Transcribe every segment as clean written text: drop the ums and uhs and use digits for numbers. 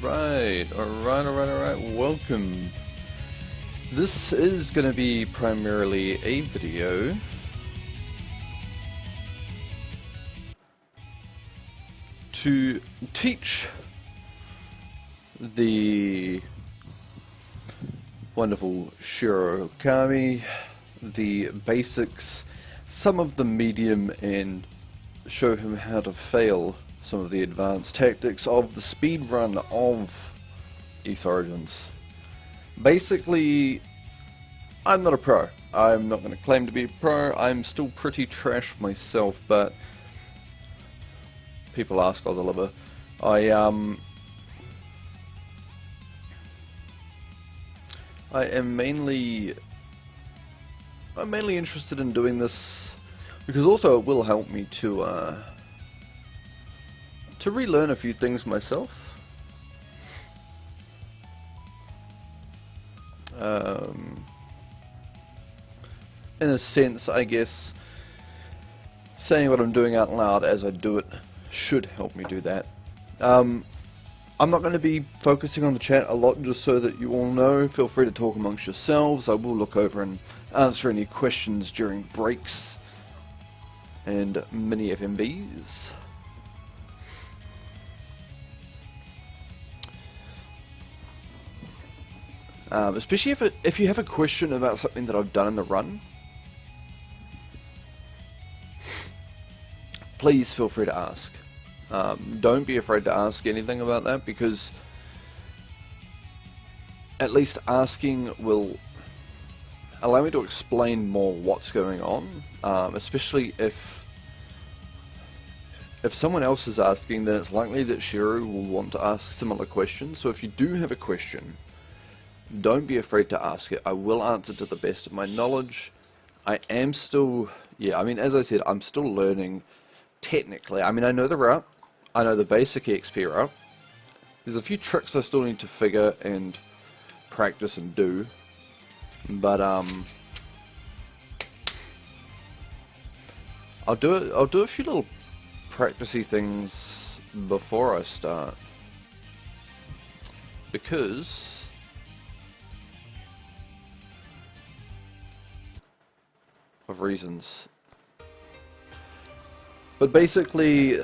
Alright, welcome. This is going to be primarily a video to teach the wonderful Shiro Kami the basics, some of the medium, and show him how to fail some of the advanced tactics of the speed run of Origins. Basically, I'm not a pro. I'm not going to claim to be a pro. I'm still pretty trash myself, but people ask, I'll deliver. I'm mainly interested in doing this because also it will help me to relearn a few things myself. In a sense, I guess, saying what I'm doing out loud as I do it should help me do that. I'm not going to be focusing on the chat a lot, just so that you all know. Feel free to talk amongst yourselves. I will look over and answer any questions during breaks and mini FMVs. Especially if you have a question about something that I've done in the run, please feel free to ask. Don't be afraid to ask anything about that, because at least asking will allow me to explain more what's going on, especially if someone else is asking, then it's likely that Shiro will want to ask similar questions. So if you do have a question, don't be afraid to ask it. I will answer to the best of my knowledge. I am still, as I said, I'm still learning technically. I know the route. I know the basic XP route. There's a few tricks I still need to figure and practice and do. But I'll do a few little practicey things before I start, because of reasons. But basically,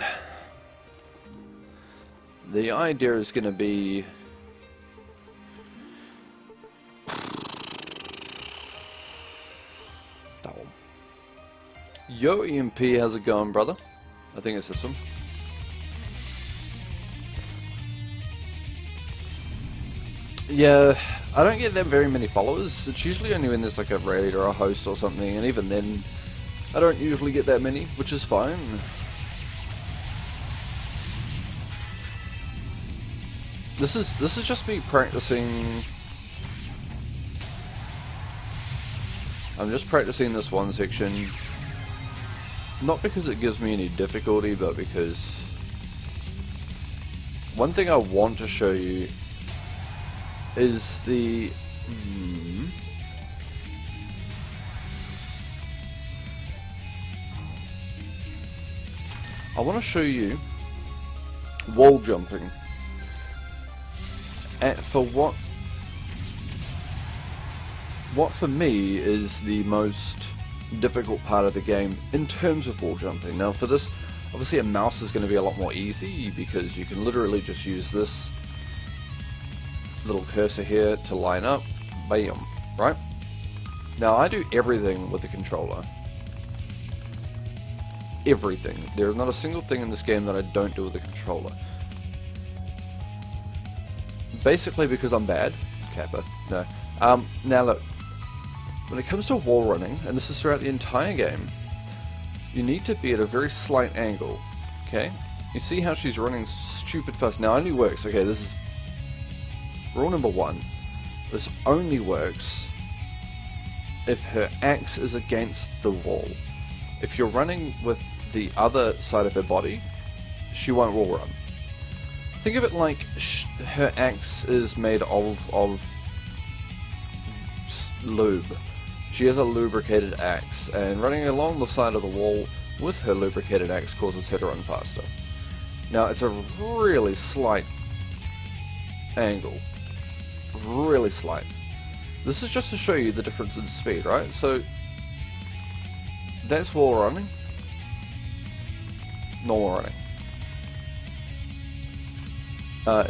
the idea is going to be Yo EMP, how's it going, brother? I think it's this one. Yeah, I don't get that very many followers. It's usually only when there's like a raid or a host or something, and even then I don't usually get that many, which is fine. This is just me practicing. I'm just practicing this one section, not because it gives me any difficulty, but because one thing I want to show you is the I want to show you wall jumping for what for me is the most difficult part of the game in terms of wall jumping. Now for this, obviously a mouse is going to be a lot more easy, because you can literally just use this little cursor here to line up, bam, right? Now I do everything with the controller. Everything. There is not a single thing in this game that I don't do with the controller. Basically because I'm bad. Kappa. No. Now look, when it comes to wall running, and this is throughout the entire game, you need to be at a very slight angle, okay? You see how she's running stupid fast. Now it only works, okay, this is rule number one. This only works if her axe is against the wall. If you're running with the other side of her body, she won't wall run. Think of it like her axe is made of lube. She has a lubricated axe, and running along the side of the wall with her lubricated axe causes her to run faster. Now it's a really slight angle. Really slight. This is just to show you the difference in speed, right? So that's wall running, normal running.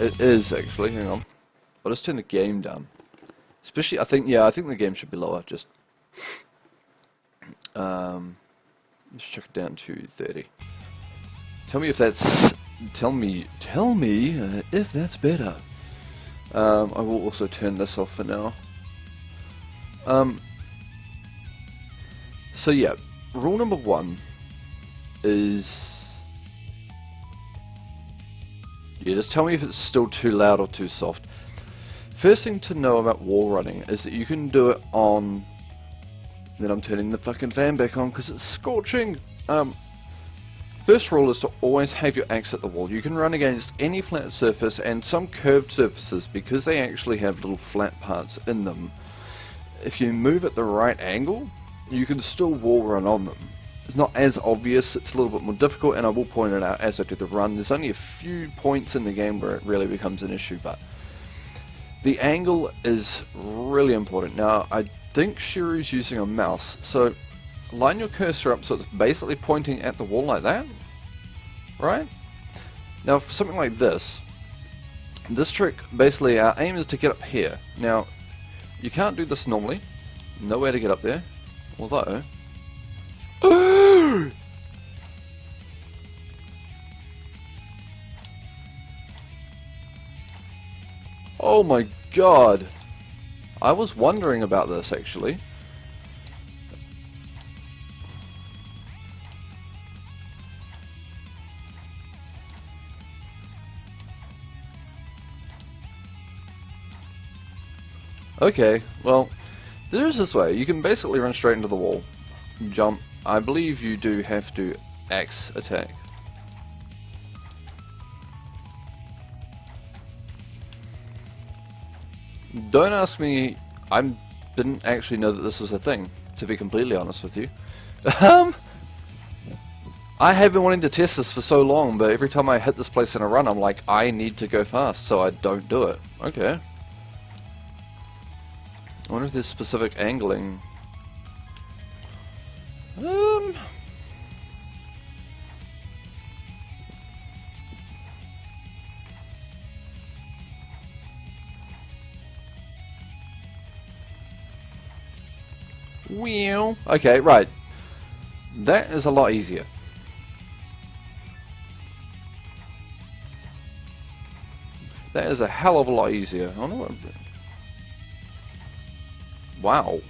It is actually, hang on. I'll just turn the game down. Especially, I think the game should be lower, just let's check it down to 30. Tell me if that's, tell me if that's better. I will also turn this off for now. So yeah, rule number 1 is, just tell me if it's still too loud or too soft. First thing to know about wall running is that you can do it on, then I'm turning the fucking fan back on because it's scorching. First rule is to always have your axe at the wall. You can run against any flat surface and some curved surfaces because they actually have little flat parts in them. If you move at the right angle, you can still wall run on them. It's not as obvious, it's a little bit more difficult, and I will point it out as I do the run. There's only a few points in the game where it really becomes an issue, but the angle is really important. Now, I think Shiru's using a mouse, so line your cursor up so it's basically pointing at the wall like that, right? Now, for something like this trick, basically our aim is to get up here. Now, you can't do this normally, no way to get up there, although oh my god, I was wondering about this actually. Okay, well, there's this way. You can basically run straight into the wall, jump. I believe you do have to axe attack. Don't ask me, I didn't actually know that this was a thing, to be completely honest with you. I have been wanting to test this for so long, but every time I hit this place in a run, I'm like, I need to go fast, so I don't do it. Okay. I wonder if there's specific angling. Wheel. Okay, right. That is a lot easier. That is a hell of a lot easier. I don't know what I'm doing. Wow.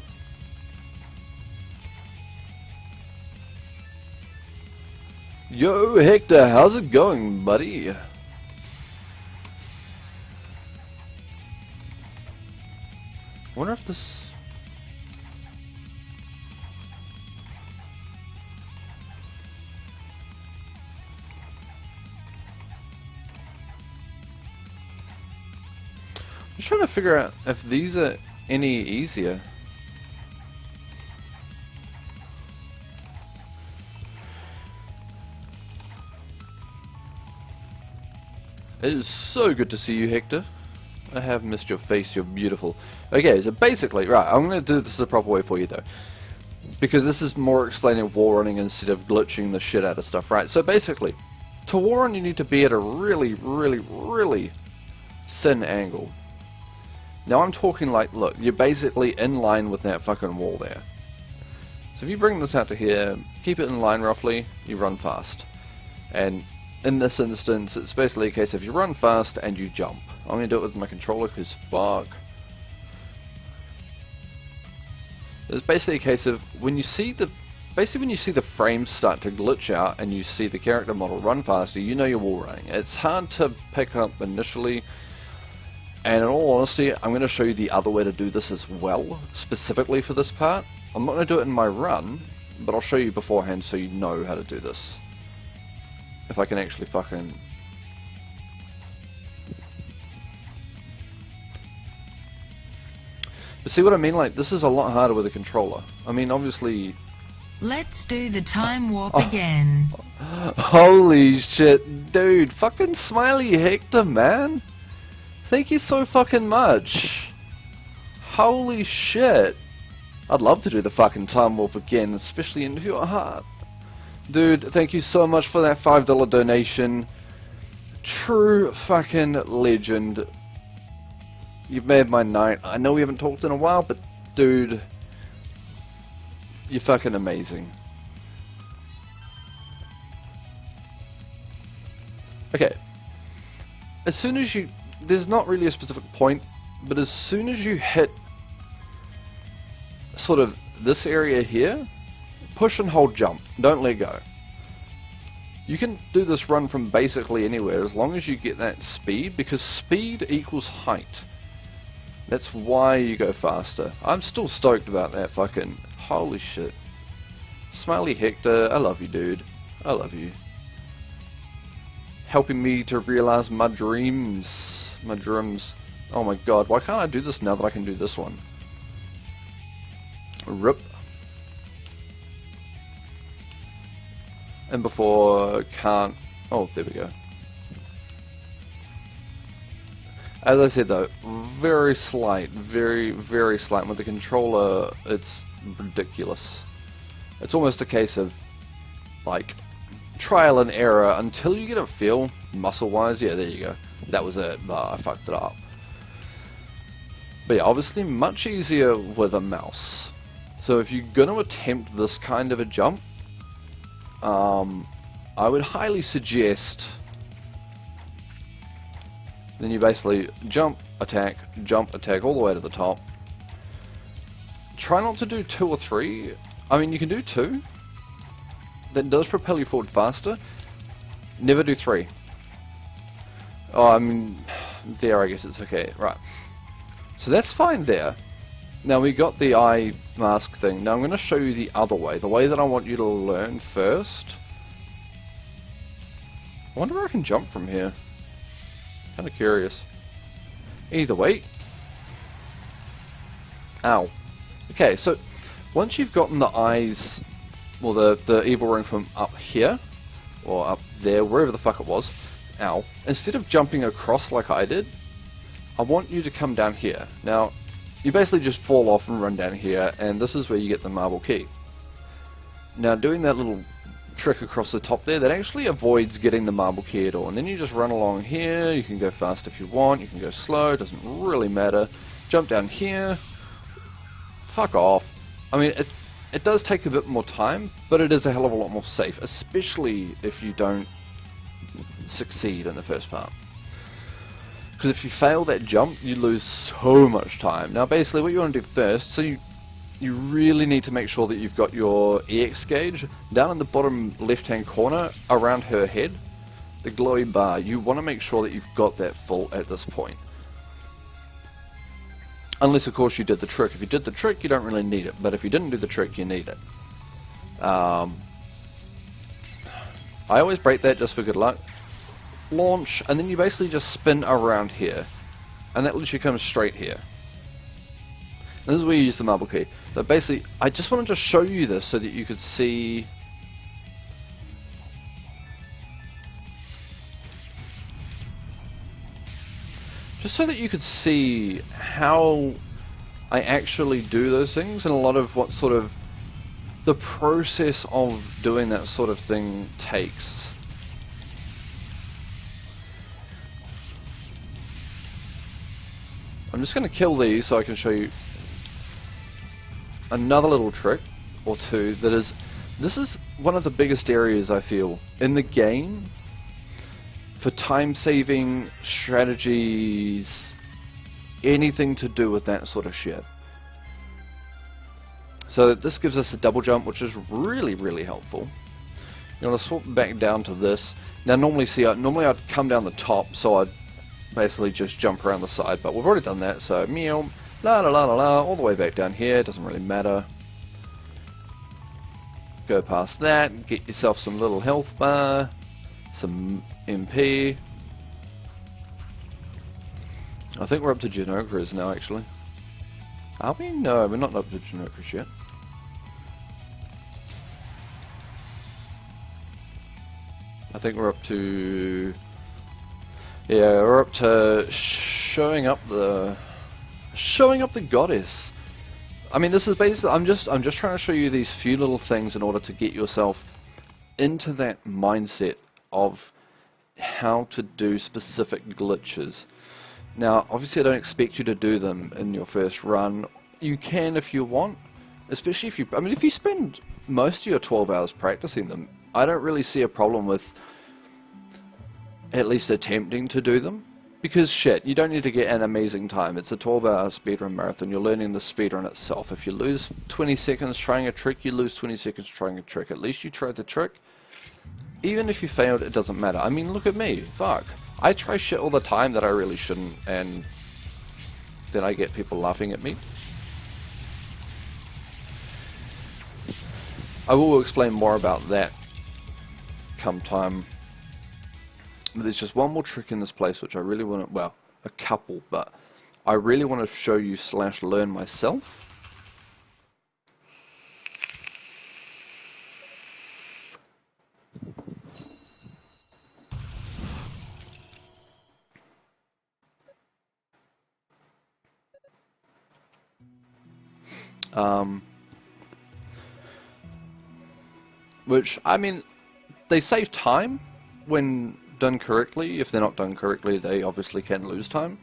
Yo, Hector, how's it going, buddy? Wonder if this... I'm just trying to figure out if these are any easier. It is so good to see you, Hector. I have missed your face, you're beautiful. Okay, so basically, right, I'm going to do this the proper way for you though. Because this is more explaining wall running instead of glitching the shit out of stuff, right? So basically, to wall run you need to be at a really, really, really thin angle. Now I'm talking like, look, you're basically in line with that fucking wall there. So if you bring this out to here, keep it in line roughly, you run fast. And in this instance, it's basically a case of you run fast and you jump. I'm going to do it with my controller because fuck. It's basically a case of when you see the frames start to glitch out and you see the character model run faster, you know you're wall running. It's hard to pick up initially. And in all honesty, I'm going to show you the other way to do this as well, specifically for this part. I'm not going to do it in my run, but I'll show you beforehand so you know how to do this. If I can actually fucking... But see what I mean? Like, this is a lot harder with a controller. I mean, obviously... Let's do the time warp again. Holy shit, dude. Fucking smiley Hector, man. Thank you so fucking much. Holy shit. I'd love to do the fucking time warp again, especially into your heart. Dude, thank you so much for that $5 donation. True fucking legend. You've made my night. I know we haven't talked in a while, but dude, you're fucking amazing. Okay. As soon as you... There's not really a specific point, but as soon as you hit sort of this area here, push and hold jump. Don't let go. You can do this run from basically anywhere as long as you get that speed, because speed equals height. That's why you go faster. I'm still stoked about that fucking... Holy shit. Smiley Hector, I love you, dude. I love you. Helping me to realize my dreams. My dreams. Oh my god, why can't I do this now that I can do this one? Rip. And before can't... Oh, there we go. As I said though, very slight, very slight. With the controller, it's ridiculous. It's almost a case of, like, trial and error until you get a feel, muscle-wise. Yeah, there you go. That was it. I fucked it up. But yeah, obviously much easier with a mouse. So if you're going to attempt this kind of a jump, I would highly suggest... Then you basically jump, attack, all the way to the top. Try not to do 2 or 3. I mean, you can do 2. That does propel you forward faster. Never do 3. Oh, I mean, there I guess it's okay. Right. So that's fine there. Now we got the eye mask thing. Now I'm going to show you the other way. The way that I want you to learn first. I wonder where I can jump from here. Kind of curious. Either way. Ow. Okay, so once you've gotten the eyes, well, the evil ring from up here, or up there, wherever the fuck it was, ow, instead of jumping across like I did, I want you to come down here. Now, you basically just fall off and run down here, and this is where you get the marble key. Now, doing that little trick across the top there, that actually avoids getting the marble key at all. And then you just run along here. You can go fast if you want, you can go slow, it doesn't really matter. Jump down here. Fuck off. I mean, it does take a bit more time, but it is a hell of a lot more safe, especially if you don't succeed in the first part. Because if you fail that jump, you lose so much time. Now basically what you want to do first, so you really need to make sure that you've got your EX gauge down in the bottom left hand corner around her head, the glowy bar. You want to make sure that you've got that full at this point. Unless of course you did the trick. If you did the trick you don't really need it, but if you didn't do the trick you need it. I always break that just for good luck. Launch, and then you basically just spin around here, and that lets you come straight here. And this is where you use the marble key. But basically, I just wanted to show you this so that you could see. Just so that you could see how I actually do those things, and a lot of what sort of the process of doing that sort of thing takes. I'm just going to kill these so I can show you another little trick or two that is... This is one of the biggest areas I feel in the game for time saving, strategies, anything to do with that sort of shit. So this gives us a double jump, which is really helpful. You want to swap back down to this. Now normally I'd come down the top, so I'd basically just jump around the side, but we've already done that, so meow, la la la la la, all the way back down here, doesn't really matter. Go past that, get yourself some little health bar, some MP. I think we're up to Yunica now, actually. Are we? No, we're not up to Yunica yet. I think we're up to... Yeah, we're up to showing up the goddess. I mean, this is basically I'm just trying to show you these few little things in order to get yourself into that mindset of how to do specific glitches. Now, obviously I don't expect you to do them in your first run. You can if you want, especially if you spend most of your 12 hours practicing them, I don't really see a problem with at least attempting to do them. Because shit, you don't need to get an amazing time. It's a 12-hour speedrun marathon. You're learning the speedrun itself. If you lose 20 seconds trying a trick, you lose 20 seconds trying a trick. At least you tried the trick. Even if you failed, it doesn't matter. I mean, look at me. Fuck. I try shit all the time that I really shouldn't, and then I get people laughing at me. I will explain more about that come time. But there's just one more trick in this place which I really want to, well, a couple, but I really want to show you / learn myself. Which, I mean, they save time when done correctly. If they're not done correctly, they obviously can lose time.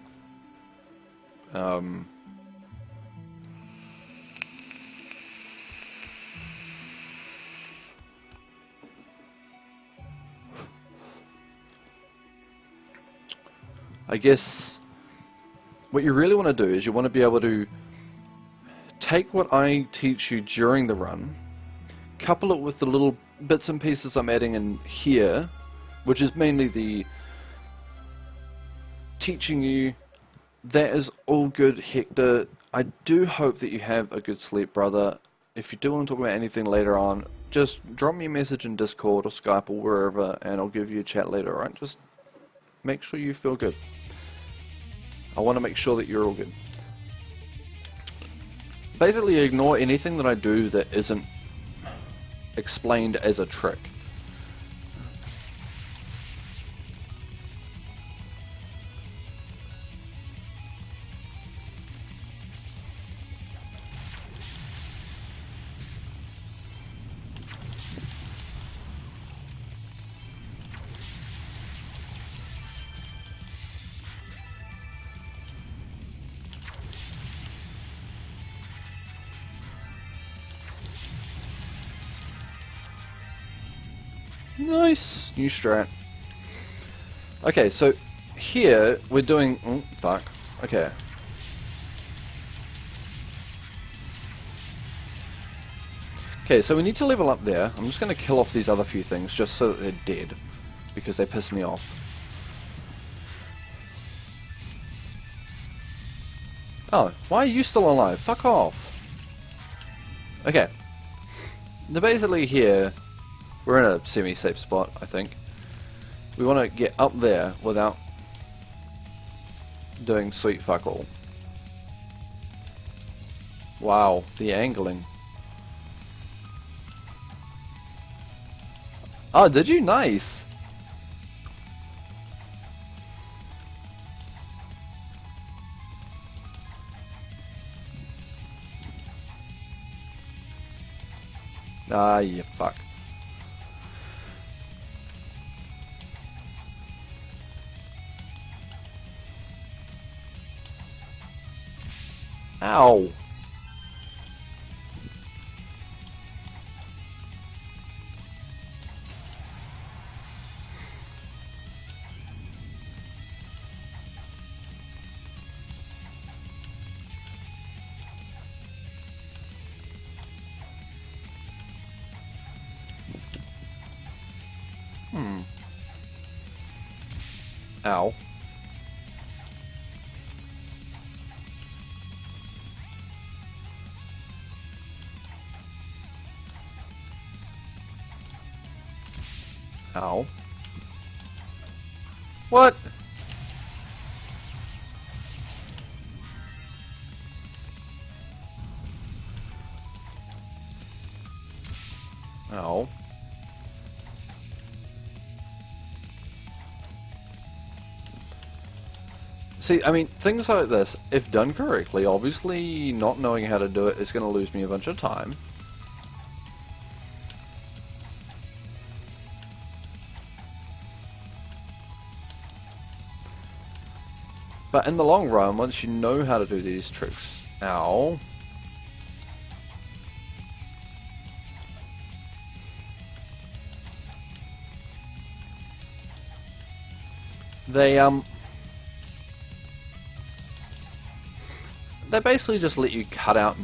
I guess what you really want to do is you want to be able to take what I teach you during the run, couple it with the little bits and pieces I'm adding in here, which is mainly the teaching you. That is all good, Hector. I do hope that you have a good sleep, brother. If you do want to talk about anything later on, just drop me a message in Discord or Skype or wherever, and I'll give you a chat later, alright? Just make sure you feel good. I want to make sure that you're all good. Basically, ignore anything that I do that isn't explained as a trick. Nice! New strat. Okay, so here we're doing... Oh, fuck. Okay. Okay, so we need to level up there. I'm just going to kill off these other few things just so that they're dead, because they piss me off. Oh, why are you still alive? Fuck off! Okay. Now basically here, we're in a semi-safe spot, I think. We want to get up there without doing sweet fuck all. Wow, the angling. Oh, did you? Nice! Ah, you fuck. Ow! Ow. Ow. What? Ow. See, I mean, things like this, if done correctly, obviously not knowing how to do it is going to lose me a bunch of time. But in the long run, once you know how to do these tricks, ow, they basically just let you cut out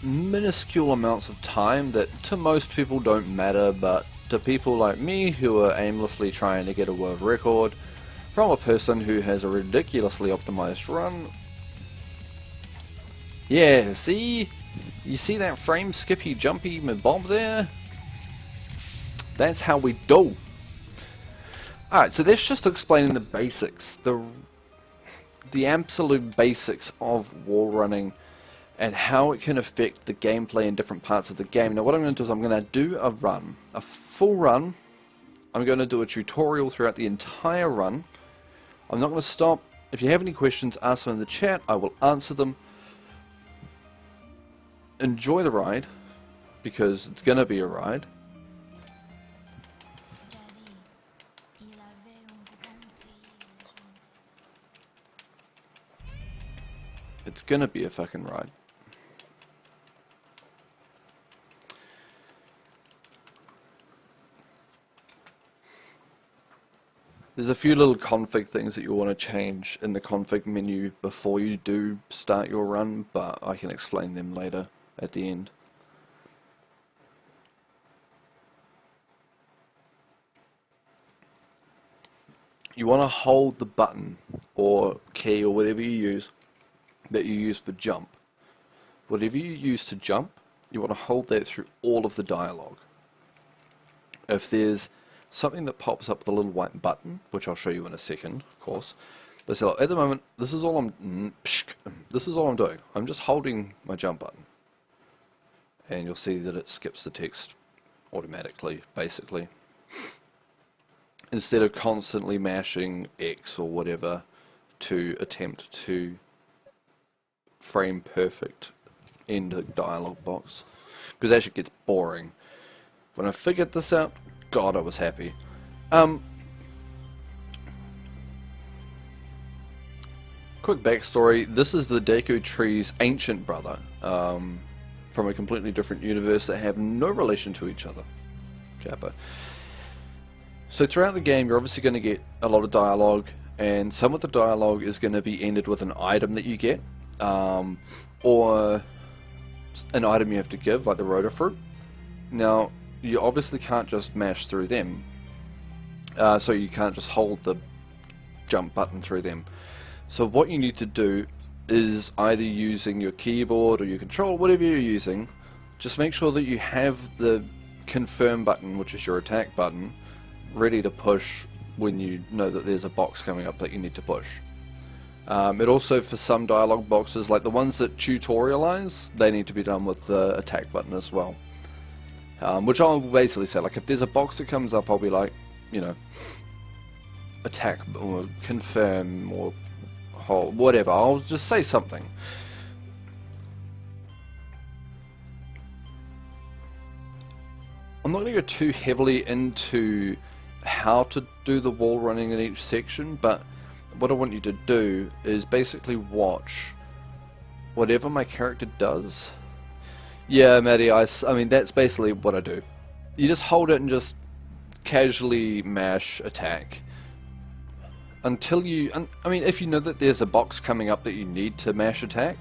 minuscule amounts of time that to most people don't matter, but to people like me who are aimlessly trying to get a world record from a person who has a ridiculously optimized run. Yeah, see? You see that frame skippy jumpy bob there? That's how we do. Alright, so that's just explaining the basics, the absolute basics of wall running and how it can affect the gameplay in different parts of the game. Now what I'm going to do is I'm going to do a run, a full run. I'm going to do a tutorial throughout the entire run. I'm not going to stop. If you have any questions, ask them in the chat. I will answer them. Enjoy the ride, because it's going to be a ride. It's going to be a fucking ride. There's a few little config things that you want to change in the config menu before you do start your run, but I can explain them later at the end. You want to hold the button or key or whatever you use that you use for jump. Whatever you use to jump, you want to hold that through all of the dialogue. If there's something that pops up with a little white button, which I'll show you in a second, of course. But so at the moment, this is all I'm doing. I'm just holding my jump button, and you'll see that it skips the text automatically, basically, instead of constantly mashing X or whatever to attempt to frame perfect end the dialogue box, because that shit gets boring. When I figured this out, God, I was happy. Quick backstory, this is the Deku Tree's ancient brother, from a completely different universe that have no relation to each other. Kappa. So throughout the game you're obviously going to get a lot of dialogue, and some of the dialogue is going to be ended with an item that you get, or an item you have to give, like the rotor fruit. Now, you obviously can't just mash through them, so you can't just hold the jump button through them. So what you need to do is either using your keyboard or your controller, whatever you're using, just make sure that you have the confirm button, which is your attack button, ready to push when you know that there's a box coming up that you need to push. It also, for some dialogue boxes, like the ones that tutorialize, they need to be done with the attack button as well. Which I'll basically say, like, if there's a box that comes up, I'll be like, you know, attack or confirm or hold, whatever. I'll just say something. I'm not going to go too heavily into how to do the wall running in each section, but what I want you to do is basically watch whatever my character does. Yeah, Maddie, I mean, that's basically what I do. You just hold it and just casually mash attack until you, I mean, if you know that there's a box coming up that you need to mash attack,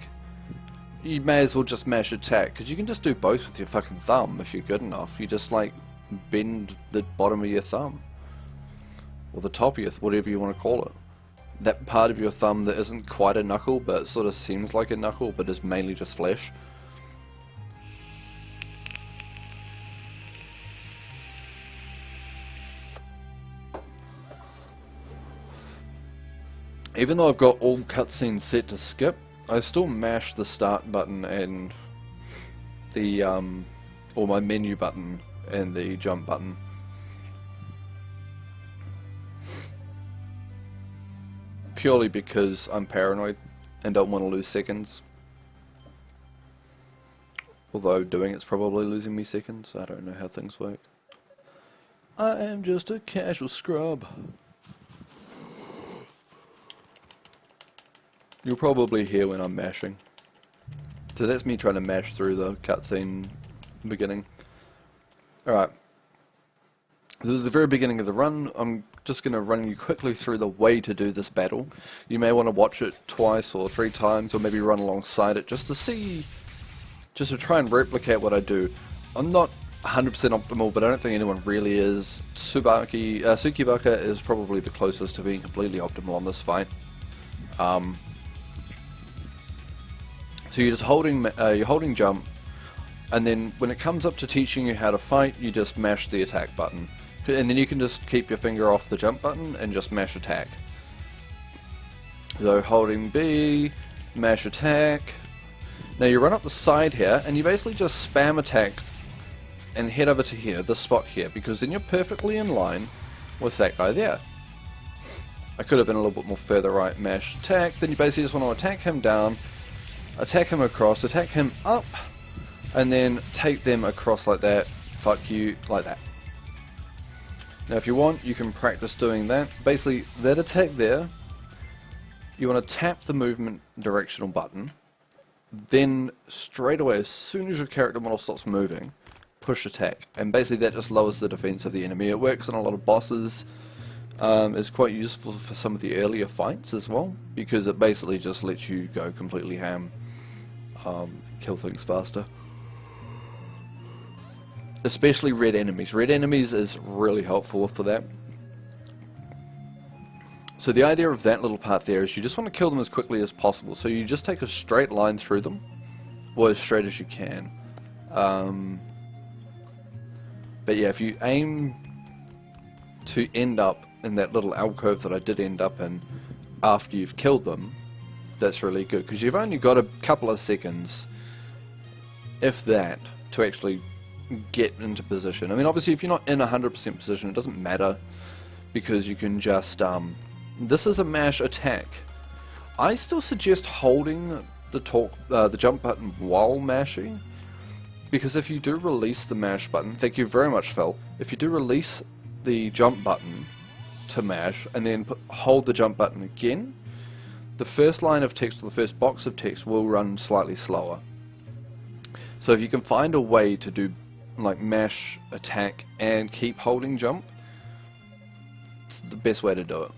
you may as well just mash attack, because you can just do both with your fucking thumb if you're good enough. You just, like, bend the bottom of your thumb, or the top of your, whatever you want to call it. That part of your thumb that isn't quite a knuckle, but sort of seems like a knuckle, but is mainly just flesh. Even though I've got all cutscenes set to skip, I still mash the start button and the, or my menu button and the jump button. purely because I'm paranoid and don't want to lose seconds. Although doing it's probably losing me seconds. I don't know how things work. I am just a casual scrub. You'll probably hear when I'm mashing. So that's me trying to mash through the cutscene beginning. Alright. This is the very beginning of the run. I'm just going to run you quickly through the way to do this battle. You may want to watch it twice or 3 times, or maybe run alongside it just to see, just to try and replicate what I do. I'm not 100% optimal, but I don't think anyone really is. Tsukibaka is probably the closest to being completely optimal on this fight. So you're just holding jump, and then when it comes up to teaching you how to fight, you just mash the attack button. And then you can just keep your finger off the jump button and just mash attack. So holding B, mash attack. Now you run up the side here, and you basically just spam attack and head over to here, this spot here, because then you're perfectly in line with that guy there. I could have been a little bit more further right, mash attack, then you basically just want to attack him down, attack him across, attack him up, and then take them across like that, fuck you, like that. Now if you want, you can practice doing that. Basically, that attack there, you want to tap the movement directional button, then straight away, as soon as your character model stops moving, push attack. And basically that just lowers the defense of the enemy. It works on a lot of bosses. It's quite useful for some of the earlier fights as well, because it basically just lets you go completely ham, kill things faster. Especially red enemies. Red enemies is really helpful for that. So the idea of that little part there is you just want to kill them as quickly as possible. So you just take a straight line through them, or as straight as you can. But yeah, if you aim to end up in that little alcove that I did end up in after you've killed them, that's really good, because you've only got a couple of seconds, if that, to actually get into position. I mean, obviously if you're not in 100% position, it doesn't matter, because you can just this is a mash attack. I still suggest holding the jump button while mashing, because if you do release the mash button, thank you very much Phil, if you do release the jump button to mash and then hold the jump button again, the first line of text or the first box of text will run slightly slower. So if you can find a way to do like mash attack and keep holding jump, it's the best way to do it.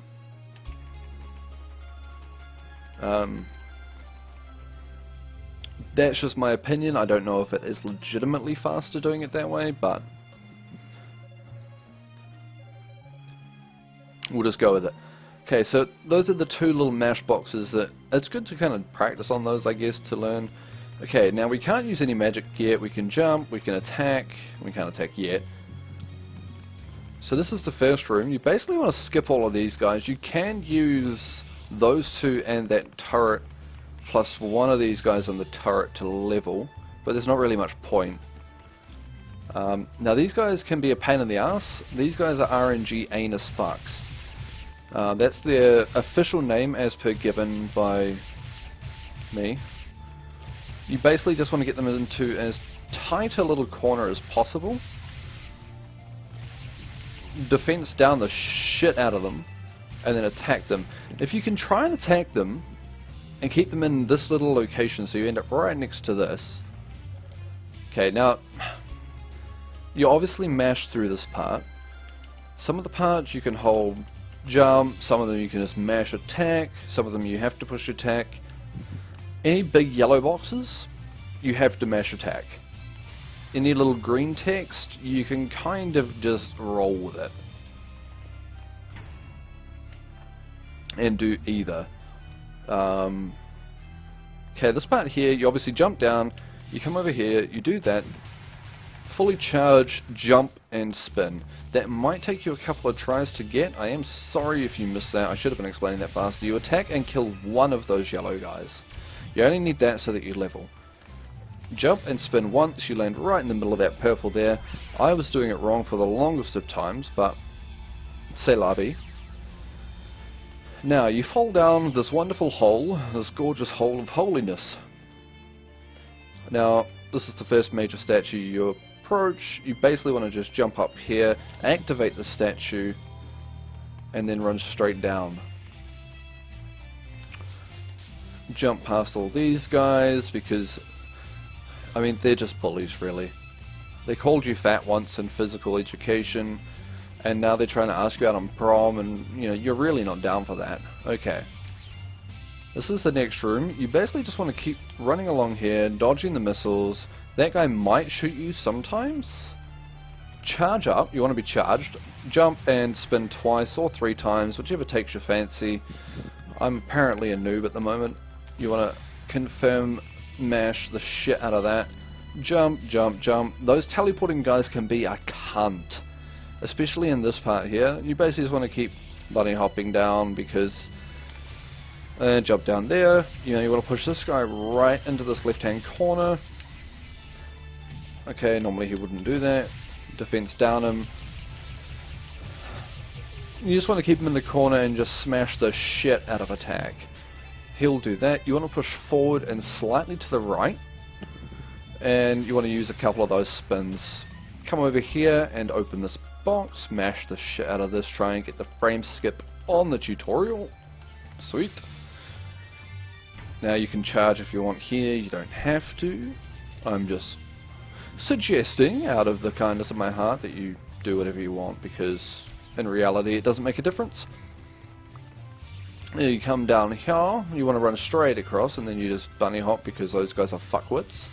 That's just my opinion. I don't know if it is legitimately faster doing it that way, but we'll just go with it. Okay, so those are the 2 little mash boxes that it's good to kind of practice on those, I guess, to learn. Okay, now we can't use any magic yet. We can jump, we can attack. We can't attack yet. So this is the first room. You basically want to skip all of these guys. You can use those 2 and that turret plus one of these guys on the turret to level, but there's not really much point. Now these guys can be a pain in the ass. These guys are RNG anus fucks. That's their official name as per given by me. You basically just want to get them into as tight a little corner as possible. Defense down the shit out of them, and then attack them. If you can try and attack them and keep them in this little location, so you end up right next to this. Okay, now you obviously mash through this part. Some of the parts you can hold jump, some of them you can just mash attack, some of them you have to push attack. Any big yellow boxes, you have to mash attack. Any little green text, you can kind of just roll with it and do either. Okay, this part here, you obviously jump down, you come over here, you do that, fully charge, jump, and spin. That might take you a couple of tries to get. I am sorry if you missed that. I should have been explaining that faster. You attack and kill one of those yellow guys. You only need that so that you level. Jump and spin once, you land right in the middle of that purple there. I was doing it wrong for the longest of times, but c'est la vie. Now you fall down this wonderful hole, this gorgeous hole of holiness. Now this is the first major statue you approach. You basically want to just jump up here, activate the statue, and then run straight down. Jump past all these guys because, I mean, they're just bullies really. They called you fat once in physical education, and now they're trying to ask you out on prom, and you know, you're really not down for that. Okay. This is the next room. You basically just want to keep running along here, dodging the missiles. That guy might shoot you sometimes. Charge up. You want to be charged. Jump and spin twice or 3 times, whichever takes your fancy. I'm apparently a noob at the moment. You want to confirm, mash the shit out of that. Jump, jump, jump. Those teleporting guys can be a cunt. Especially in this part here. You basically just want to keep bunny hopping down because... jump down there. You know, you want to push this guy right into this left-hand corner. Okay, normally he wouldn't do that. Defense down him. You just want to keep him in the corner and just smash the shit out of attack. He'll do that. You want to push forward and slightly to the right. And you want to use a couple of those spins. Come over here and open this box. Smash the shit out of this. Try and get the frame skip on the tutorial. Sweet. Now you can charge if you want here. You don't have to. I'm just suggesting out of the kindness of my heart that you do whatever you want, because in reality it doesn't make a difference. You come down here, you want to run straight across, and then you just bunny hop because those guys are fuckwits.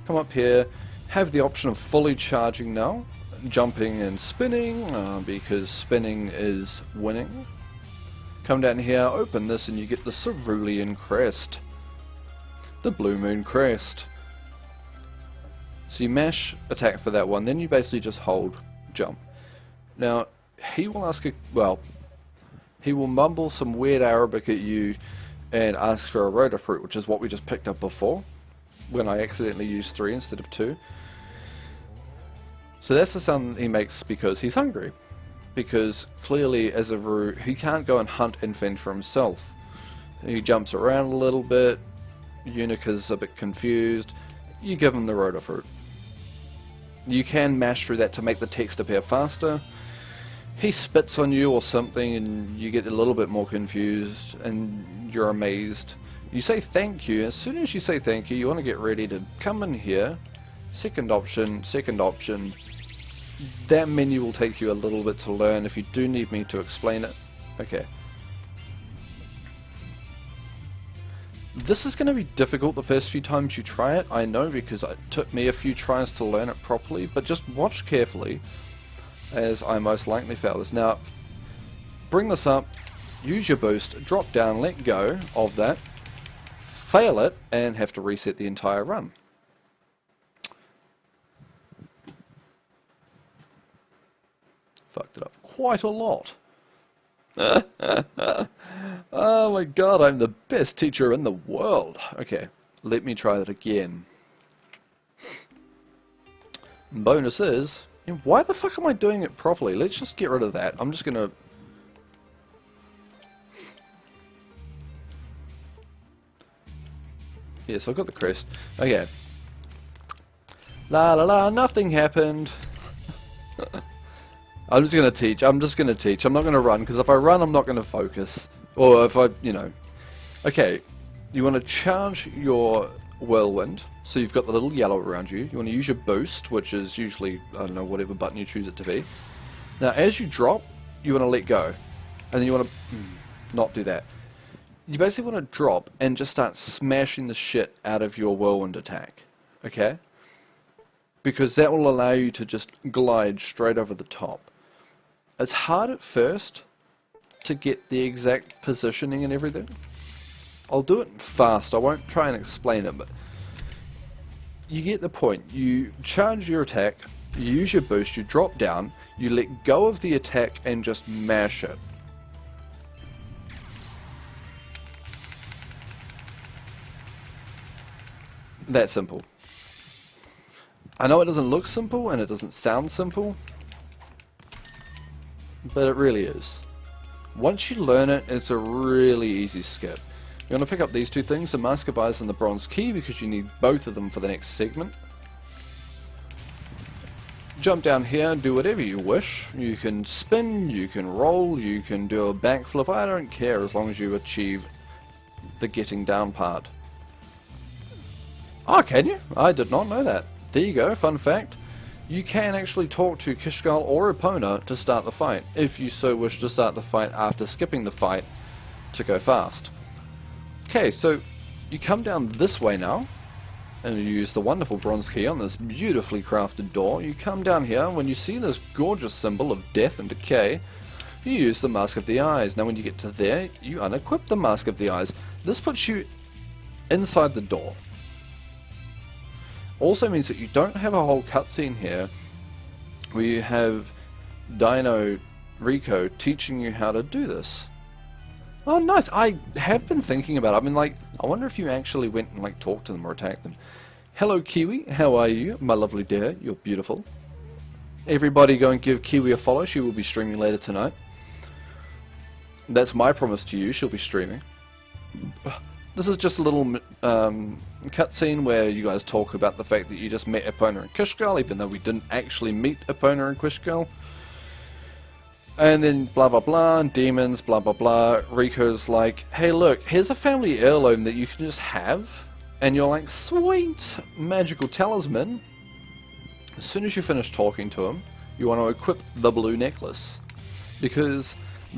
Come up here, have the option of fully charging now, jumping and spinning, because spinning is winning. Come down here, open this, and you get the Cerulean Crest. The Blue Moon Crest. So you mash attack for that one, then you basically just hold jump. Now, he will ask he will mumble some weird Arabic at you and ask for a Rota Fruit, which is what we just picked up before, when I accidentally used 3 instead of 2. So that's the sound he makes because he's hungry. Because clearly, as a Roo, he can't go and hunt and fend for himself. He jumps around a little bit, Yunica's a bit confused, you give him the Rota Fruit. You can mash through that to make the text appear faster. He spits on you or something and you get a little bit more confused and you're amazed. You say thank you. As soon as you say thank you, you want to get ready to come in here. Second option, second option. That menu will take you a little bit to learn if you do need me to explain it. Okay. This is going to be difficult the first few times you try it, I know, because it took me a few tries to learn it properly, but just watch carefully, as I most likely fail this. Now, bring this up, use your boost, drop down, let go of that, fail it, and have to reset the entire run. Fucked it up quite a lot. Oh my god, I'm the best teacher in the world. Okay, let me try that again. Bonus is, why the fuck am I doing it properly? Let's just get rid of that. I'm just gonna... Yes, I've got the crest. Okay. La la la, nothing happened. I'm just going to teach. I'm just going to teach. I'm not going to run, because if I run, I'm not going to focus. Or if I, you know. Okay, you want to charge your whirlwind, so you've got the little yellow around you. You want to use your boost, which is usually, I don't know, whatever button you choose it to be. Now, as you drop, you want to let go. And then you want to not do that. You basically want to drop and just start smashing the shit out of your whirlwind attack. Okay? Because that will allow you to just glide straight over the top. It's hard at first to get the exact positioning and everything. I'll do it fast, I won't try and explain it, but you get the point. You charge your attack, you use your boost, you drop down, you let go of the attack and just mash it. That simple. I know it doesn't look simple and it doesn't sound simple, but it really is. Once you learn it, it's a really easy skip. You're going to pick up these two things, the Mask of Eyes and the Bronze Key, because you need both of them for the next segment. Jump down here and do whatever you wish. You can spin, you can roll, you can do a backflip. I don't care as long as you achieve the getting down part. Oh, can you? I did not know that. There you go, fun fact. You can actually talk to Kishgal or Epona to start the fight, if you so wish to start the fight after skipping the fight to go fast. Okay, so you come down this way now, and you use the wonderful bronze key on this beautifully crafted door. You come down here, when you see this gorgeous symbol of death and decay, you use the Mask of the Eyes. Now when you get to there, you unequip the Mask of the Eyes. This puts you inside the door. Also means that you don't have a whole cutscene here where you have Dino Rico teaching you how to do this. Oh, nice. I have been thinking about it. I mean, like, I wonder if you actually went and, like, talked to them or attacked them. Hello, Kiwi. How are you? My lovely dear. You're beautiful. Everybody go and give Kiwi a follow. She will be streaming later tonight. That's my promise to you. She'll be streaming. This is just a little cutscene where you guys talk about the fact that you just met Epona and Kishgal, even though we didn't actually meet Epona and Kishgal. And then blah blah blah, and demons, blah blah blah. Rico's like, hey look, here's a family heirloom that you can just have. And you're like, sweet, magical talisman. As soon as you finish talking to him, you want to equip the blue necklace. Because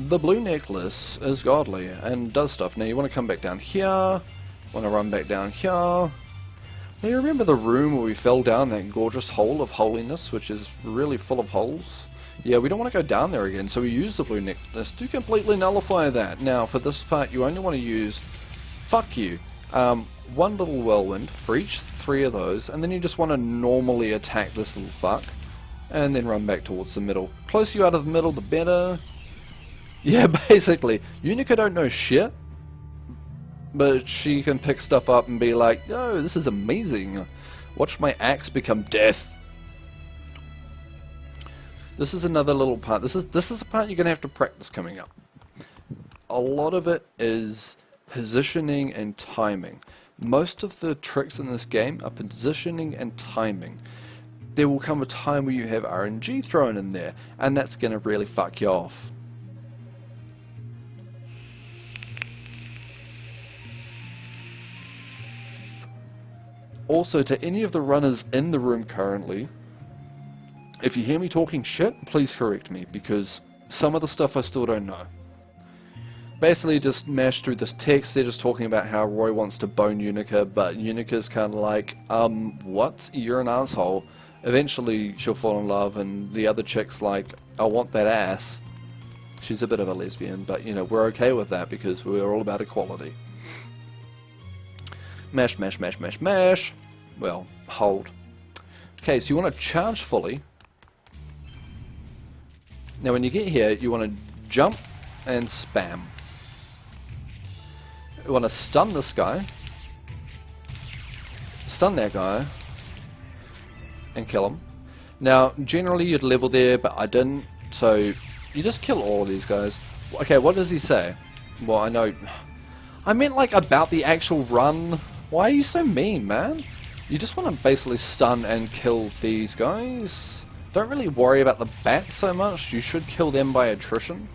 the blue necklace is godly and does stuff. Now you want to come back down here, want to run back down here. Now you remember the room where we fell down that gorgeous hole of holiness, which is really full of holes? Yeah, we don't want to go down there again, so we use the blue necklace to completely nullify that. Now for this part you only want to use, fuck you, one little whirlwind for each 3 of those, and then you just want to normally attack this little fuck, and then run back towards the middle. Closer you are to the middle, the better. Yeah, basically, Yunica don't know shit, but she can pick stuff up and be like, yo, this is amazing. Watch my axe become death. This is another little part. This is a part you're going to have to practice coming up. A lot of it is positioning and timing. Most of the tricks in this game are positioning and timing. There will come a time where you have RNG thrown in there, and that's going to really fuck you off. Also, to any of the runners in the room currently, if you hear me talking shit, please correct me, because some of the stuff I still don't know. Basically, just mash through this text. They're just talking about how Roy wants to bone Yunica, but Unica's kind of like, what? You're an asshole. Eventually, she'll fall in love, and the other chick's like, I want that ass. She's a bit of a lesbian, but, you know, we're okay with that, because we're all about equality. Mash, mash, mash, mash, mash. Well, hold. Okay, so you want to charge fully. Now when you get here, you want to jump and spam. You want to stun this guy. Stun that guy. And kill him. Now, generally you'd level there, but I didn't. So, you just kill all of these guys. Okay, what does he say? Well, I know... I meant like about the actual run. Why are you so mean, man? You just want to basically stun and kill these guys. Don't really worry about the bats so much. You should kill them by attrition.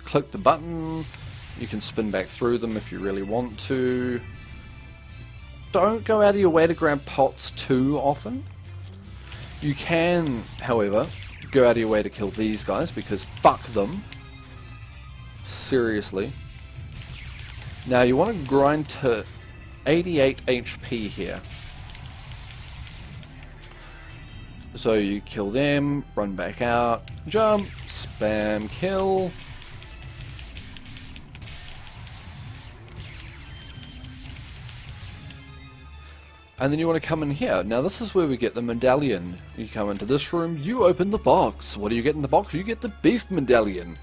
Click the button. You can spin back through them if you really want to. Don't go out of your way to grab pots too often. You can, however, go out of your way to kill these guys, because fuck them. Seriously. Now you want to grind to 88 HP here. So you kill them, run back out, jump, spam, kill. And then you want to come in here. Now this is where we get the medallion. You come into this room, you open the box. What do you get in the box? You get the beast medallion.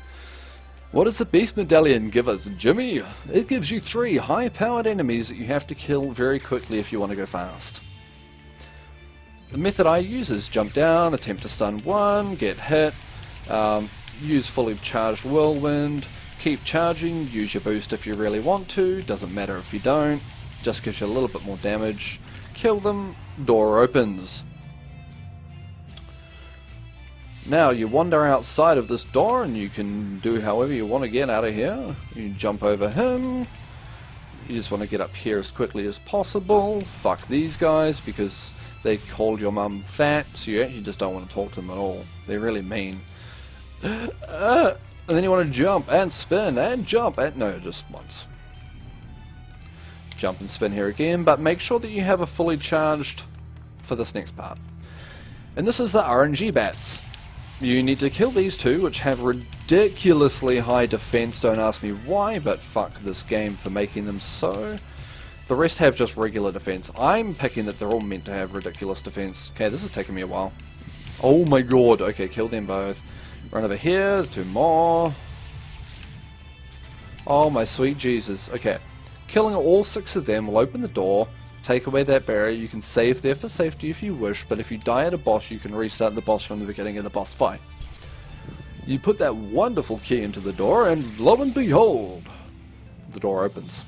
What does the beast medallion give us, Jimmy? It gives you 3 high-powered enemies that you have to kill very quickly if you want to go fast. the method I use is jump down, attempt to stun one, get hit, use fully charged whirlwind, keep charging, use your boost if you really want to, doesn't matter if you don't, just gives you a little bit more damage, kill them, door opens. Now you wander outside of this door and you can do however you want to get out of here. You jump over him, you just want to get up here as quickly as possible, fuck these guys because they called your mum fat, so you actually just don't want to talk to them at all. They're really mean. And then you want to jump and spin and jump and no, just once. Jump and spin here again, but make sure that you have a fully charged for this next part. And this is the RNG bats. You need to kill these two, which have ridiculously high defense. Don't ask me why, but fuck this game for making them so. The rest have just regular defense. I'm picking that they're all meant to have ridiculous defense. Okay, this is taking me a while. Oh my god. Okay, kill them both. Run over here, 2 more. Oh my sweet Jesus. Okay. Killing all 6 of them will open the door, take away that barrier. You can save there for safety if you wish, but if you die at a boss, you can restart the boss from the beginning of the boss fight. You put that wonderful key into the door, and lo and behold, the door opens.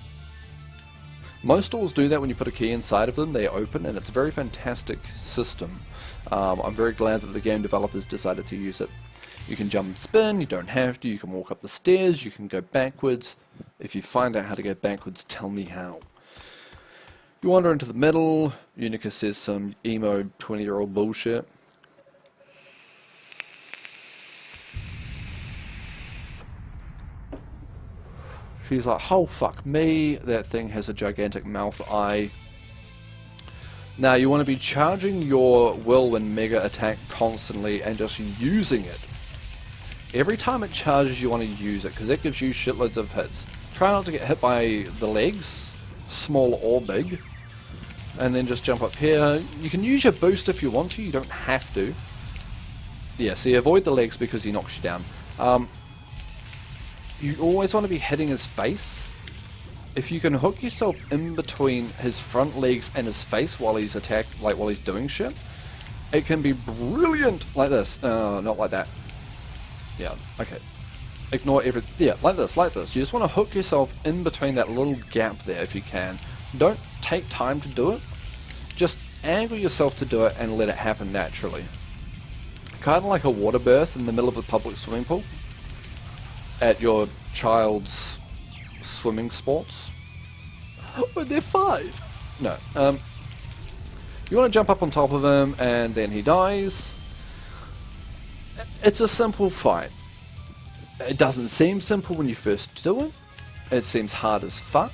Most doors do that when you put a key inside of them, they open, and it's a very fantastic system. I'm very glad that the game developers decided to use it. You can jump and spin, you don't have to, you can walk up the stairs, you can go backwards. If you find out how to go backwards, tell me how. You wander into the middle, Yunica says some emo 20-year-old bullshit. She's like, oh fuck me, that thing has a gigantic mouth eye. Now you want to be charging your whirlwind mega attack constantly and just using it. Every time it charges you want to use it because that gives you shitloads of hits. Try not to get hit by the legs, small or big. And then just jump up here. You can use your boost if you want to, you don't have to. Yeah, so you avoid the legs because he knocks you down. You always want to be hitting his face. If you can hook yourself in between his front legs and his face while he's attacked, like while he's doing shit, it can be brilliant. Like this. Not like that. Yeah, okay. Ignore everything. Yeah, like this, like this. You just want to hook yourself in between that little gap there if you can. Don't take time to do it. Just angle yourself to do it and let it happen naturally. Kind of like a water birth in the middle of a public swimming pool at your child's swimming sports. But they're 5. No. You want to jump up on top of him and then he dies. It's a simple fight. It doesn't seem simple when you first do it. It seems hard as fuck.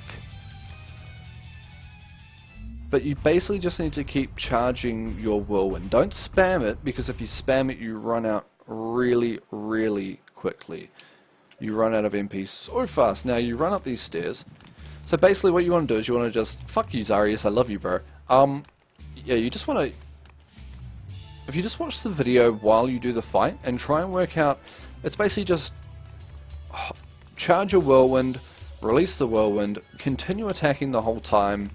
But you basically just need to keep charging your whirlwind. Don't spam it, because if you spam it, you run out really, really quickly. You run out of MP so fast. Now, you run up these stairs. So basically what you want to do is you want to just... Fuck you, Zarius, I love you, bro. Yeah, you just want to... If you just watch the video while you do the fight and try and work out... It's basically just... Charge your whirlwind, release the whirlwind, continue attacking the whole time.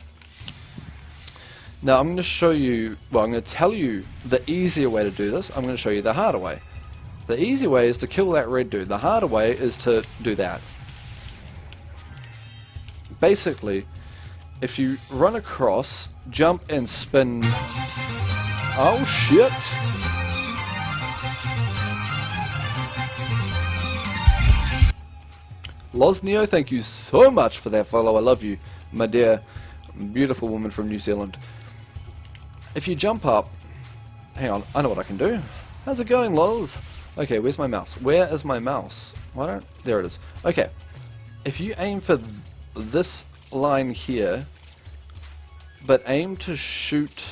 Now I'm going to show you, well, I'm going to tell you the easier way to do this. I'm going to show you the harder way. The easy way is to kill that red dude. The harder way is to do that. Basically, if you run across, jump and spin... Oh shit! Losneo, thank you so much for that follow. I love you, my dear, beautiful woman from New Zealand. If you jump up... Hang on, I know what I can do. How's it going, Loz? Okay, where's my mouse? Where is my mouse? Why don't... There it is. Okay. If you aim for this line here, but aim to shoot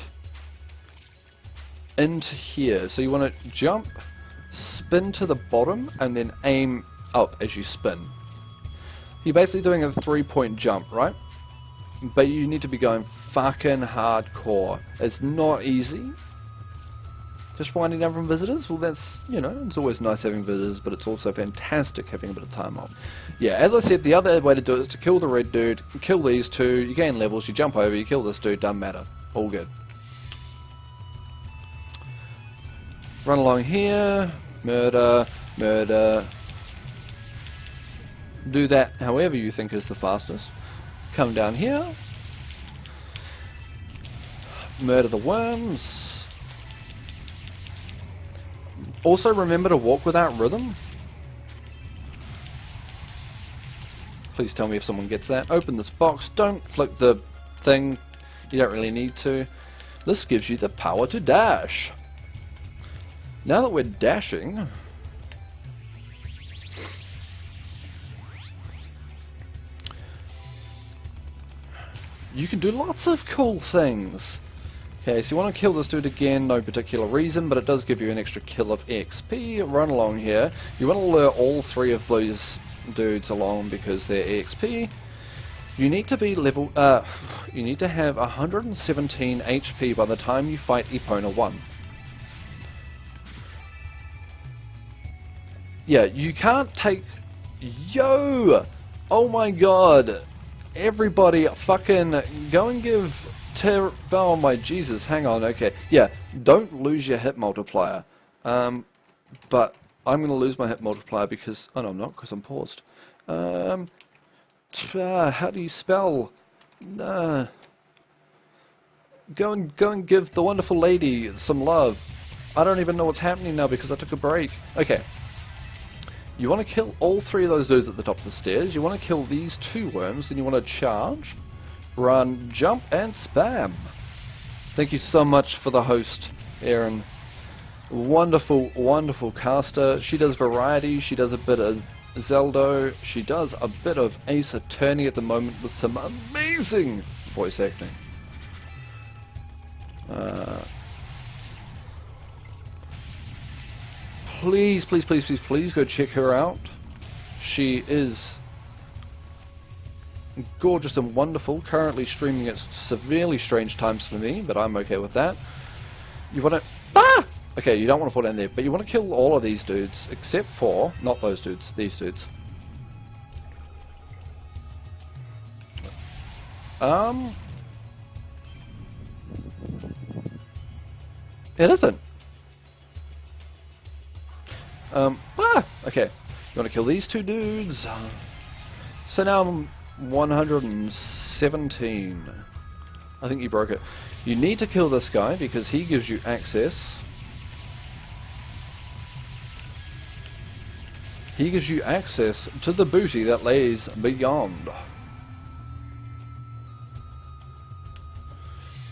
into here. So you want to jump, spin to the bottom, and then aim up as you spin. You're basically doing a 3-point jump, right? But you need to be going fucking hardcore. It's not easy. Just winding down from visitors? Well, that's, you know, it's always nice having visitors, but it's also fantastic having a bit of time off. Yeah, as I said, the other way to do it is to kill the red dude, kill these two, you gain levels, you jump over, you kill this dude, doesn't matter. All good. Run along here. Murder, murder. Do that however you think is the fastest. Come down here. Murder the worms. Also remember to walk without rhythm. Please tell me if someone gets that. Open this box. Don't flick the thing. You don't really need to. This gives you the power to dash. Now that we're dashing, you can do lots of cool things. Okay, so you want to kill this dude again, no particular reason, but it does give you an extra kill of XP. Run along here. You want to lure all three of those dudes along because they're XP. You need to be level. You need to have 117 HP by the time you fight Epona 1. Yeah, you can't take. Yo! Oh my god! Everybody, fucking go and give. Oh my Jesus! Hang on. Okay. Yeah. Don't lose your hit multiplier. But I'm gonna lose my hit multiplier because. Oh no, I'm not, because I'm paused. How do you spell? Go and give the wonderful lady some love. I don't even know what's happening now because I took a break. Okay. You want to kill all three of those dudes at the top of the stairs. You want to kill these two worms. Then you want to charge, run, jump, and spam. Thank you so much for the host, Erin. Wonderful, wonderful caster. She does variety. She does a bit of Zelda. She does a bit of Ace Attorney at the moment with some amazing voice acting. Please, please, please, please, please go check her out. She is gorgeous and wonderful. Currently streaming at severely strange times for me, but I'm okay with that. You want to... Ah! Okay, you don't want to fall down there, but you want to kill all of these dudes, except for... Not those dudes, these dudes. It isn't. Okay. You want to kill these two dudes. So now I'm 117. I think you broke it. You need to kill this guy because he gives you access. He gives you access to the booty that lays beyond.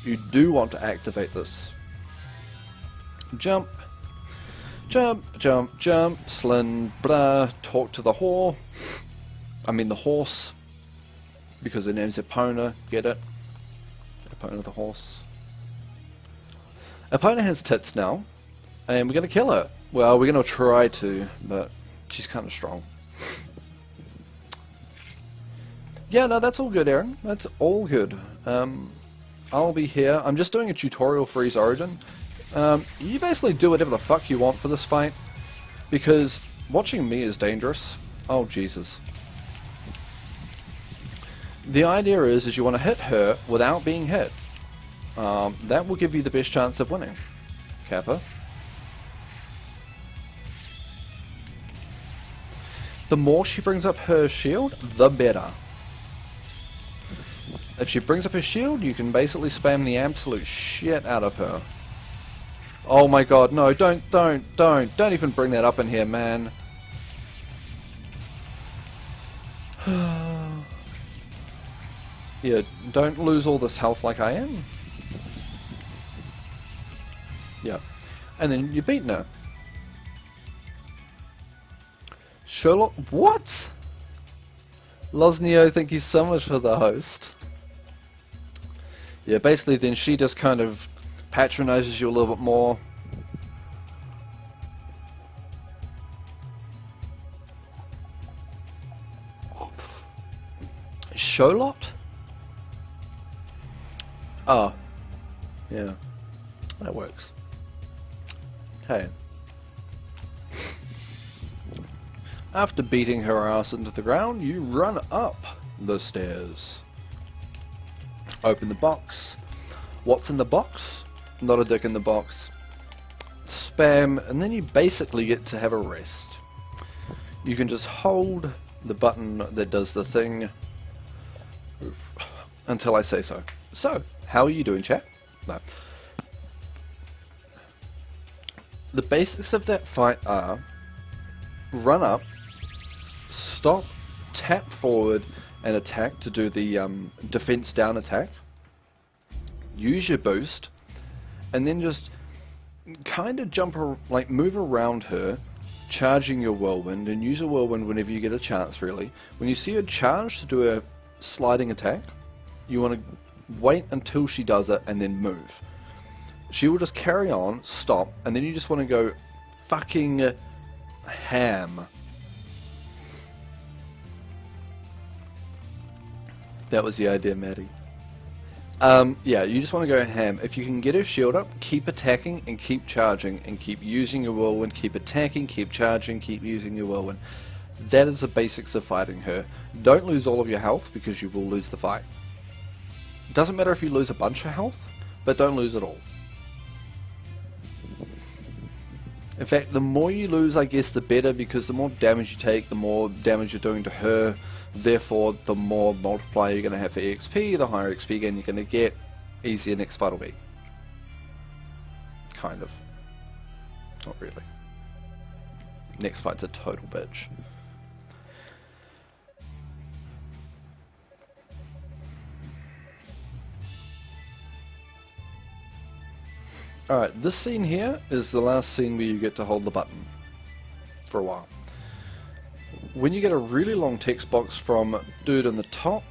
You do want to activate this. Jump. Jump, jump, jump, Slin, blah, talk to the whore. I mean the horse. Because her name's Epona, get it? Epona the horse. Epona has tits now, and we're going to kill her. Well, we're going to try to, but she's kind of strong. Yeah, no, that's all good, Aaron. That's all good. I'll be here. I'm just doing a tutorial for his Origin. You basically do whatever the fuck you want for this fight, because watching me is dangerous. Oh Jesus. The idea is you want to hit her without being hit. That will give you the best chance of winning, Kappa. The more she brings up her shield, the better. If she brings up her shield, you can basically spam the absolute shit out of her. Oh my god, no, don't even bring that up in here, man. Yeah, don't lose all this health like I am. Yeah. And then you're beating her. Sherlock, what? Losneo, thank you so much for the host. Yeah, basically then she just kind of patronizes you a little bit more. Sholot? Oh. Yeah. That works. Okay. After beating her ass into the ground, you run up the stairs. Open the box. What's in the box? Not a dick in the box. spam, and then you basically get to have a rest. You can just hold the button that does the thing until I say so. So, how are you doing, chat? No. The basics of that fight are run up, stop, tap forward, and attack to do the defense down attack. Use your boost, and then just kind of move around her, charging your whirlwind, and use a whirlwind whenever you get a chance, really. When you see her charge to do a sliding attack, you want to wait until she does it and then move. She will just carry on, stop, and then you just want to go fucking ham. That was the idea, Maddie. Yeah, you just want to go ham. If you can get her shield up, keep attacking and keep charging and keep using your whirlwind. Keep attacking, keep charging, keep using your whirlwind. That is the basics of fighting her. Don't lose all of your health because you will lose the fight. It doesn't matter if you lose a bunch of health, but don't lose it all. In fact, the more you lose, I guess, the better, because the more damage you take, the more damage you're doing to her. Therefore, the more multiplier you're going to have for EXP, the higher XP gain you're going to get, easier next fight will be. Kind of. Not really. Next fight's a total bitch. Alright, this scene here is the last scene where you get to hold the button for a while. When you get a really long text box from dude in the top,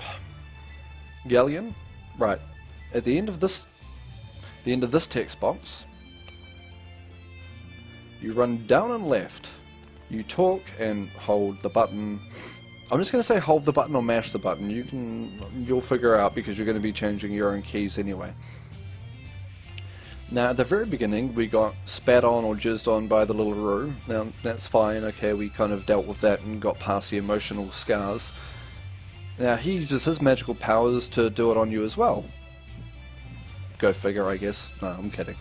Galleon, right, at the end of this text box, you run down and left, you talk and hold the button. I'm just going to say hold the button or mash the button. You'll figure out, because you're going to be changing your own keys anyway. Now, at the very beginning, we got spat on or jizzed on by the little Roo. Now, that's fine, okay, we kind of dealt with that and got past the emotional scars. Now, he uses his magical powers to do it on you as well. Go figure, I guess. No, I'm kidding.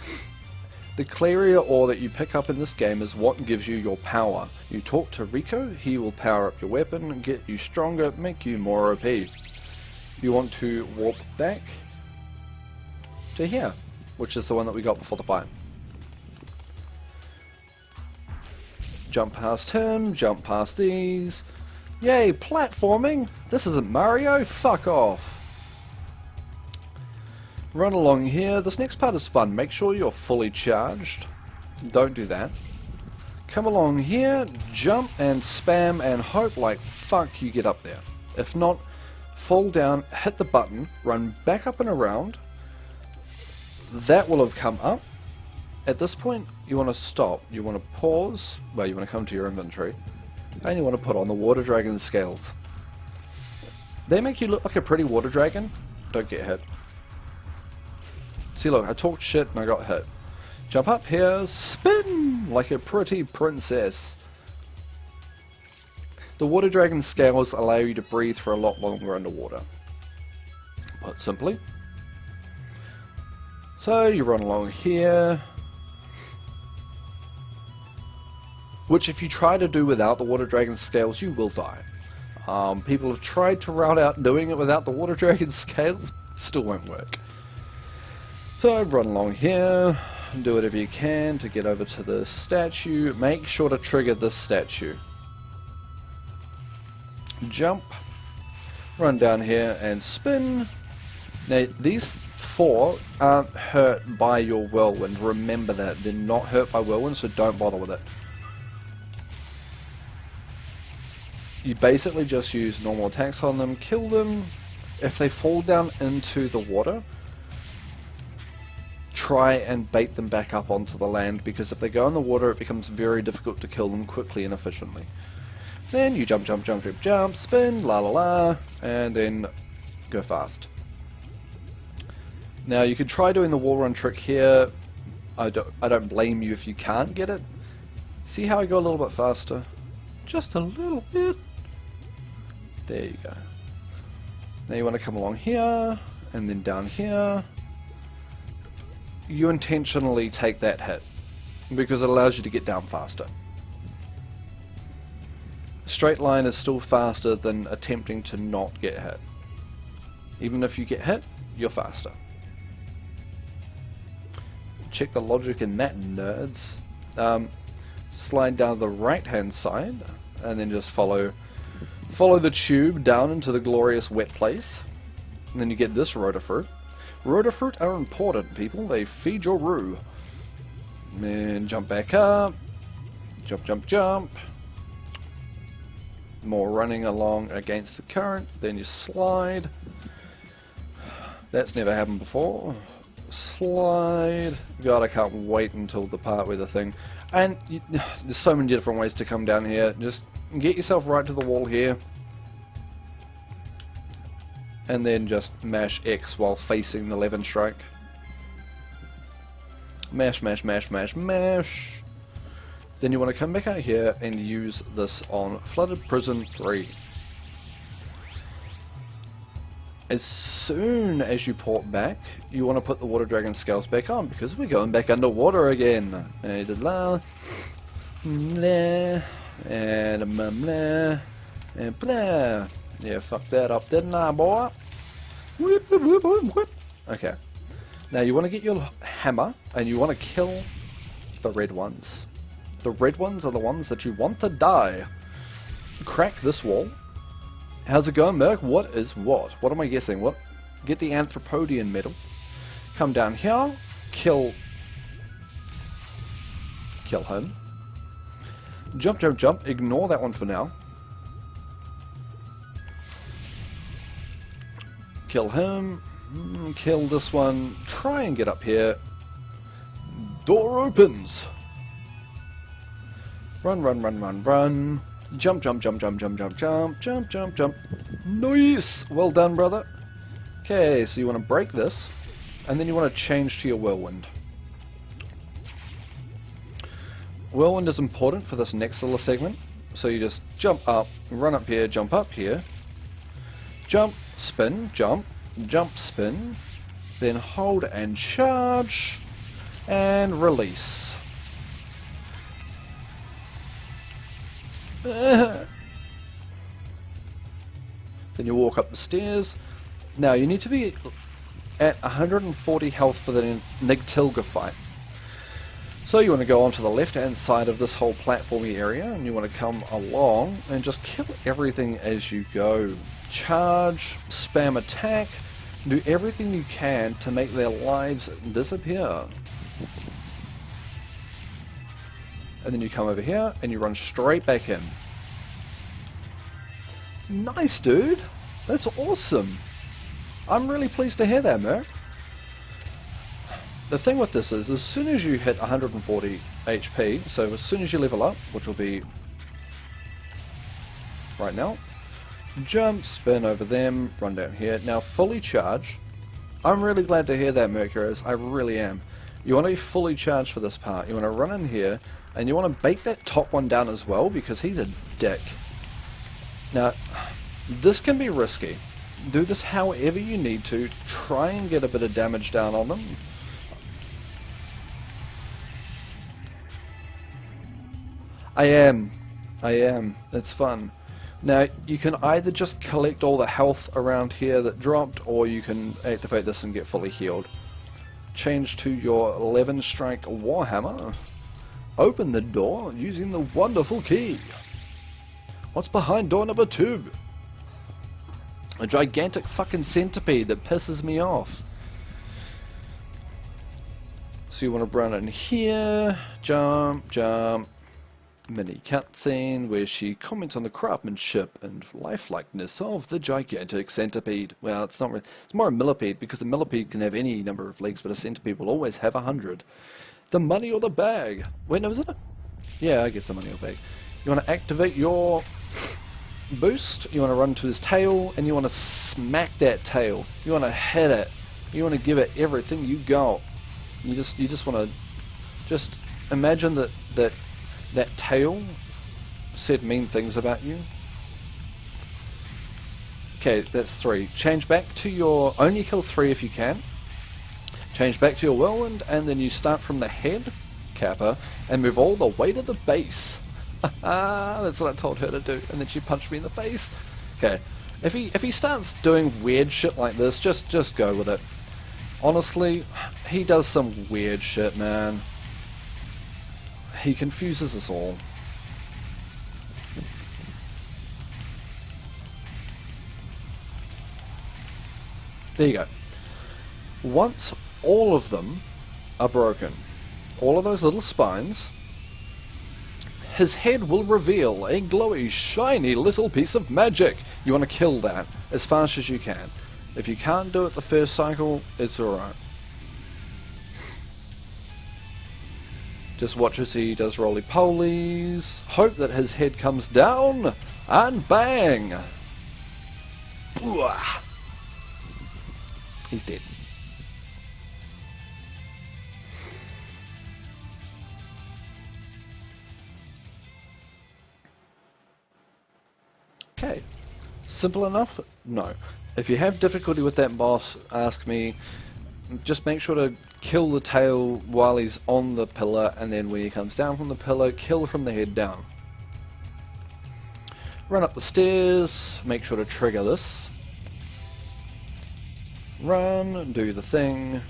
The Claria ore that you pick up in this game is what gives you your power. You talk to Rico, he will power up your weapon, get you stronger, make you more OP. You want to warp back to here, which is the one that we got before the fight. Jump past him, jump past these. Yay, platforming! This isn't Mario, fuck off! Run along here. This next part is fun. Make sure you're fully charged. Don't do that. Come along here, jump and spam and hope like fuck you get up there. If not, fall down, hit the button, run back up and around. That will have come up. At this point, you want to stop. You want to pause. Well, you want to come to your inventory. And you want to put on the water dragon scales. They make you look like a pretty water dragon. Don't get hit. See, look, I talked shit and I got hit. Jump up here, spin like a pretty princess. The water dragon scales allow you to breathe for a lot longer underwater. Put simply. So you run along here, which if you try to do without the water dragon scales, you will die. People have tried to route out doing it without the water dragon scales, still won't work. So run along here, do whatever you can to get over to the statue. Make sure to trigger this statue. Jump, run down here and spin. Now these four aren't hurt by your whirlwind. Remember that. They're not hurt by whirlwind, so don't bother with it. You basically just use normal attacks on them, kill them. If they fall down into the water, try and bait them back up onto the land, because if they go in the water it becomes very difficult to kill them quickly and efficiently. Then you jump, jump, jump, jump, jump, spin, la la la, and then go fast. Now you could try doing the wall run trick here. I don't blame you if you can't get it. See how I go a little bit faster? Just a little bit. There you go. Now you want to come along here, and then down here. You intentionally take that hit. because it allows you to get down faster. Straight line is still faster than attempting to not get hit. Even if you get hit, you're faster. Check the logic in that, nerds. Slide down the right hand side and then just follow the tube down into the glorious wet place, and then you get this rotorfruit. Rotorfruit are important, people. They feed your roo. And jump back up. Jump, jump, jump. More running along against the current. Then you slide. That's never happened before. Slide. God, I can't wait until the part where the thing... And there's so many different ways to come down here. Just get yourself right to the wall here. And then just mash X while facing the 11 strike. Mash, mash, mash, mash, mash. Then you want to come back out here and use this on Flooded Prison 3. As soon as you port back, you want to put the Water Dragon scales back on, because we're going back underwater again. And blah, and blah, and blah. Yeah, fuck that up, didn't I, boy? Whoop, whoop, whoop, whoop, whoop. Okay. Now you want to get your hammer, and you want to kill the red ones. The red ones are the ones that you want to die. Crack this wall. How's it going, Merc? What is what? What am I guessing? What? Get the Anthropodian medal. Come down here. Kill him. Jump, jump, jump. Ignore that one for now. Kill him. Kill this one. Try and get up here. Door opens. Run, run, run, run, run. Jump, jump, jump, jump, jump, jump, jump, jump, jump, jump. Nice! Well done, brother. Okay, so you want to break this, and then you want to change to your whirlwind. Whirlwind is important for this next little segment, so you just jump up, run up here, jump up here, jump, spin, jump, jump, spin, then hold and charge, and release. Then you walk up the stairs. Now you need to be at 140 health for the Nigtilga fight. So you want to go onto the left hand side of this whole platformy area, and you want to come along and just kill everything as you go. Charge, spam attack, do everything you can to make their lives disappear. And then you come over here and you run straight back in. Nice, dude. That's awesome. I'm really pleased to hear that, Merc. The thing with this is, as soon as you hit 140 HP, so as soon as you level up, which will be right now, jump, spin over them, run down here. Now fully charge. I'm really glad to hear that, Mercurius. I really am. You want to be fully charged for this part. You want to run in here, and you want to bait that top one down as well, because he's a dick. Now, this can be risky. Do this however you need to. Try and get a bit of damage down on them. I am. It's fun. Now, you can either just collect all the health around here that dropped, or you can activate this and get fully healed. Change to your 11 strike Warhammer. Open the door using the wonderful key. What's behind door number 2? A gigantic fucking centipede that pisses me off. So you want to run in here, jump, jump. Mini cutscene where she comments on the craftsmanship and lifelikeness of the gigantic centipede. Well, it's not really, it's more a millipede, because a millipede can have any number of legs, but a centipede will always have 100. The money or the bag? Wait, no, is it? Yeah, I guess the money or bag. You want to activate your boost, you want to run to his tail, and you want to smack that tail. You want to hit it. You want to give it everything you got. You just want to just imagine that tail said mean things about you. Okay, that's 3. Change back to your... Only kill 3 if you can. Change back to your whirlwind, and then you start from the head. Kappa, and move all the way to the base. That's what I told her to do, and then she punched me in the face. Okay, if he starts doing weird shit like this, just go with it. Honestly, he does some weird shit, man. He confuses us all. There you go. Once all of them are broken, all of those little spines, his head will reveal a glowy, shiny little piece of magic. You want to kill that as fast as you can. If you can't do it the first cycle, it's alright. Just watch as he does roly-polies. Hope that his head comes down, and bang! Bwah. He's dead. Okay. Simple enough? No. If you have difficulty with that boss, ask me. Just make sure to kill the tail while he's on the pillar, and then when he comes down from the pillar, kill from the head down. Run up the stairs, make sure to trigger this. Run, do the thing.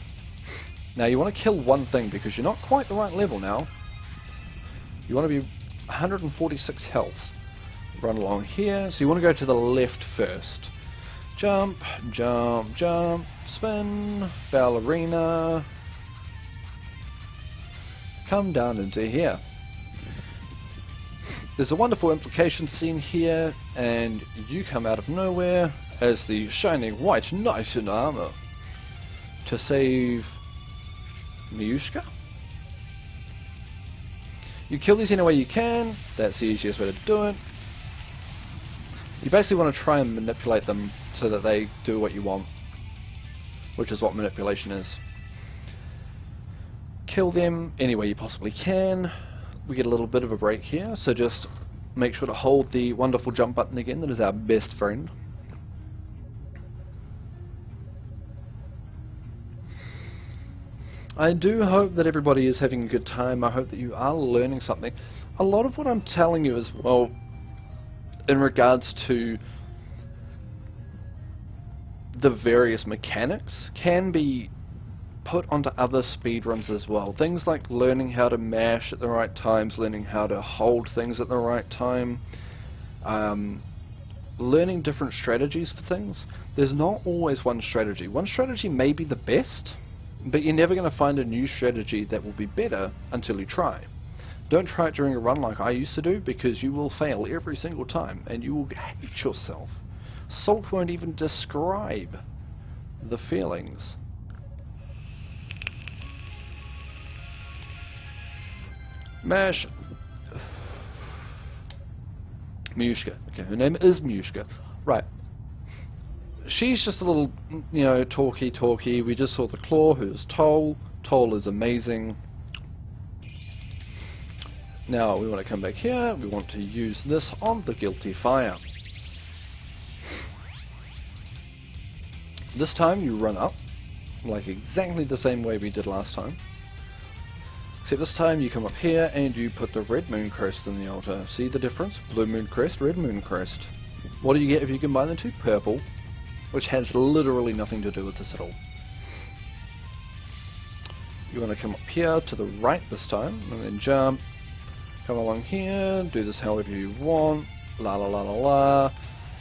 Now you want to kill one thing because you're not quite the right level now. You want to be 146 health. Run along here, so you want to go to the left first. Jump, jump, jump, spin, ballerina. Come down into here. There's a wonderful implication scene here, and you come out of nowhere as the shining white knight in armor to save Yunica. You kill these any way you can. That's the easiest way to do it. You basically want to try and manipulate them so that they do what you want, which is what manipulation is. Kill them any way you possibly can. We get a little bit of a break here, so just make sure to hold the wonderful jump button again. That is our best friend. I do hope that everybody is having a good time. I hope that you are learning something. A lot of what I'm telling you as well, in regards to the various mechanics, can be put onto other speedruns as well. Things like learning how to mash at the right times, learning how to hold things at the right time, learning different strategies for things. There's not always one strategy. One strategy may be the best, but you're never going to find a new strategy that will be better until you try. Don't try it during a run like I used to do, because you will fail every single time and you will hate yourself. Salt won't even describe the feelings. Mash. Yunica. Okay, her name is Yunica. Right. She's just a little, talky. We just saw the claw, who's Toll. Toll is amazing. Now we want to come back here. We want to use this on the Guilty Fire. This time you run up, like exactly the same way we did last time. Except this time you come up here and you put the red moon crest in the altar. See the difference? Blue moon crest, red moon crest. What do you get if you combine the two? Purple, which has literally nothing to do with this at all. You want to come up here to the right this time, and then jump. Come along here, do this however you want. La la la la la.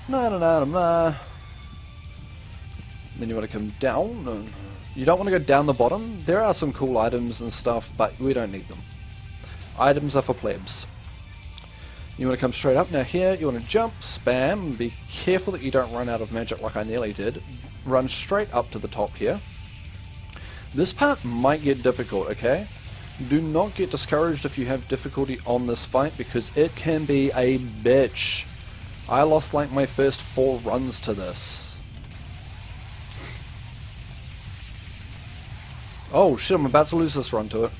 Na na na na na. Then you want to come down. And you don't want to go down the bottom. There are some cool items and stuff, but we don't need them. Items are for plebs. You want to come straight up. Now here, you want to jump, spam. Be careful that you don't run out of magic like I nearly did. Run straight up to the top here. This part might get difficult, okay? Do not get discouraged if you have difficulty on this fight, because it can be a bitch. I lost like my first 4 runs to this. Oh shit, I'm about to lose this run to it.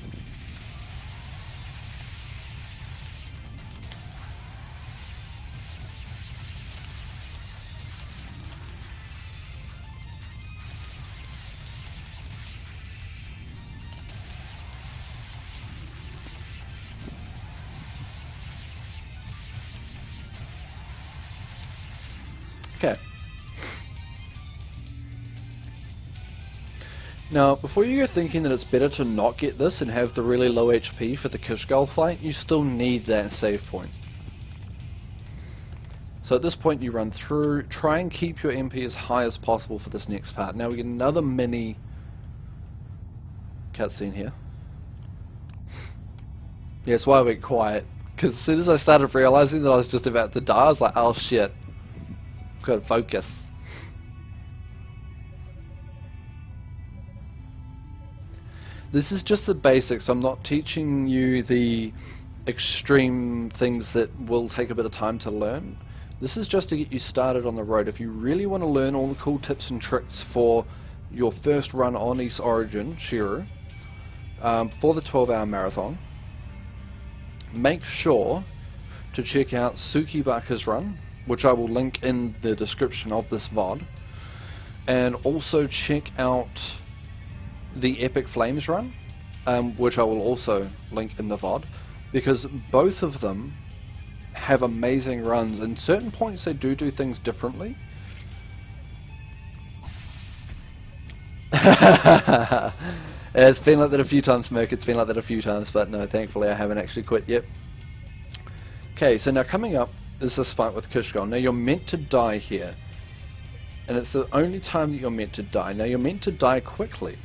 Now, before you go thinking that it's better to not get this and have the really low HP for the Kishgal fight, you still need that save point. So at this point you run through, try and keep your MP as high as possible for this next part. Now we get another mini cutscene here. Yeah, that's why I went quiet, because as soon as I started realizing that I was just about to die, I was like, oh shit, I've got to focus. This is just the basics. I'm not teaching you the extreme things that will take a bit of time to learn. This is just to get you started on the road. If you really want to learn all the cool tips and tricks for your first run on East Origin, Shiru, for the 12-hour marathon, make sure to check out Tsukibaka's run, which I will link in the description of this VOD, and also check out the Epic Flames run, which I will also link in the VOD, because both of them have amazing runs. In certain points they do things differently. It's been like that a few times, Merc, it's been like that a few times, but no, thankfully I haven't actually quit yet. Okay, so now coming up is this fight with Kishgal. Now you're meant to die here, and it's the only time that you're meant to die. Now you're meant to die quickly.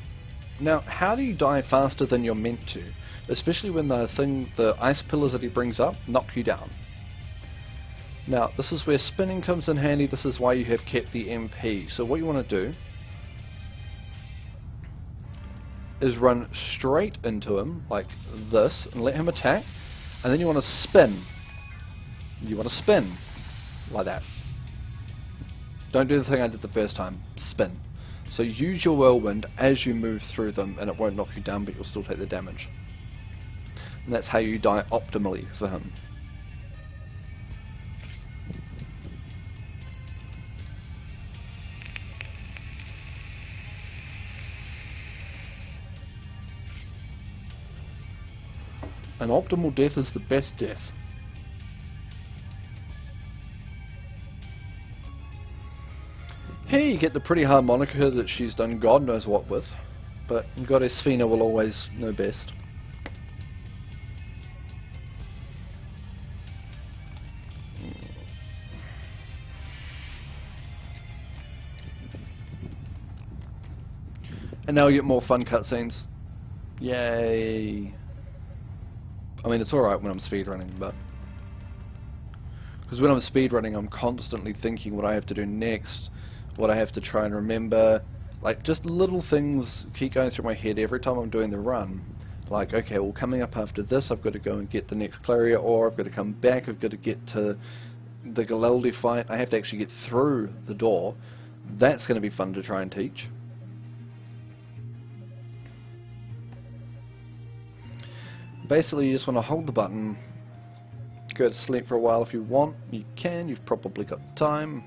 Now, how do you die faster than you're meant to? Especially when the ice pillars that he brings up knock you down. Now, this is where spinning comes in handy. This is why you have kept the MP. So what you want to do is run straight into him, like this, and let him attack. And then you want to spin. You want to spin, like that. Don't do the thing I did the first time. Spin. So use your whirlwind as you move through them, and it won't knock you down, but you'll still take the damage. And that's how you die optimally for him. An optimal death is the best death. Here you get the pretty harmonica that she's done God knows what with, but Goddess Fina will always know best. And now we get more fun cutscenes. Yay! I mean, it's alright when I'm speedrunning, but... because when I'm speedrunning, I'm constantly thinking what I have to do next, what I have to try and remember. Like, just little things keep going through my head every time I'm doing the run. Like, okay, well, coming up after this, I've got to go and get the next Claria ore, I've got to come back, I've got to get to the Galaldi fight, I have to actually get through the door. That's going to be fun to try and teach. Basically, you just want to hold the button, go to sleep for a while if you want. You can, you've probably got time.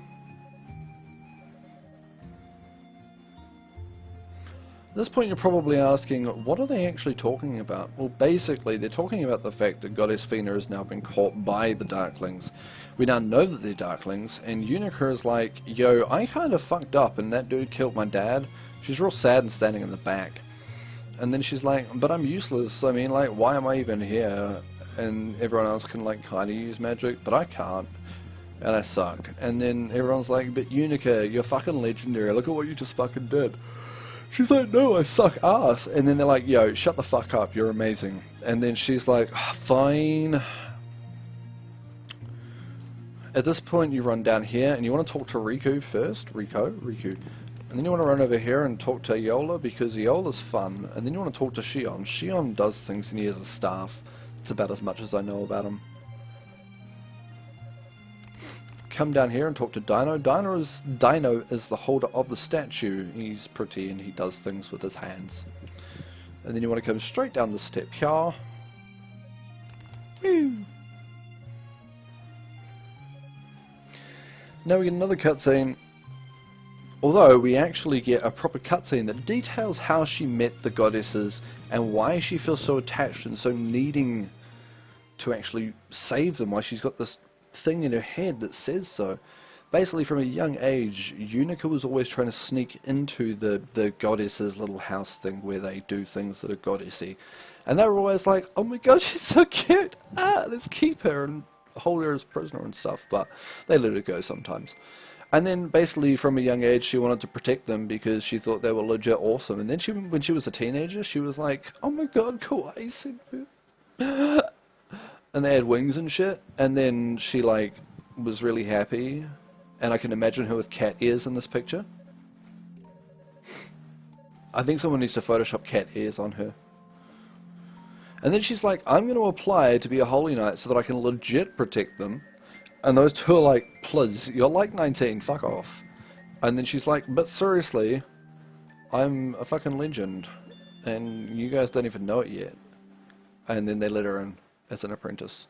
At this point you're probably asking, what are they actually talking about? Well, basically they're talking about the fact that Goddess Fina has now been caught by the Darklings. We now know that they're Darklings, and Yunica is like, yo, I kind of fucked up and that dude killed my dad. She's real sad and standing in the back. And then she's like, but I'm useless, I mean, like, why am I even here? And everyone else can, like, kind of use magic, but I can't. And I suck. And then everyone's like, but Yunica, you're fucking legendary, look at what you just fucking did. She's like, no, I suck ass. And then they're like, yo, shut the fuck up, you're amazing. And then she's like, fine. At this point you run down here and you want to talk to Riku first. Riku. And then you want to run over here and talk to Aola, because Aola's fun. And then you want to talk to Shion. Shion does things and he has a staff. It's about as much as I know about him. Come down here and talk to Dino. Dino is the holder of the statue. He's pretty and he does things with his hands. And then you want to come straight down the step here. Woo! Now we get another cutscene. Although we actually get a proper cutscene that details how she met the goddesses and why she feels so attached and so needing to actually save them, why she's got this thing in her head that says so. basically from a young age, Yunica was always trying to sneak into the goddess's little house thing where they do things that are goddessy. And they were always like, oh my god, she's so cute! Ah, let's keep her and hold her as prisoner and stuff. But they let her go sometimes. And then basically from a young age, she wanted to protect them because she thought they were legit awesome. And then when she was a teenager, she was like, oh my god, kawaii senpu. And they had wings and shit. And then she like was really happy. And I can imagine her with cat ears in this picture. I think someone needs to Photoshop cat ears on her. And then she's like, I'm going to apply to be a holy knight so that I can legit protect them. And those two are like, please, you're like 19, fuck off. And then she's like, but seriously, I'm a fucking legend. And you guys don't even know it yet. And then they let her in as an apprentice.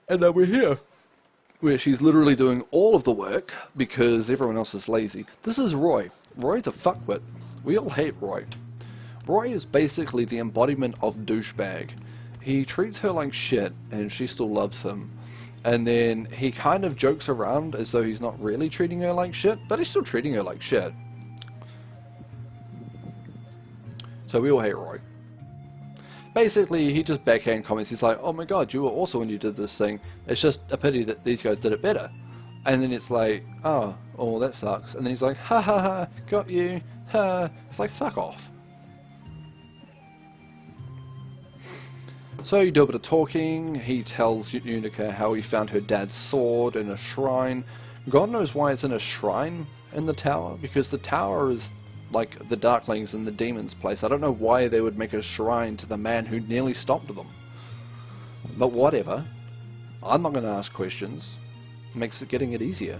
And now we're here, where she's literally doing all of the work because everyone else is lazy. This is Roy. Roy's a fuckwit. We all hate Roy. Roy is basically the embodiment of douchebag. He treats her like shit and she still loves him. And then he kind of jokes around as though he's not really treating her like shit, but he's still treating her like shit. So we all hate Roy. Basically, he just backhand comments. He's like, oh my god, you were awesome when you did this thing. It's just a pity that these guys did it better. And then it's like, oh, that sucks. And then he's like, ha ha ha, got you, ha. It's like, fuck off. So you do a bit of talking. He tells Yunica how he found her dad's sword in a shrine. God knows why it's in a shrine in the tower, because the tower is like the Darklings and the demons' place. I don't know why they would make a shrine to the man who nearly stopped them. But whatever. I'm not going to ask questions. It makes it getting it easier.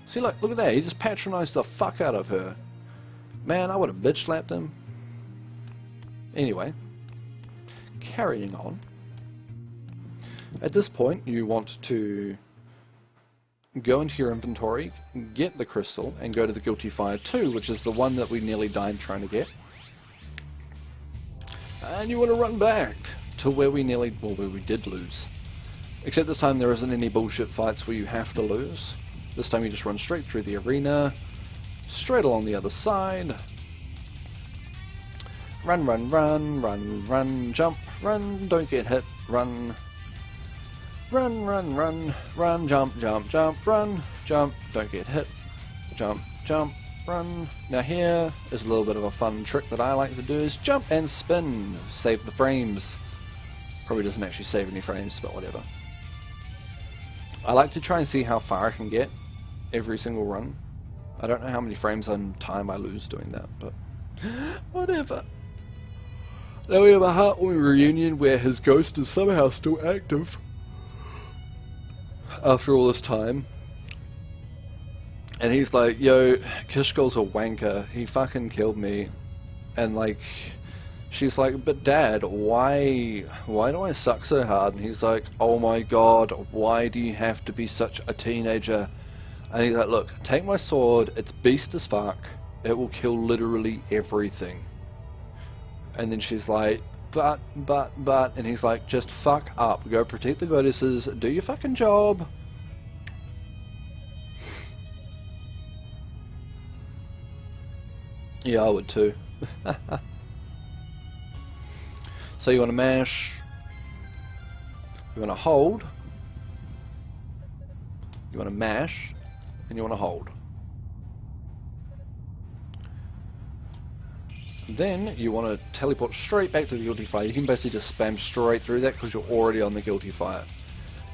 See, look at that. He just patronized the fuck out of her. Man, I would have bitch slapped him. Anyway. Carrying on. At this point, you want to go into your inventory, get the crystal, and go to the Guilty Fire 2, which is the one that we nearly died trying to get. And you want to run back to where we did lose. Except this time there isn't any bullshit fights where you have to lose. This time you just run straight through the arena, straight along the other side. Run, run, run, run, run, jump, run, don't get hit, run. Run, run, run, run, jump, jump, jump, run, jump, don't get hit, jump, jump, run. Now here is a little bit of a fun trick that I like to do, is jump and spin, save the frames. Probably doesn't actually save any frames, but whatever. I like to try and see how far I can get every single run. I don't know how many frames on time I lose doing that, but whatever. Now we have a heartwarming reunion where his ghost is somehow still active after all this time. And he's like, yo, Kishkol's a wanker, he fucking killed me. And like, she's like, but dad, why do I suck so hard? And he's like, oh my god, why do you have to be such a teenager? And he's like, look, take my sword, it's beast as fuck, it will kill literally everything. And then she's like, but, and he's like, just fuck up, go protect the goddesses, do your fucking job. Yeah, I would too. So you want to mash, you want to hold, you want to mash, and you want to hold. Then you want to teleport straight back to the Guilty Fire. You can basically just spam straight through that because you're already on the Guilty Fire.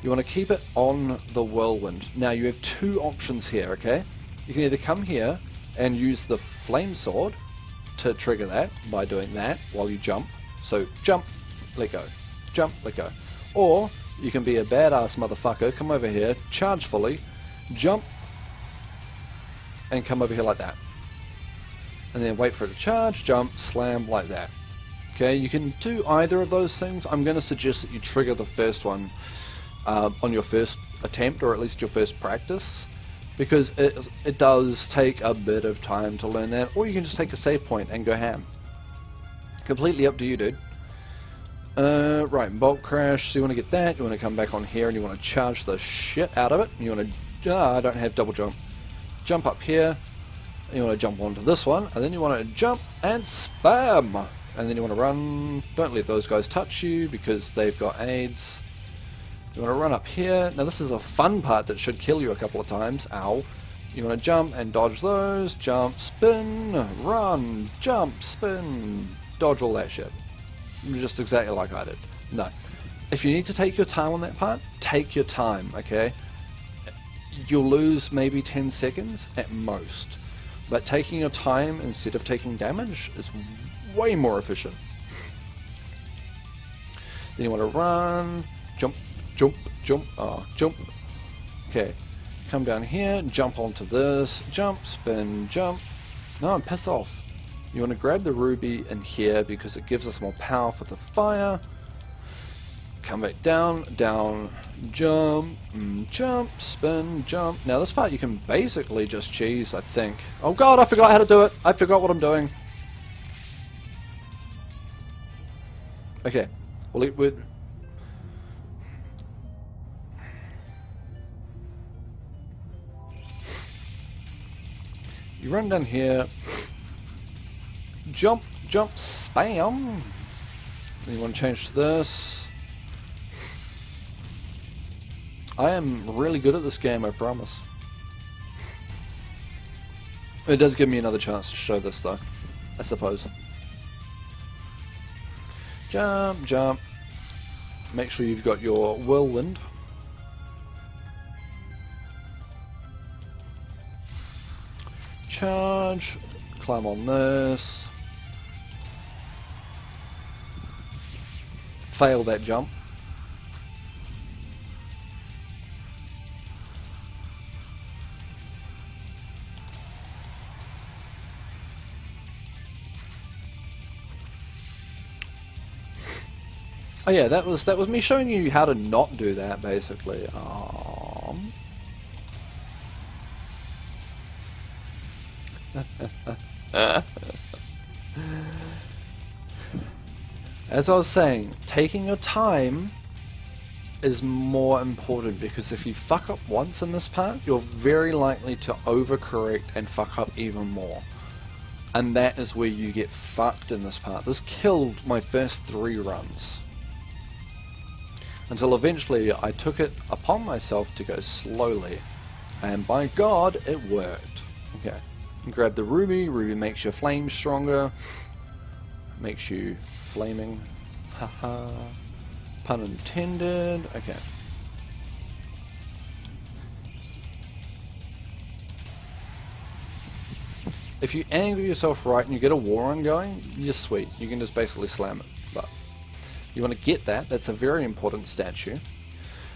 You want to keep it on the Whirlwind. Now you have two options here, okay? You can either come here and use the Flame Sword to trigger that by doing that while you jump. So jump, let go, jump, let go. Or you can be a badass motherfucker, come over here, charge fully, jump, and come over here like that. And then wait for it to charge, jump, slam, like that. Okay, you can do either of those things. I'm going to suggest that you trigger the first one on your first attempt, or at least your first practice, because it does take a bit of time to learn that. Or you can just take a save point and go ham. Completely up to you, dude. Right, bolt crash, so you want to get that, you want to come back on here and you want to charge the shit out of it. You want to, I don't have double jump. Jump up here, and you want to jump onto this one, and then you want to jump and spam! And then you want to run, don't let those guys touch you because they've got AIDS. You want to run up here, now this is a fun part that should kill you a couple of times, ow. You want to jump and dodge those, jump, spin, run, jump, spin, dodge all that shit. Just exactly like I did. No. If you need to take your time on that part, take your time, okay? You'll lose maybe 10 seconds at most. But taking your time instead of taking damage is way more efficient. Then you want to run, jump, jump, jump, jump. Okay. Come down here, jump onto this, jump, spin, jump. No, I'm pissed off. You want to grab the ruby in here because it gives us more power for the fire. Come back down, down, jump, jump, spin, jump. Now this part you can basically just cheese, I think. Oh god, I forgot how to do it. I forgot what I'm doing. Okay. Well, you run down here. Jump, jump, spam. You want to change to this. I am really good at this game, I promise. It does give me another chance to show this though, I suppose. Jump, jump. Make sure you've got your whirlwind. Charge. Climb on this. Fail that jump. Oh yeah, that was me showing you how to not do that basically. As I was saying, taking your time is more important because if you fuck up once in this part, you're very likely to overcorrect and fuck up even more. And that is where you get fucked in this part. This killed my first 3 runs. Until eventually I took it upon myself to go slowly. And by God, it worked. Okay. Grab the ruby. Ruby makes your flame stronger. Makes you flaming. Haha. Pun intended. Okay. If you angle yourself right and you get a war on going, you're sweet. You can just basically slam it. But you want to get that. That's a very important statue.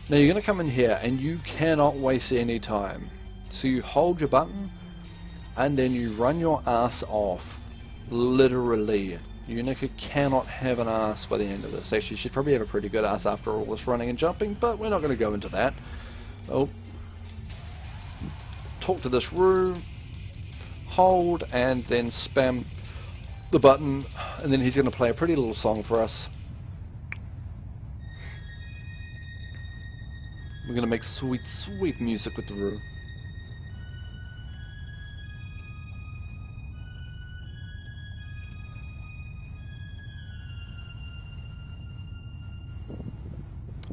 Now you're going to come in here and you cannot waste any time. So you hold your button and then you run your ass off. Literally. Yunica cannot have an ass by the end of this. Actually, she'd probably have a pretty good ass after all this running and jumping, but we're not going to go into that. Oh. Talk to this room. Hold and then spam the button, and then he's going to play a pretty little song for us. We're going to make sweet, sweet music with the room.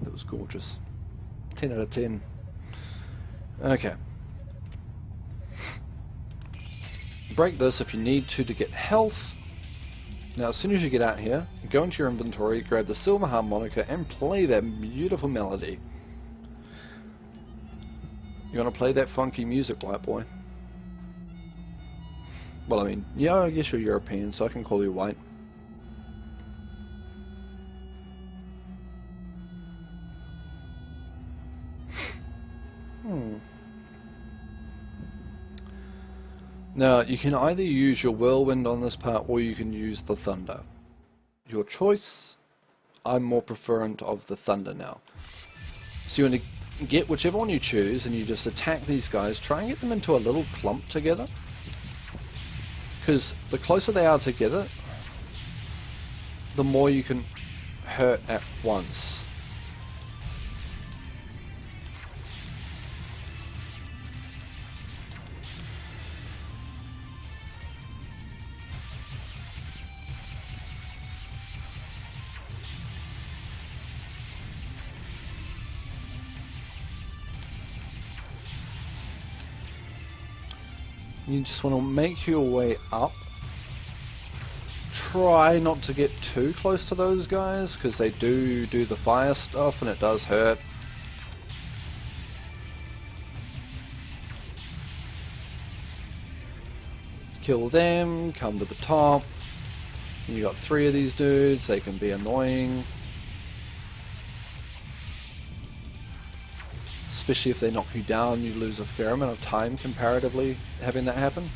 That was gorgeous. 10 out of 10. Okay. Break this if you need to get health. Now as soon as you get out here, go into your inventory, grab the silver harmonica and play that beautiful melody. You want to play that funky music, white boy? Well, I mean, yeah, I guess you're European, so I can call you white. Now, you can either use your whirlwind on this part or you can use the thunder. Your choice. I'm more preferent of the thunder now. So you want to get whichever one you choose and you just attack these guys. Try and get them into a little clump together. Because the closer they are together, the more you can hurt at once. You just want to make your way up. Try not to get too close to those guys, because they do the fire stuff and it does hurt. Kill them, come to the top. You got 3 of these dudes, they can be annoying. Especially if they knock you down, you lose a fair amount of time comparatively having that happen.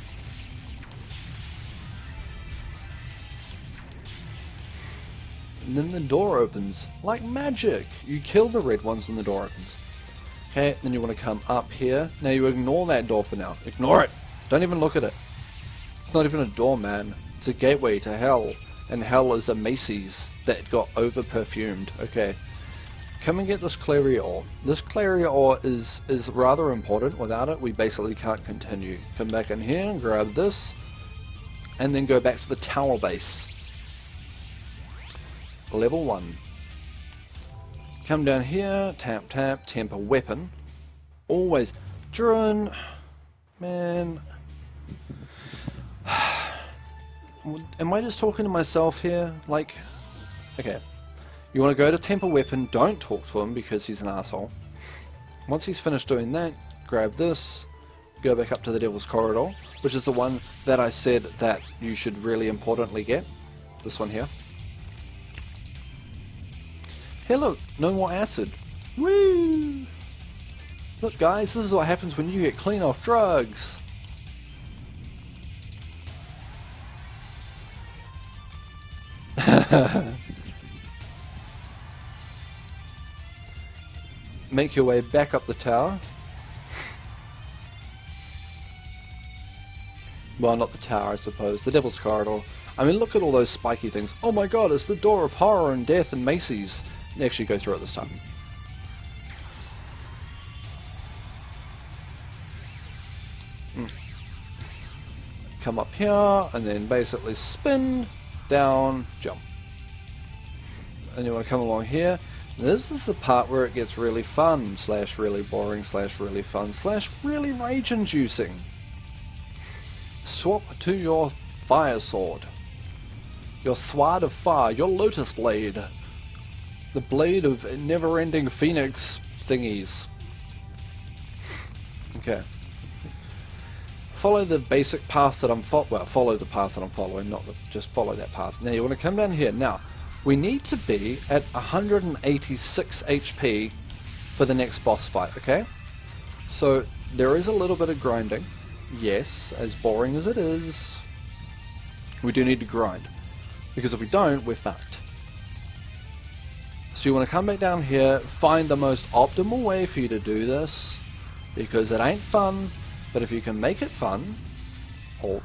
And then the door opens like magic. You kill the red ones and the door opens. Okay, then you want to come up here. Now you ignore that door for now. Ignore it. Don't even look at it. It's not even a door, man. It's a gateway to hell. And hell is a Macy's that got over perfumed. Okay. Come and get this Claria ore. This Claria ore is rather important. Without it, we basically can't continue. Come back in here and grab this. And then go back to the tower base. Level 1. Come down here, tap tap, temper weapon. Always. Drone. Man. Am I just talking to myself here? Like, okay. You want to go to temper weapon, don't talk to him because he's an asshole. Once he's finished doing that, grab this, go back up to the Devil's Corridor, which is the one that I said that you should really importantly get. This one here. Hey look, no more acid. Woo! Look guys, this is what happens when you get clean off drugs. Make your way back up the tower. Well, not the tower, I suppose. The Devil's Corridor. I mean, look at all those spiky things. Oh my god, it's the door of horror and death and Macy's. Actually, go through it this time. Come up here, and then basically spin, down, jump. And you want to come along here. This is the part where it gets really fun, slash really boring, slash really fun, slash really rage-inducing. Swap to your fire sword. Your sword of fire, your lotus blade. The blade of never-ending phoenix thingies. Okay. Follow the basic path that I'm follow the path that I'm following, not just follow that path. Now you want to come down here. Now, we need to be at 186 HP for the next boss fight, okay? So, there is a little bit of grinding. Yes, as boring as it is, we do need to grind. Because if we don't, we're fucked. So you want to come back down here, find the most optimal way for you to do this, because it ain't fun, but if you can make it fun, or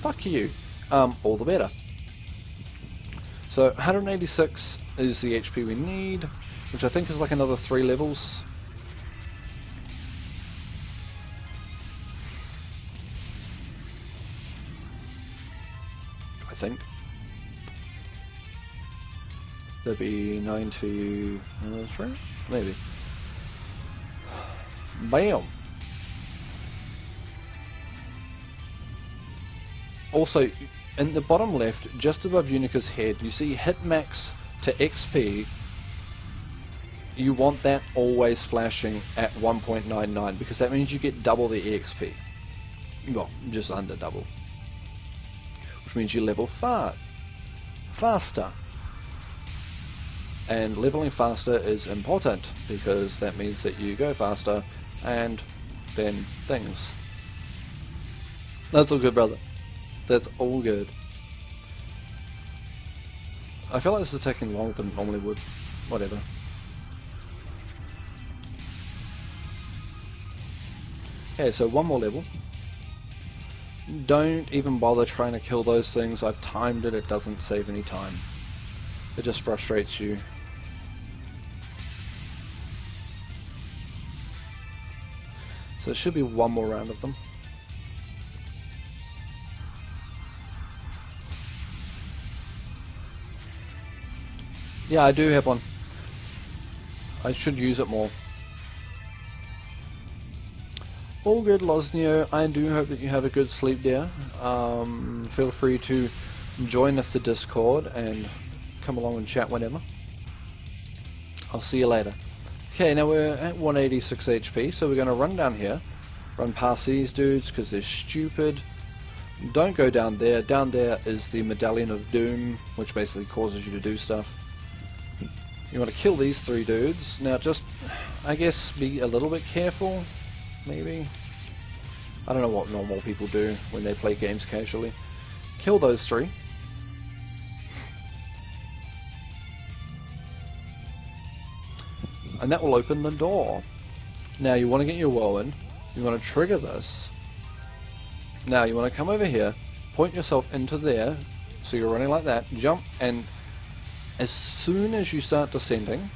fuck you, all the better. So 186 is the HP we need, which I think is like another 3 levels. I think. That'd be 93, maybe. Bam! Also, in the bottom left, just above Yunica's head, you see hit max to XP. You want that always flashing at 1.99 because that means you get double the EXP. Well, just under double. Which means you level faster. And leveling faster is important because that means that you go faster and then things. That's all good, brother. That's all good. I feel like this is taking longer than it normally would. Whatever. Okay, so one more level. Don't even bother trying to kill those things. I've timed it, it doesn't save any time. It just frustrates you. So it should be one more round of them. Yeah, I do have one. I should use it more. All good, Losnio. I do hope that you have a good sleep there. Feel free to join us the Discord and come along and chat whenever. I'll see you later. Okay, now we're at 186 HP, so we're going to run down here. Run past these dudes because they're stupid. Don't go down there. Down there is the Medallion of Doom, which basically causes you to do stuff. You want to kill these three dudes. Now just, I guess, be a little bit careful. Maybe. I don't know what normal people do when they play games casually. Kill those three. And that will open the door. Now you want to get your whirlwind. You want to trigger this. Now you want to come over here, point yourself into there, so you're running like that, jump, and as soon as you start descending,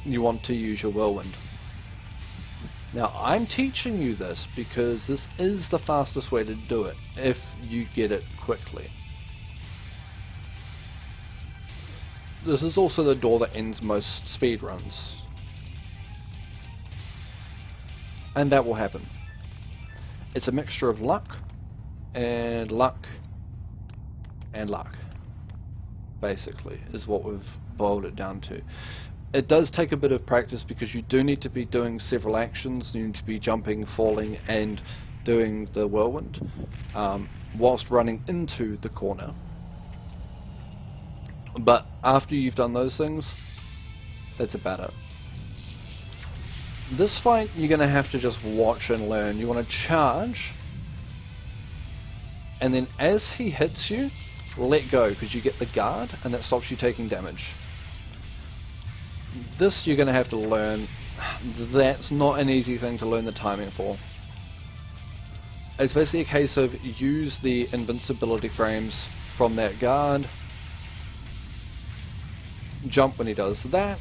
you want to use your whirlwind. Now I'm teaching you this because this is the fastest way to do it if you get it quickly. This is also the door that ends most speedruns. And that will happen. It's a mixture of luck and luck and luck, basically, is what we've boiled it down to. It does take a bit of practice because you do need to be doing several actions. You need to be jumping, falling, and doing the whirlwind whilst running into the corner. But after you've done those things, that's about it. This fight, you're going to have to just watch and learn. You want to charge, and then as he hits you, let go, because you get the guard, and that stops you taking damage. This you're going to have to learn. That's not an easy thing to learn the timing for. It's basically a case of use the invincibility frames from that guard, jump when he does that,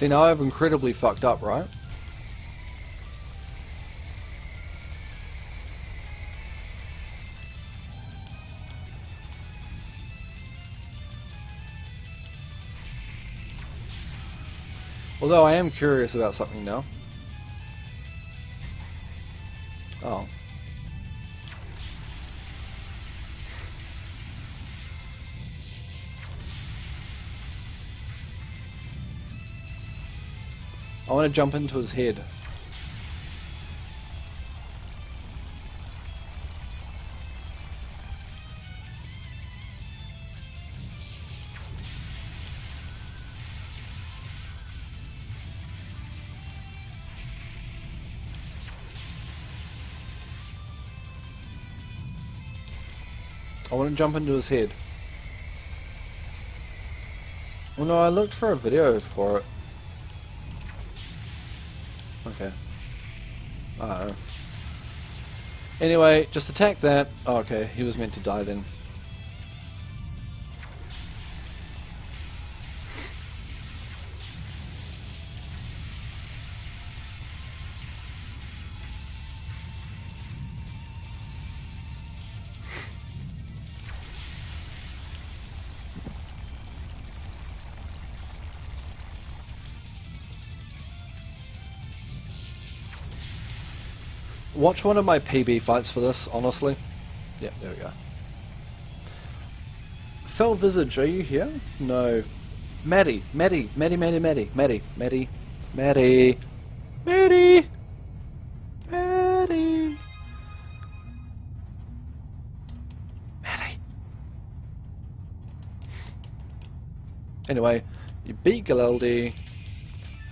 see, now I've incredibly fucked up, right? Although I am curious about something now. Oh. I want to jump into his head. I want to jump into his head. Well, no, I looked for a video for it. Okay. I don't know. Anyway, just attack that. Oh, okay, he was meant to die then. Watch one of my PB fights for this, honestly. Yeah, there we go. Fell Visage, are you here? No. Maddie. Maddie. Anyway, you beat Galaldi,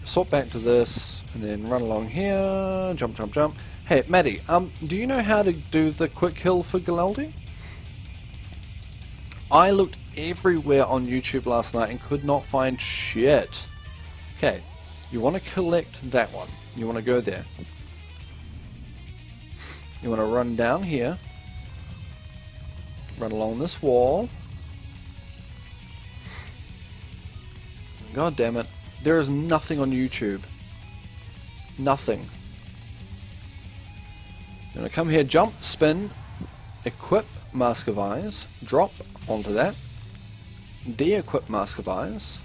swap back to this, and then run along here, jump, jump, jump. Hey, Maddie, do you know how to do the quick kill for Galaldi? I looked everywhere on YouTube last night and could not find shit. Okay, you want to collect that one. You want to go there. You want to run down here. Run along this wall. God damn it. There is nothing on YouTube. Nothing. You're going to come here, jump, spin, equip Mask of Eyes, drop onto that, de-equip Mask of Eyes.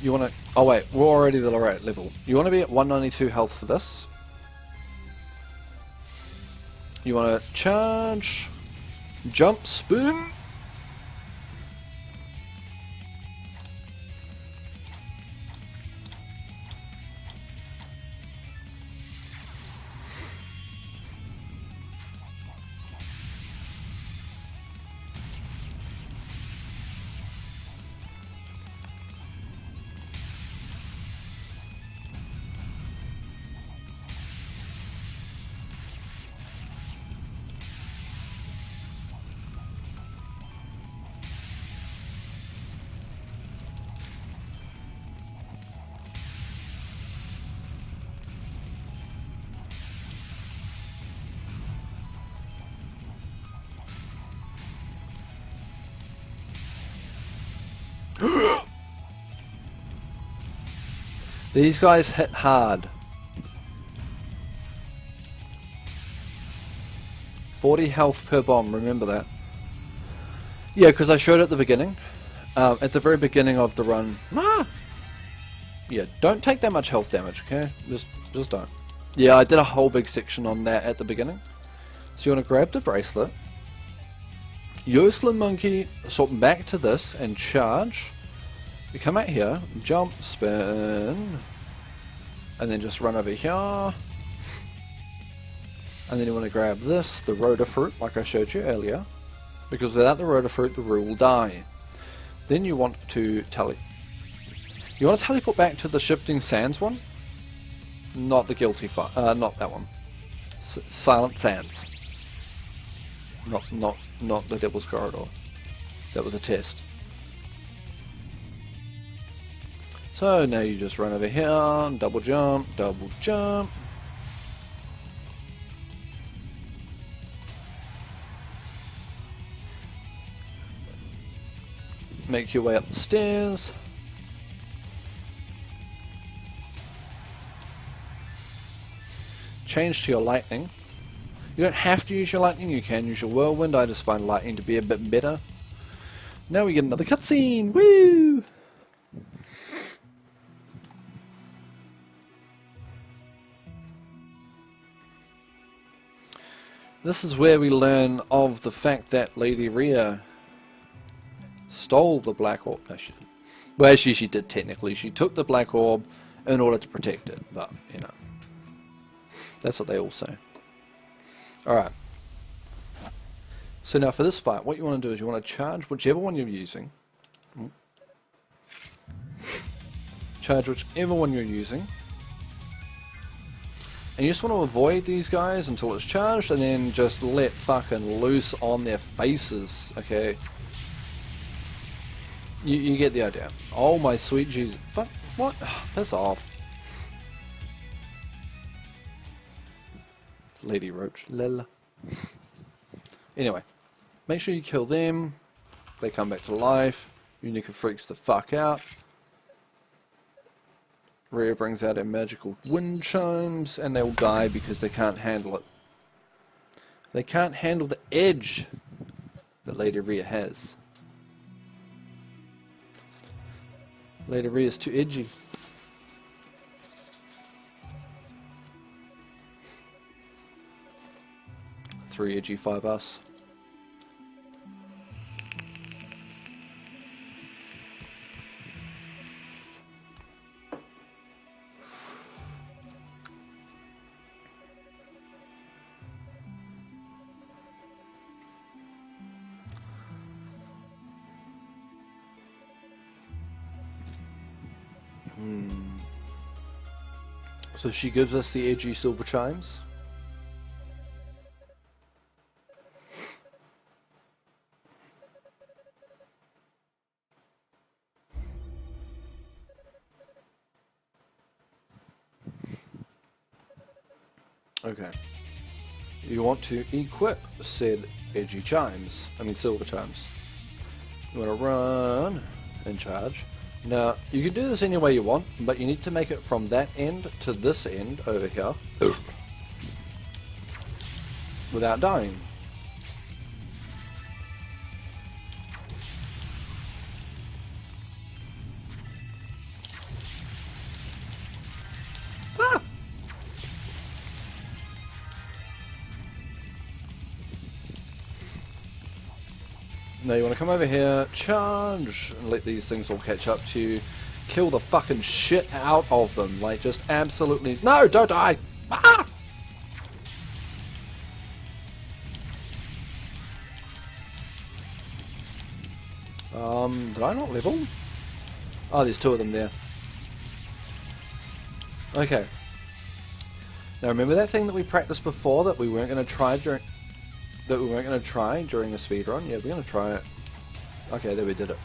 You want to... Oh wait, we're already the right level. You want to be at 192 health for this. You want to charge, jump, spin. These guys hit hard. 40 health per bomb, remember that. Yeah, because I showed it at the beginning. At the very beginning of the run. Yeah, don't take that much health damage, okay? Just don't. Yeah, I did a whole big section on that at the beginning. So you want to grab the bracelet. Yoslin Monkey, swap back to this and charge. You come out here, jump, spin, and then just run over here. And then you want to grab this, the Rhoda Fruit, like I showed you earlier. Because without the Rhoda Fruit, the Roo will die. Then you want to teleport back to the Shifting Sands one. Not the Guilty Fire, not that one. Silent Sands. Not the Devil's Corridor. That was a test. So now you just run over here, double jump, double jump. Make your way up the stairs. Change to your lightning. You don't have to use your lightning, you can use your whirlwind. I just find lightning to be a bit better. Now we get another cutscene! Woo! This is where we learn of the fact that Lady Rhea stole the Black Orb. No, she didn't. Well, actually, she did technically. She took the Black Orb in order to protect it, but, you know. That's what they all say. Alright. So now for this fight, what you want to do is you want to charge whichever one you're using. Charge whichever one you're using. And you just want to avoid these guys until it's charged, and then just let fucking loose on their faces, okay? You get the idea. Oh my sweet Jesus. Fuck, what? Piss off. Lady Roach. Lil. Anyway. Make sure you kill them. They come back to life. Yunica freaks the fuck out. Rhea brings out her magical wind chimes, and they'll die because they can't handle it. They can't handle the edge that Lady Rhea has. Lady Rhea's too edgy. Three edgy, 5 us. So she gives us the edgy silver chimes. Okay. You want to equip said edgy chimes. I mean silver chimes. You want to run and charge. Now, you can do this any way you want, but you need to make it from that end to this end over here without dying. Ah! Now you want to come over here, charge, and let these things all catch up to you. Kill the fucking shit out of them. Like, just absolutely... No, don't die! Ah! Did I not level? Oh, there's two of them there. Okay. Now remember that thing that we practiced before that we weren't going to try during... That we weren't going to try during the speedrun? Yeah, we're going to try it. Okay, there we did it.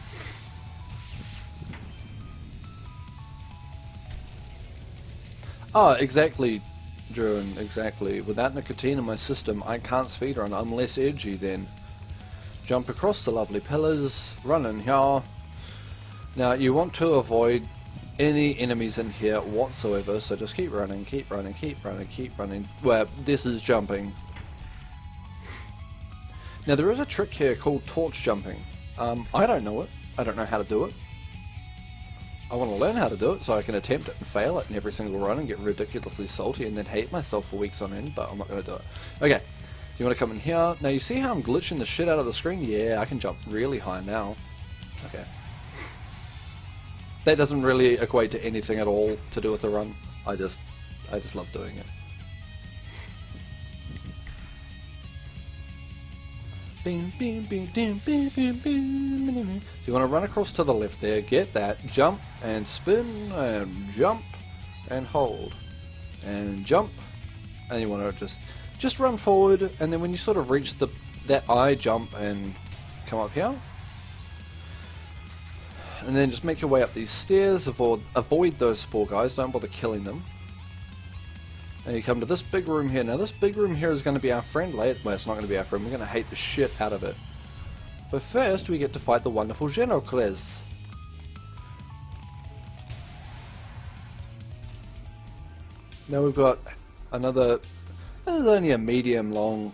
Oh, exactly, Druin, exactly. Without nicotine in my system, I can't speedrun. I'm less edgy then. Jump across the lovely pillars, run in here. Now, you want to avoid any enemies in here whatsoever, so just keep running, keep running, keep running, keep running. Well, this is jumping. Now, there is a trick here called torch jumping. I don't know it. I don't know how to do it. I want to learn how to do it so I can attempt it and fail it in every single run and get ridiculously salty and then hate myself for weeks on end, but I'm not going to do it. Okay, so you want to come in here. Now you see how I'm glitching the shit out of the screen? Yeah, I can jump really high now. Okay. That doesn't really equate to anything at all to do with the run. I just love doing it. Bing, bing, bing, bing, bing, bing, bing. You want to run across to the left there, get that, jump and spin and jump and hold and jump, and you want to just run forward, and then when you sort of reach that eye, jump and come up here, and then just make your way up these stairs. Avoid those four guys, don't bother killing them. And you come to this big room here. Now this big room here is going to be our friend later. Well, it's not going to be our friend. We're going to hate the shit out of it. But first we get to fight the wonderful Genocles. Now we've got another... This is only a medium long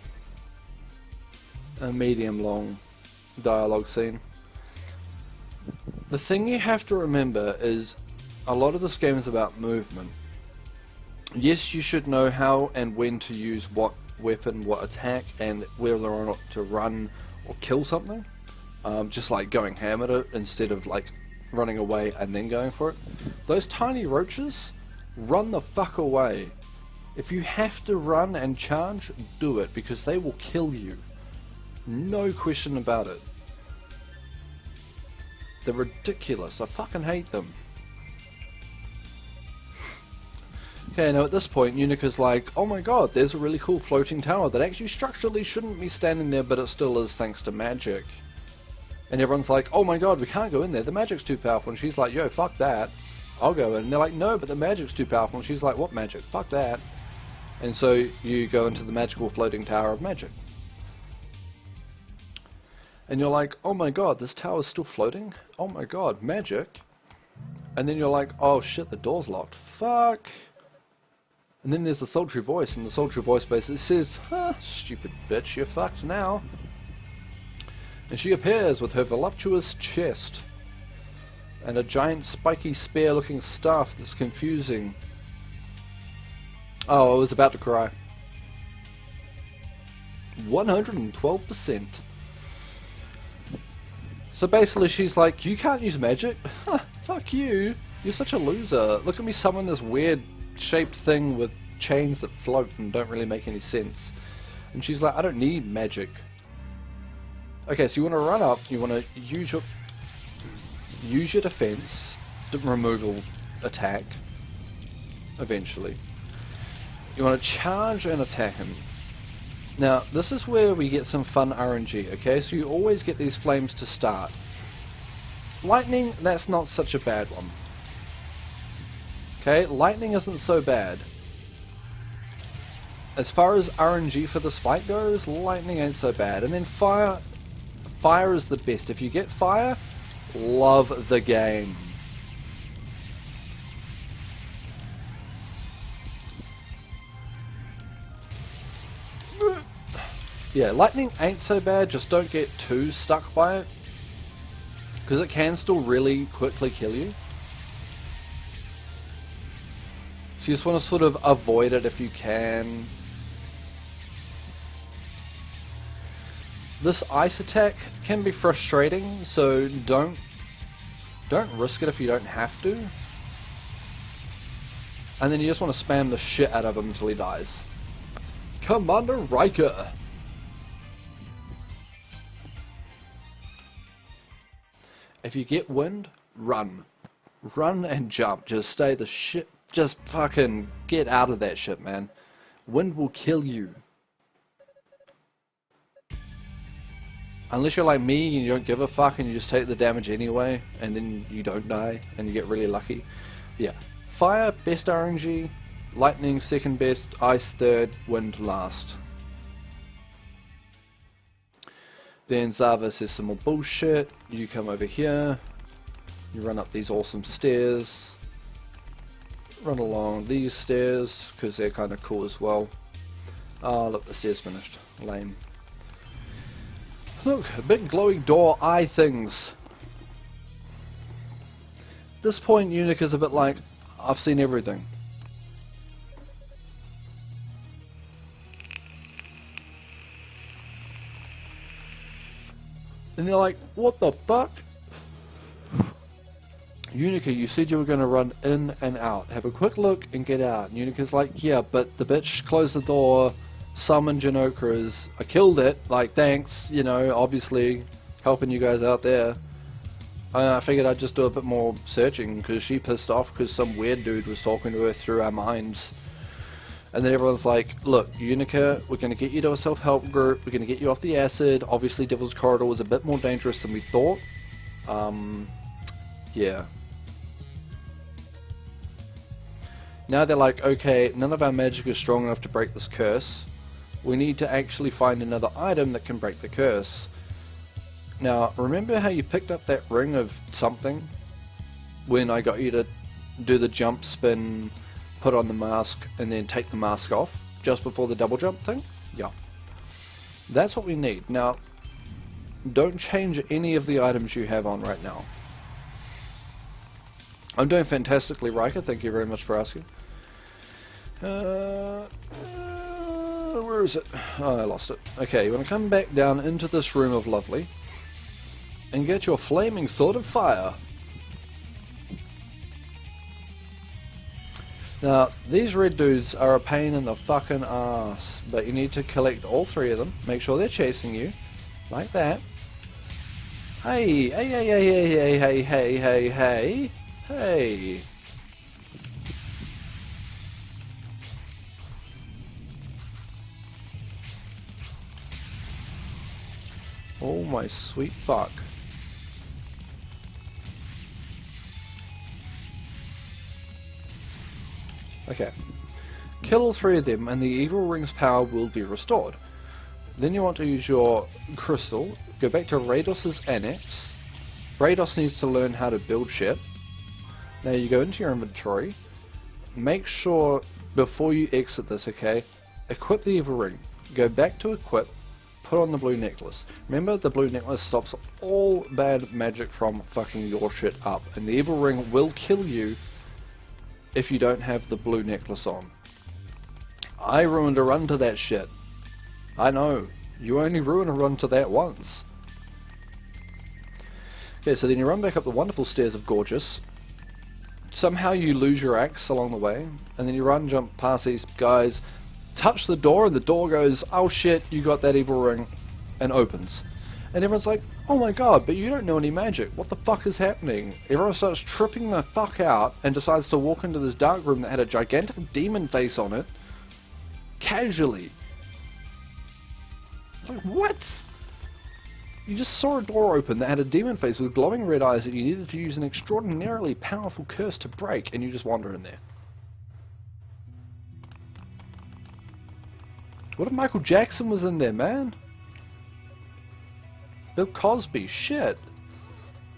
dialogue scene. The thing you have to remember is a lot of this game is about movement. Yes, you should know how and when to use what weapon, what attack, and whether or not to run or kill something. Just like going ham at it instead of like running away and then going for it. Those tiny roaches, run the fuck away. If you have to run and charge, do it, because they will kill you. No question about it. They're ridiculous. I fucking hate them. Okay, now at this point, Yunica's like, oh my god, there's a really cool floating tower that actually structurally shouldn't be standing there, but it still is thanks to magic. And everyone's like, oh my god, we can't go in there, the magic's too powerful. And she's like, yo, fuck that, I'll go in. And they're like, no, but the magic's too powerful. And she's like, what magic? Fuck that. And so you go into the magical floating tower of magic. And you're like, oh my god, this tower's still floating? Oh my god, magic? And then you're like, oh shit, the door's locked. Fuck. And then there's a sultry voice, and the sultry voice basically says, stupid bitch, you're fucked now. And she appears with her voluptuous chest and a giant spiky spear looking staff that's confusing. Oh, I was about to cry. 112%. So basically she's like, you can't use magic? Huh, fuck you. You're such a loser. Look at me summon this weird shaped thing with chains that float and don't really make any sense. And she's like, I don't need magic. Okay, so you want to run up, you want to use your defense, removal attack, eventually. You want to charge and attack him. Now, this is where we get some fun RNG, okay? So you always get these flames to start. Lightning, that's not such a bad one. Okay, lightning isn't so bad. As far as RNG for this fight goes, lightning ain't so bad. And then fire, fire is the best. If you get fire, love the game. Yeah, lightning ain't so bad, just don't get too stuck by it. Because it can still really quickly kill you. So you just want to sort of avoid it if you can. This ice attack can be frustrating, so don't risk it if you don't have to. And then you just want to spam the shit out of him until he dies. Commander Riker! If you get wind, run. Run and jump. Just stay the shit. Just fucking get out of that shit, man. Wind will kill you. Unless you're like me and you don't give a fuck and you just take the damage anyway, and then you don't die and you get really lucky. Yeah. Fire, best RNG. Lightning, second best. Ice, third. Wind, last. Then Zava says some more bullshit. You come over here. You run up these awesome stairs. Run along these stairs, because they're kind of cool as well. Oh, look, the stairs finished. Lame. Look, big glowing door eye things. At this point, Unica's a bit like, I've seen everything. And you're like, what the fuck? Unica, you said you were going to run in and out. Have a quick look and get out. And Unica's like, yeah, but the bitch closed the door, summoned Janokras. I killed it. Like, thanks, you know, obviously helping you guys out there. I figured I'd just do a bit more searching because she pissed off because some weird dude was talking to her through our minds. And then everyone's like, look, Yunica, we're going to get you to a self-help group, we're going to get you off the acid. Obviously Devil's Corridor was a bit more dangerous than we thought. Yeah. Now they're like, okay, none of our magic is strong enough to break this curse. We need to actually find another item that can break the curse. Now, remember how you picked up that ring of something when I got you to do the jump spin, put on the mask, and then take the mask off just before the double jump thing? Yeah. That's what we need. Now, don't change any of the items you have on right now. I'm doing fantastically, Riker. Thank you very much for asking. Where is it? Oh, I lost it. Okay, you want to come back down into this room of lovely and get your flaming sword of fire. Now, these red dudes are a pain in the fucking ass, but you need to collect all three of them. Make sure they're chasing you, like that. Hey, hey, hey, hey, hey, hey, hey, hey, hey, hey. Oh my sweet fuck. Okay. Kill all three of them and the evil ring's power will be restored. Then you want to use your crystal, go back to Rados's annex. Rados needs to learn how to build ship. Now you go into your inventory. Make sure before you exit this, okay, equip the evil ring. Go back to equip, put on the blue necklace. Remember, the blue necklace stops all bad magic from fucking your shit up. And the evil ring will kill you if you don't have the blue necklace on. I ruined a run to that shit. I know. You only ruin a run to that once. Okay, so then you run back up the wonderful stairs of Gorgeous. Somehow you lose your axe along the way. And then you run, jump past these guys, touch the door, and the door goes, oh shit, you got that evil ring, and opens. And everyone's like, oh my god, but you don't know any magic. What the fuck is happening? Everyone starts tripping the fuck out and decides to walk into this dark room that had a gigantic demon face on it. Casually. Like, what? You just saw a door open that had a demon face with glowing red eyes that you needed to use an extraordinarily powerful curse to break, and you just wander in there. What if Michael Jackson was in there, man? Bill Cosby, shit.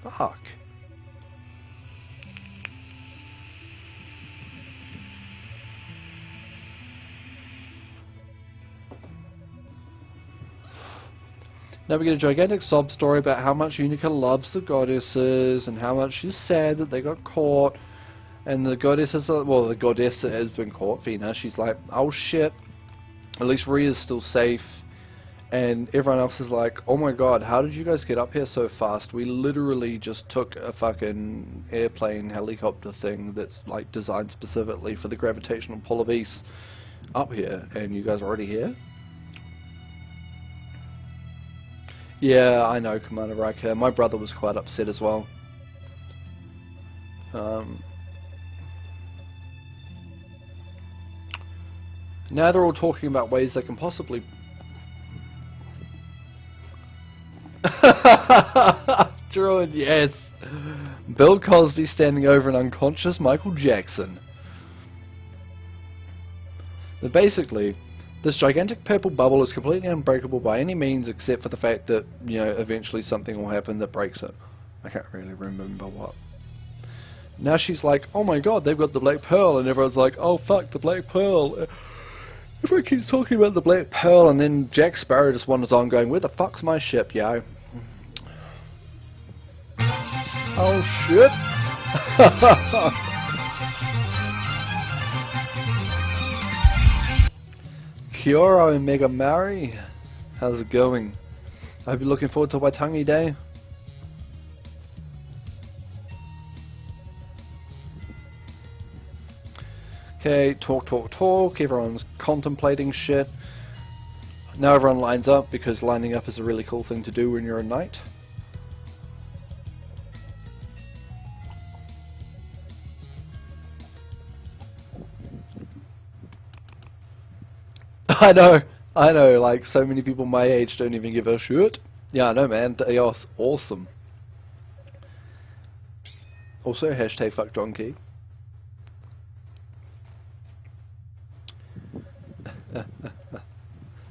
Fuck. Now we get a gigantic sob story about how much Yunica loves the goddesses and how much she's sad that they got caught. And the goddesses, well, the goddess that has been caught, Fina, she's like, oh shit, at least Rhea's still safe. And everyone else is like, oh my god, how did you guys get up here so fast? We literally just took a fucking airplane helicopter thing that's like designed specifically for the gravitational pull of East up here, and you guys are already here? Yeah, I know, Commander Riker. My brother was quite upset as well. Now they're all talking about ways they can possibly... Druid, yes! Bill Cosby standing over an unconscious Michael Jackson. But basically, this gigantic purple bubble is completely unbreakable by any means except for the fact that, you know, eventually something will happen that breaks it. I can't really remember what. Now she's like, oh my god, they've got the Black Pearl, and everyone's like, oh fuck, the Black Pearl. Everyone keeps talking about the Black Pearl, and then Jack Sparrow just wanders on going, where the fuck's my ship, yo? Oh shit! Kia ora, Mega Mari. How's it going? I hope you're looking forward to Waitangi Day. Okay, talk. Everyone's contemplating shit. Now everyone lines up, because lining up is a really cool thing to do when you're a knight. I know, like, so many people my age don't even give a shit. Yeah, I know, man, they are awesome. Also, hashtag fuck John Key.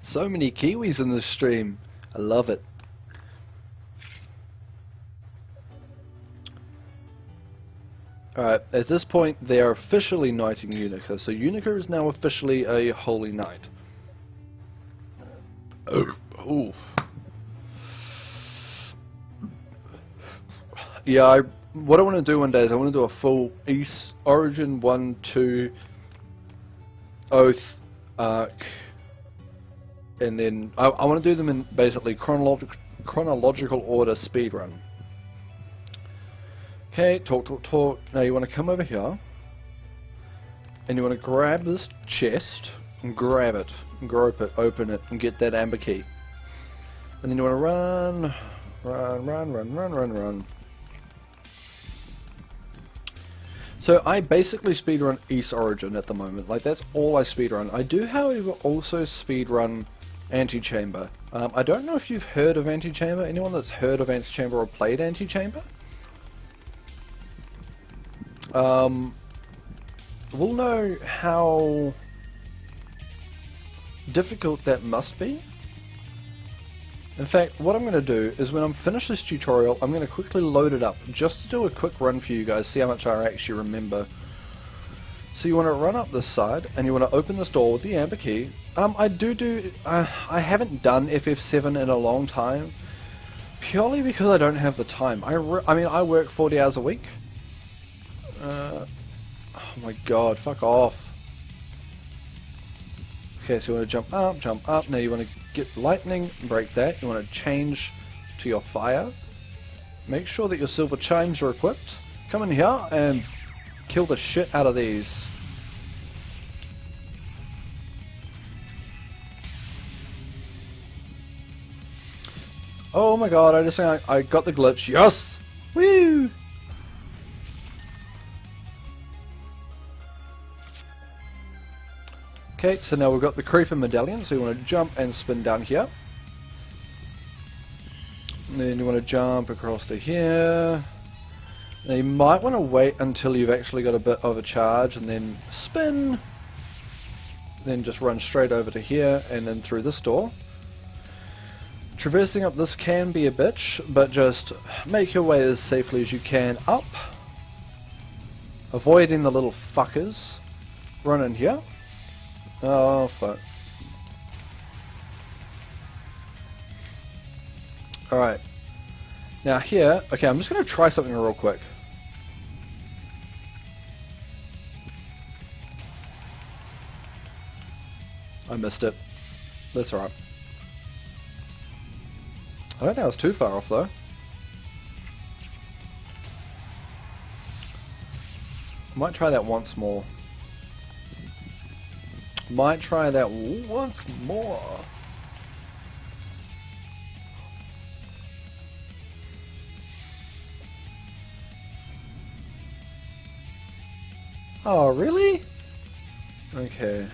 So many Kiwis in this stream. I love it. Alright, at this point they are officially knighting Yunica, so Yunica is now officially a holy knight. Oh. Yeah, what I want to do one day is I want to do a full East Origin 1, 2, Oath, Arc, and then I want to do them in basically chronological order speedrun. Okay, talk. Now you want to come over here, and you want to grab this chest, and grab it, and grope it, open it, and get that amber key. And then you want to run. So I basically speedrun East Origin at the moment, like that's all I speedrun. I do, however, also speedrun Antechamber. I don't know if you've heard of Antechamber. Anyone that's heard of Antechamber or played Antechamber? We'll know how difficult that must be. In fact, what I'm going to do is when I'm finished this tutorial, I'm going to quickly load it up just to do a quick run for you guys, see how much I actually remember. So you want to run up this side, and you want to open this door with the amber key. I haven't done FF7 in a long time, purely because I don't have the time. I mean, I work 40 hours a week. Oh my god, fuck off. Okay, so you want to jump up. Now you want to get lightning, break that. You want to change to your fire. Make sure that your silver chimes are equipped. Come in here and kill the shit out of these. Oh my god, I just think I got the glitch. Yes! Woo! Okay, so now we've got the creeper medallion, so you want to jump and spin down here. And then you want to jump across to here. Now you might want to wait until you've actually got a bit of a charge and then spin. Then just run straight over to here and then through this door. Traversing up this can be a bitch, but just make your way as safely as you can up. Avoiding the little fuckers. Run in here. Oh fuck. Alright. Now here, okay, I'm just going to try something real quick. I missed it. That's alright. I don't think I was too far off though. Might try that once more. Might try that once more. Oh, really? Okay.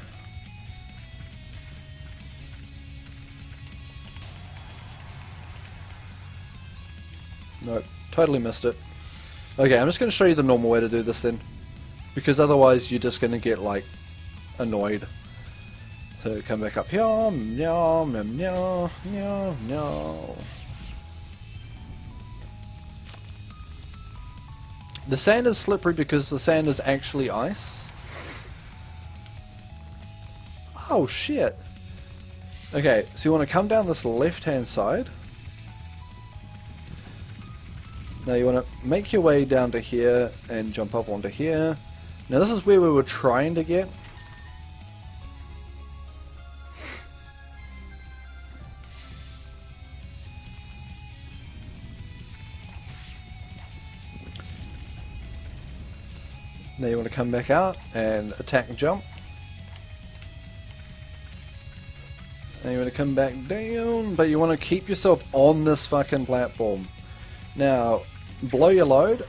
Nope, totally missed it. Okay, I'm just going to show you the normal way to do this then. Because otherwise you're just going to get, like, annoyed. So come back up here. Meow, meow, meow, meow, meow. The sand is slippery because the sand is actually ice. Oh shit. Okay, so you want to come down this left-hand side. Now you want to make your way down to here and jump up onto here. Now this is where we were trying to get. Now you want to come back out and attack and jump. And you want to come back down, but you want to keep yourself on this fucking platform. Now, blow your load,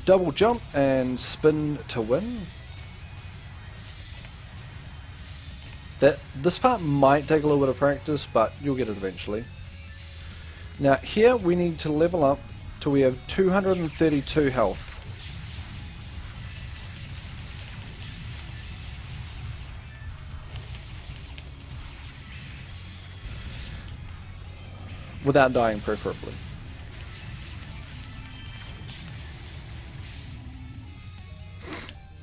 double jump and spin to win. This part might take a little bit of practice, but you'll get it eventually. Now here we need to level up till we have 232 health. Without dying, preferably.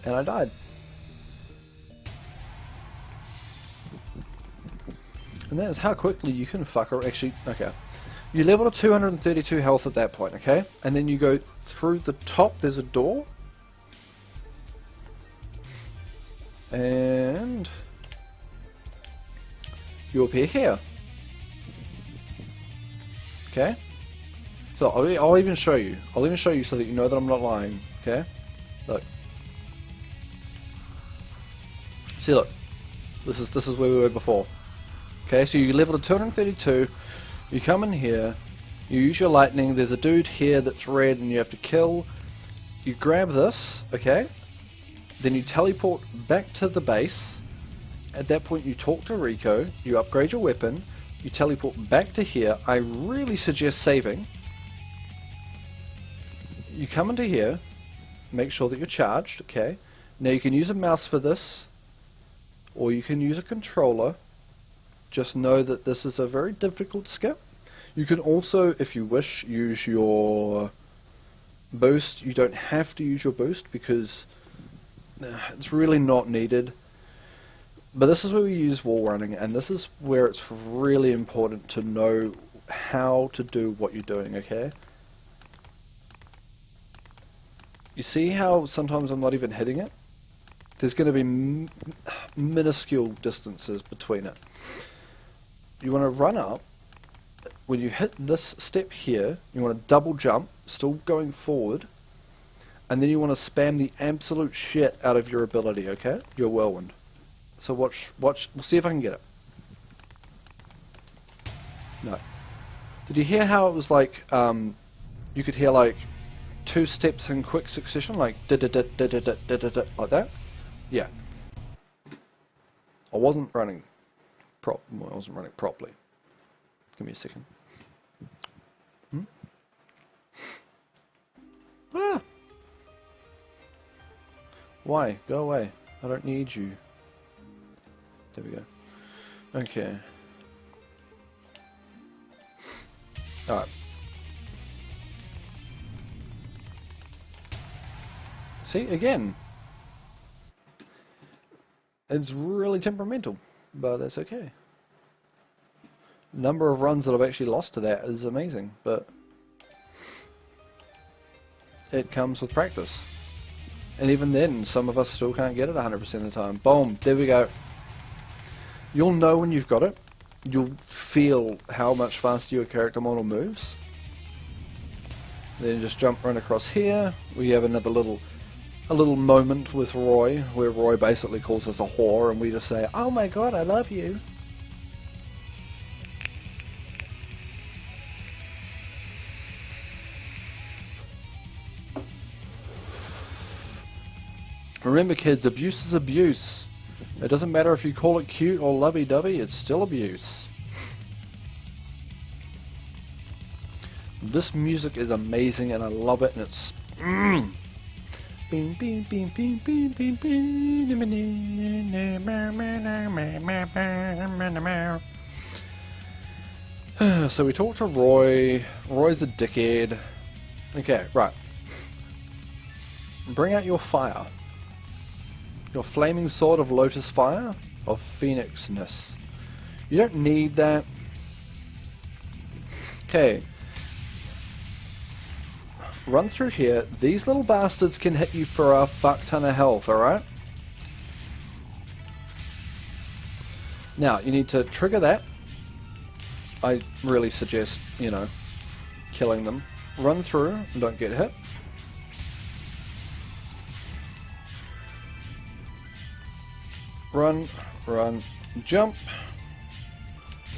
And I died. And that is how quickly you can fuck her. Actually, okay. You level to 232 health at that point, okay? And then you go through the top, there's a door. And you appear here. Okay? So I'll even show you. I'll even show you so that you know that I'm not lying. Okay? Look. See, look. This is where we were before. Okay, so you level to 232. You come in here. You use your lightning. There's a dude here that's red and you have to kill. You grab this, okay? Then you teleport back to the base. At that point you talk to Rico. You upgrade your weapon. You teleport back to here. I really suggest saving. You come into here. Make sure that you're charged, okay? Now you can use a mouse for this. Or you can use a controller. Just know that this is a very difficult skip. You can also, if you wish, use your boost. You don't have to use your boost because it's really not needed. But this is where we use wall running, and this is where it's really important to know how to do what you're doing, okay? You see how sometimes I'm not even hitting it? There's going to be minuscule distances between it. You want to run up. When you hit this step here, you want to double jump, still going forward, and then you want to spam the absolute shit out of your ability, okay? Your whirlwind. So watch, we'll see if I can get it. No. Did you hear how it was like, you could hear like 2 steps in quick succession, like like that? Yeah. I wasn't running properly. Give me a second. Ah! Why? Go away. I don't need you. There we go. Okay. Alright. See, again. It's really temperamental, but that's okay. Number of runs that I've actually lost to that is amazing, but it comes with practice. And even then, some of us still can't get it 100% of the time. Boom, there we go. You'll know when you've got it. You'll feel how much faster your character model moves. Then just jump right across here. We have a little moment with Roy, where Roy basically calls us a whore, and we just say, "Oh my god, I love you." Remember kids, abuse is abuse. It doesn't matter if you call it cute or lovey-dovey, it's still abuse. This music is amazing and I love it, and it's So we talked to Roy. Roy's a dickhead. Okay, right. Bring out your fire. Your flaming sword of lotus fire, of phoenixness. You don't need that. Okay. Run through here. These little bastards can hit you for a fuck ton of health, alright? Now, you need to trigger that. I really suggest, you know, killing them. Run through and don't get hit. Run, run, jump,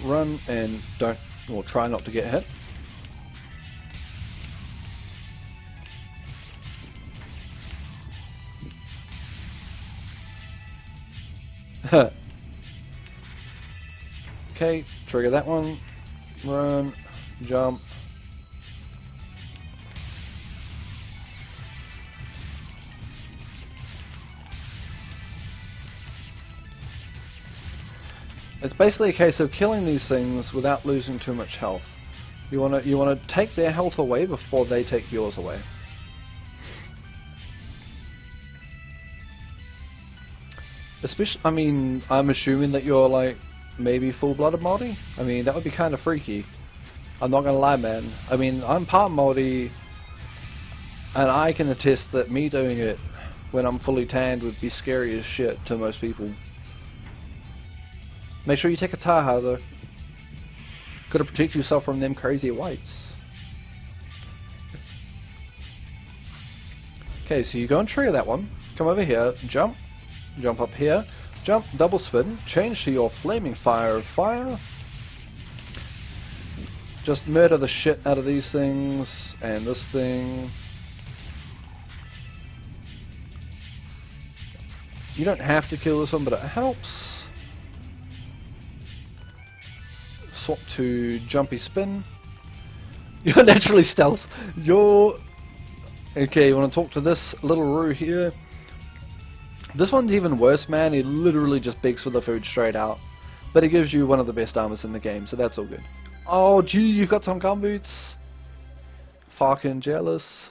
run, and don't, or try not to get hit. Okay, trigger that one, run, jump. It's basically a case of killing these things without losing too much health. You wanna take their health away before they take yours away. Especially, I mean, I'm assuming that you're like maybe full-blooded Māori. I mean, that would be kind of freaky. I'm not gonna lie, man. I mean, I'm part Māori, and I can attest that me doing it when I'm fully tanned would be scary as shit to most people. Make sure you take a taha though. Gotta protect yourself from them crazy whites. Okay, so you go and trigger that one. Come over here, jump. Jump up here. Jump, double spin. Change to your flaming fire of fire. Just murder the shit out of these things. And this thing. You don't have to kill this one, but it helps. Swap to jumpy spin. You're naturally stealth. Okay, you want to talk to this little Roo here. This one's even worse, man. He literally just begs for the food straight out. But he gives you one of the best armors in the game, so that's all good. Oh, gee, you've got some gum boots. Fucking jealous.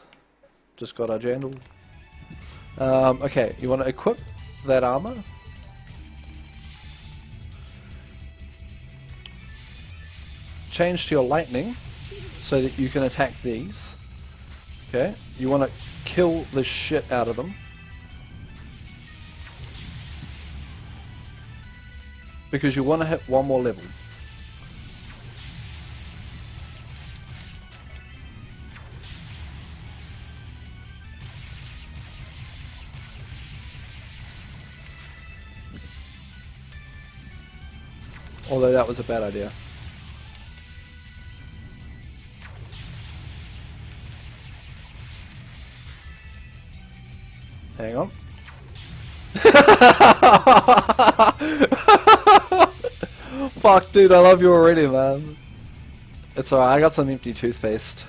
Just got a jandal. Okay, you want to equip that armor. Change to your lightning so that you can attack these. Okay, you want to kill the shit out of them. Because you want to hit one more level. Although that was a bad idea. Hang on. Fuck, dude, I love you already, man. It's alright, I got some empty toothpaste.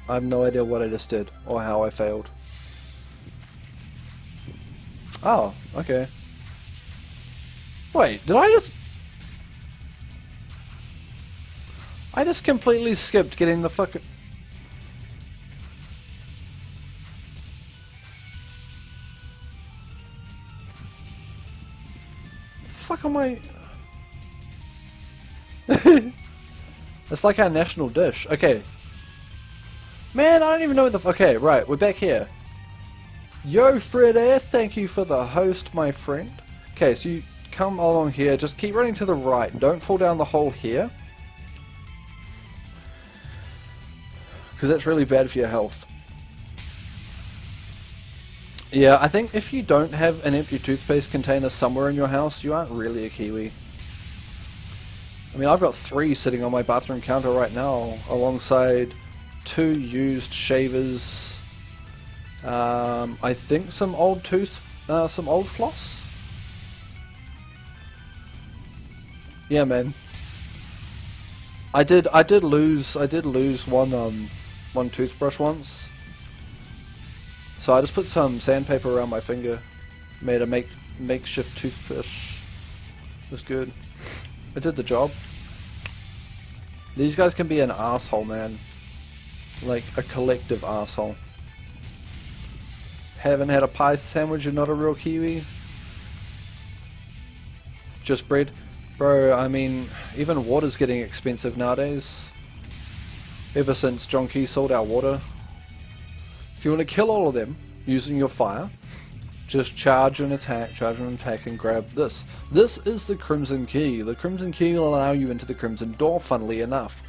I have no idea what I just did, or how I failed. Oh, okay. Wait, did I just... I just completely skipped getting the fucking... Fuck am I... It's like our national dish. Okay. Man, I don't even know what the... Okay, right, we're back here. Yo, Fred, thank you for the host, my friend. Okay, so you come along here, just keep running to the right. Don't fall down the hole here. Because that's really bad for your health. Yeah, I think if you don't have an empty toothpaste container somewhere in your house, you aren't really a Kiwi. I mean, I've got 3 sitting on my bathroom counter right now, alongside 2 used shavers. I think some old floss. Yeah, man. I did lose one toothbrush once. So I just put some sandpaper around my finger, made a makeshift toothbrush. It was good. It did the job. These guys can be an asshole, man. Like a collective asshole. Haven't had a pie sandwich, you're not a real Kiwi? Just bread? Bro, I mean, even water's getting expensive nowadays. Ever since John Key sold our water. If you want to kill all of them using your fire, just charge and attack, and grab this. This is the Crimson Key. The Crimson Key will allow you into the Crimson Door, funnily enough.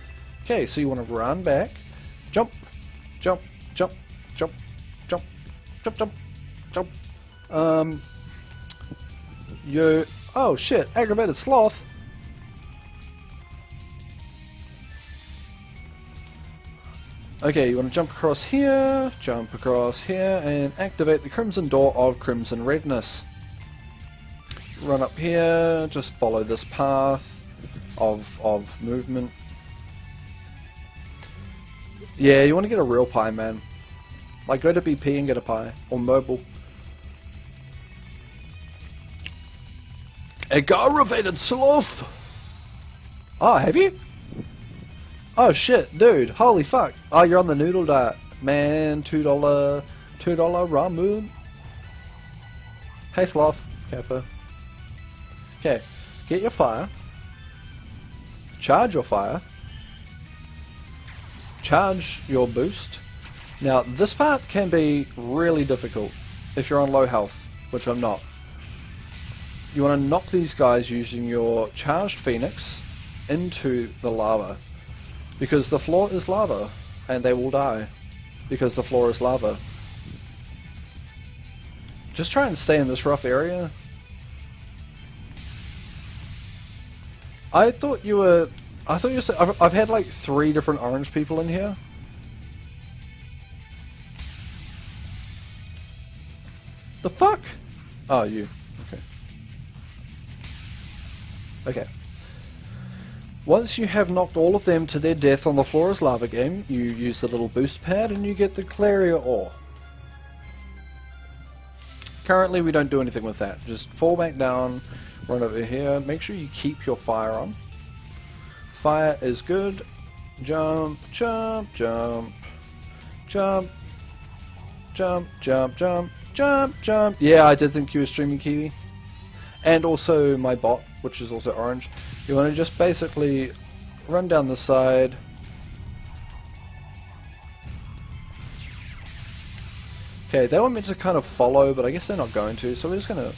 Okay, so you want to run back, jump, jump, jump, jump, jump, jump, jump, jump. Oh shit, aggravated sloth. Okay, you want to jump across here, and activate the Crimson Door of Crimson Redness. Run up here, just follow this path of movement. Yeah, you want to get a real pie, man. Like, go to BP and get a pie, or mobile. Aggravated sloth! Oh, have you? Oh shit, dude, holy fuck. Oh, you're on the noodle diet. Man, $2 ramen. Hey sloth, Kappa. Okay, get your fire. Charge your fire. Charge your boost. Now, this part can be really difficult if you're on low health, which I'm not. You want to knock these guys using your charged Phoenix into the lava. Because the floor is lava, and they will die. Because the floor is lava. Just try and stay in this rough area. I thought you said, I've had like 3 different orange people in here. The fuck? Oh, you. Okay. Okay. Once you have knocked all of them to their death on the floor is lava game, you use the little boost pad and you get the Claria ore. Currently we don't do anything with that. Just fall back down, run over here, make sure you keep your fire on. Fire is good. Jump, jump, jump, jump, jump, jump, jump, jump, jump. Yeah, I did think you were streaming Kiwi. And also my bot, which is also orange. You want to just basically run down the side. Okay, they were meant to kind of follow, but I guess they're not going to, so we're just gonna...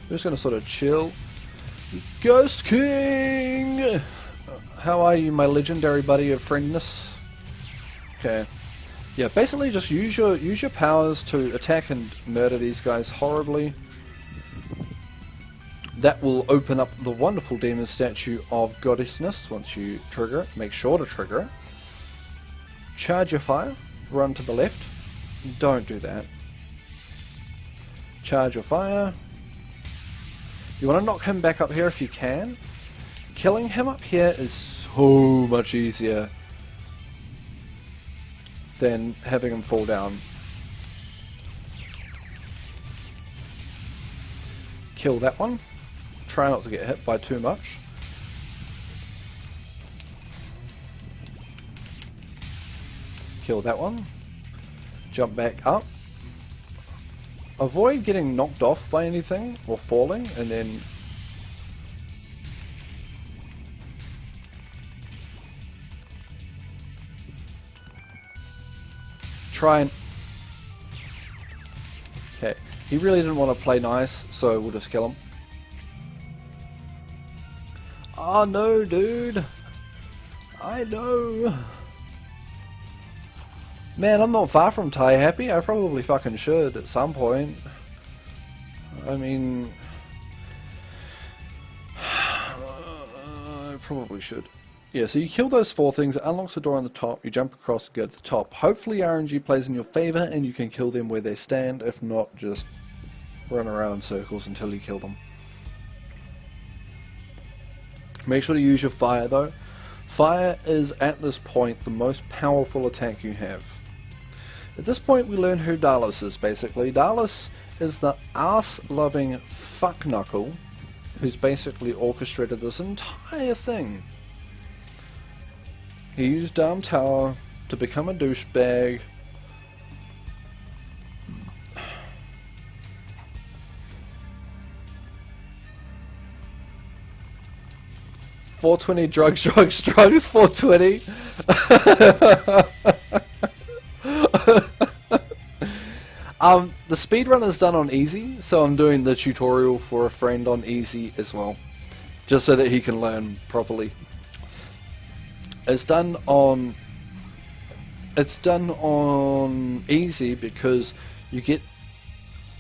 We're just gonna sort of chill. Ghost King! How are you, my legendary buddy of friendness? Okay. Yeah, basically just use your powers to attack and murder these guys horribly. That will open up the wonderful demon statue of goddessness once you trigger it. Make sure to trigger it. Charge your fire. Run to the left. Don't do that. Charge your fire. You want to knock him back up here if you can. Killing him up here is so much easier than having him fall down. Kill that one. Try not to get hit by too much. Kill that one. Jump back up. Avoid getting knocked off by anything or falling, and then try and... Okay, he really didn't want to play nice, so we'll just kill him. Oh no, dude! I know! Man, I'm not far from Thai happy. I probably fucking should at some point. I mean... I probably should. Yeah, so you kill those 4 things, it unlocks the door on the top, you jump across and go to the top. Hopefully RNG plays in your favour and you can kill them where they stand. If not, just run around in circles until you kill them. Make sure to use your fire though. Fire is, at this point, the most powerful attack you have. At this point we learn who Dallas is, basically. Dallas is the ass-loving fuck-knuckle who's basically orchestrated this entire thing. He used Darm Tower to become a douchebag. $420 drugs, 420. The speedrun is done on easy, so I'm doing the tutorial for a friend on easy as well, just so that he can learn properly. It's done on easy because you get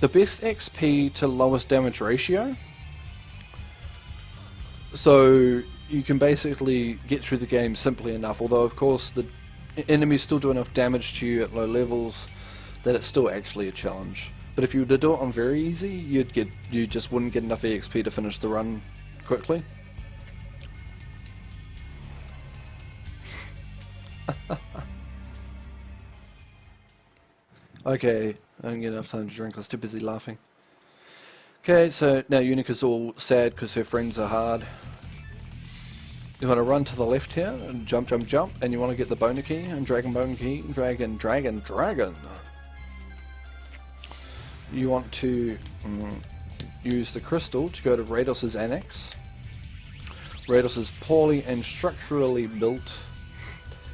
the best XP to lowest damage ratio, so you can basically get through the game simply enough, although of course the enemies still do enough damage to you at low levels that it's still actually a challenge. But if you were to do it on very easy, you just wouldn't get enough EXP to finish the run quickly. Okay, I didn't get enough time to drink, I was too busy laughing. Okay, so now Unica's all sad because her friends are hard. You want to run to the left here, and jump, jump, jump, and you want to get the boner key, and dragon bone key, dragon. You want to use the crystal to go to Rados's annex. Rados is poorly and structurally built.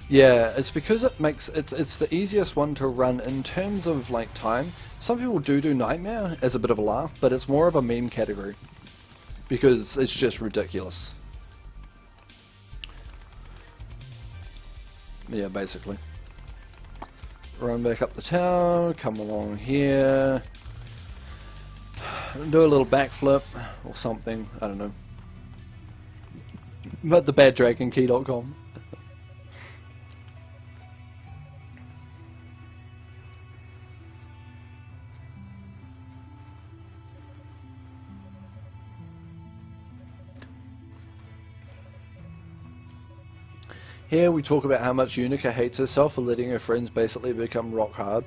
Yeah, it's because it's the easiest one to run in terms of like time. Some people do Nightmare as a bit of a laugh, but it's more of a meme category because it's just ridiculous. Yeah, basically. Run back up the tower, come along here, do a little backflip or something, I don't know. But the baddragonkey.com. Here we talk about how much Yunica hates herself for letting her friends basically become rock hard.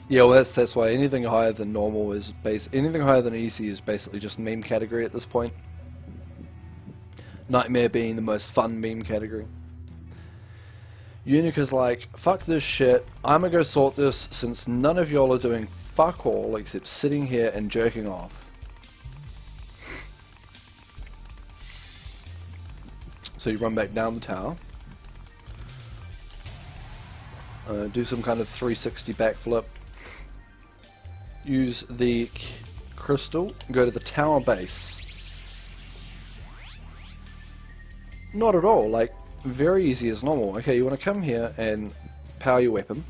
Yeah, well that's why anything higher than normal is anything higher than easy is basically just meme category at this point. Nightmare being the most fun meme category. Unica's like, fuck this shit, I'm gonna go sort this since none of y'all are doing fuck all except sitting here and jerking off. So you run back down the tower, do some kind of 360 backflip, use the crystal, go to the tower base. Not at all, like, very easy as normal. Okay, you want to come here and power your weapon.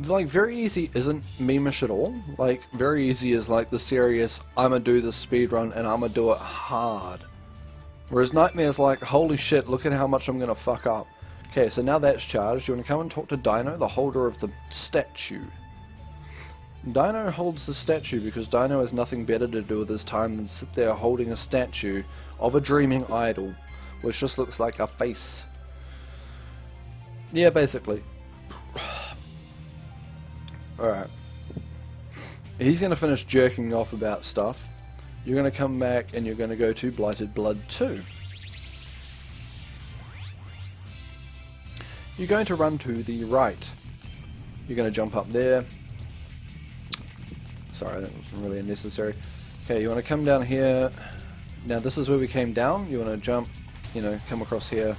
Like, very easy isn't memeish at all. Like, very easy is like the serious, I'ma do this speedrun and I'ma do it hard. Whereas Nightmare's like, holy shit, look at how much I'm gonna fuck up. Okay, so now that's charged. You want to come and talk to Dino, the holder of the statue. Dino holds the statue because Dino has nothing better to do with his time than sit there holding a statue of a dreaming idol, which just looks like a face. Yeah, basically. Alright. He's going to finish jerking off about stuff. You're going to come back and you're going to go to Blighted Blood 2. You're going to run to the right. You're going to jump up there. Sorry, that was really unnecessary. Okay, you want to come down here. Now this is where we came down. You want to jump, you know, come across here.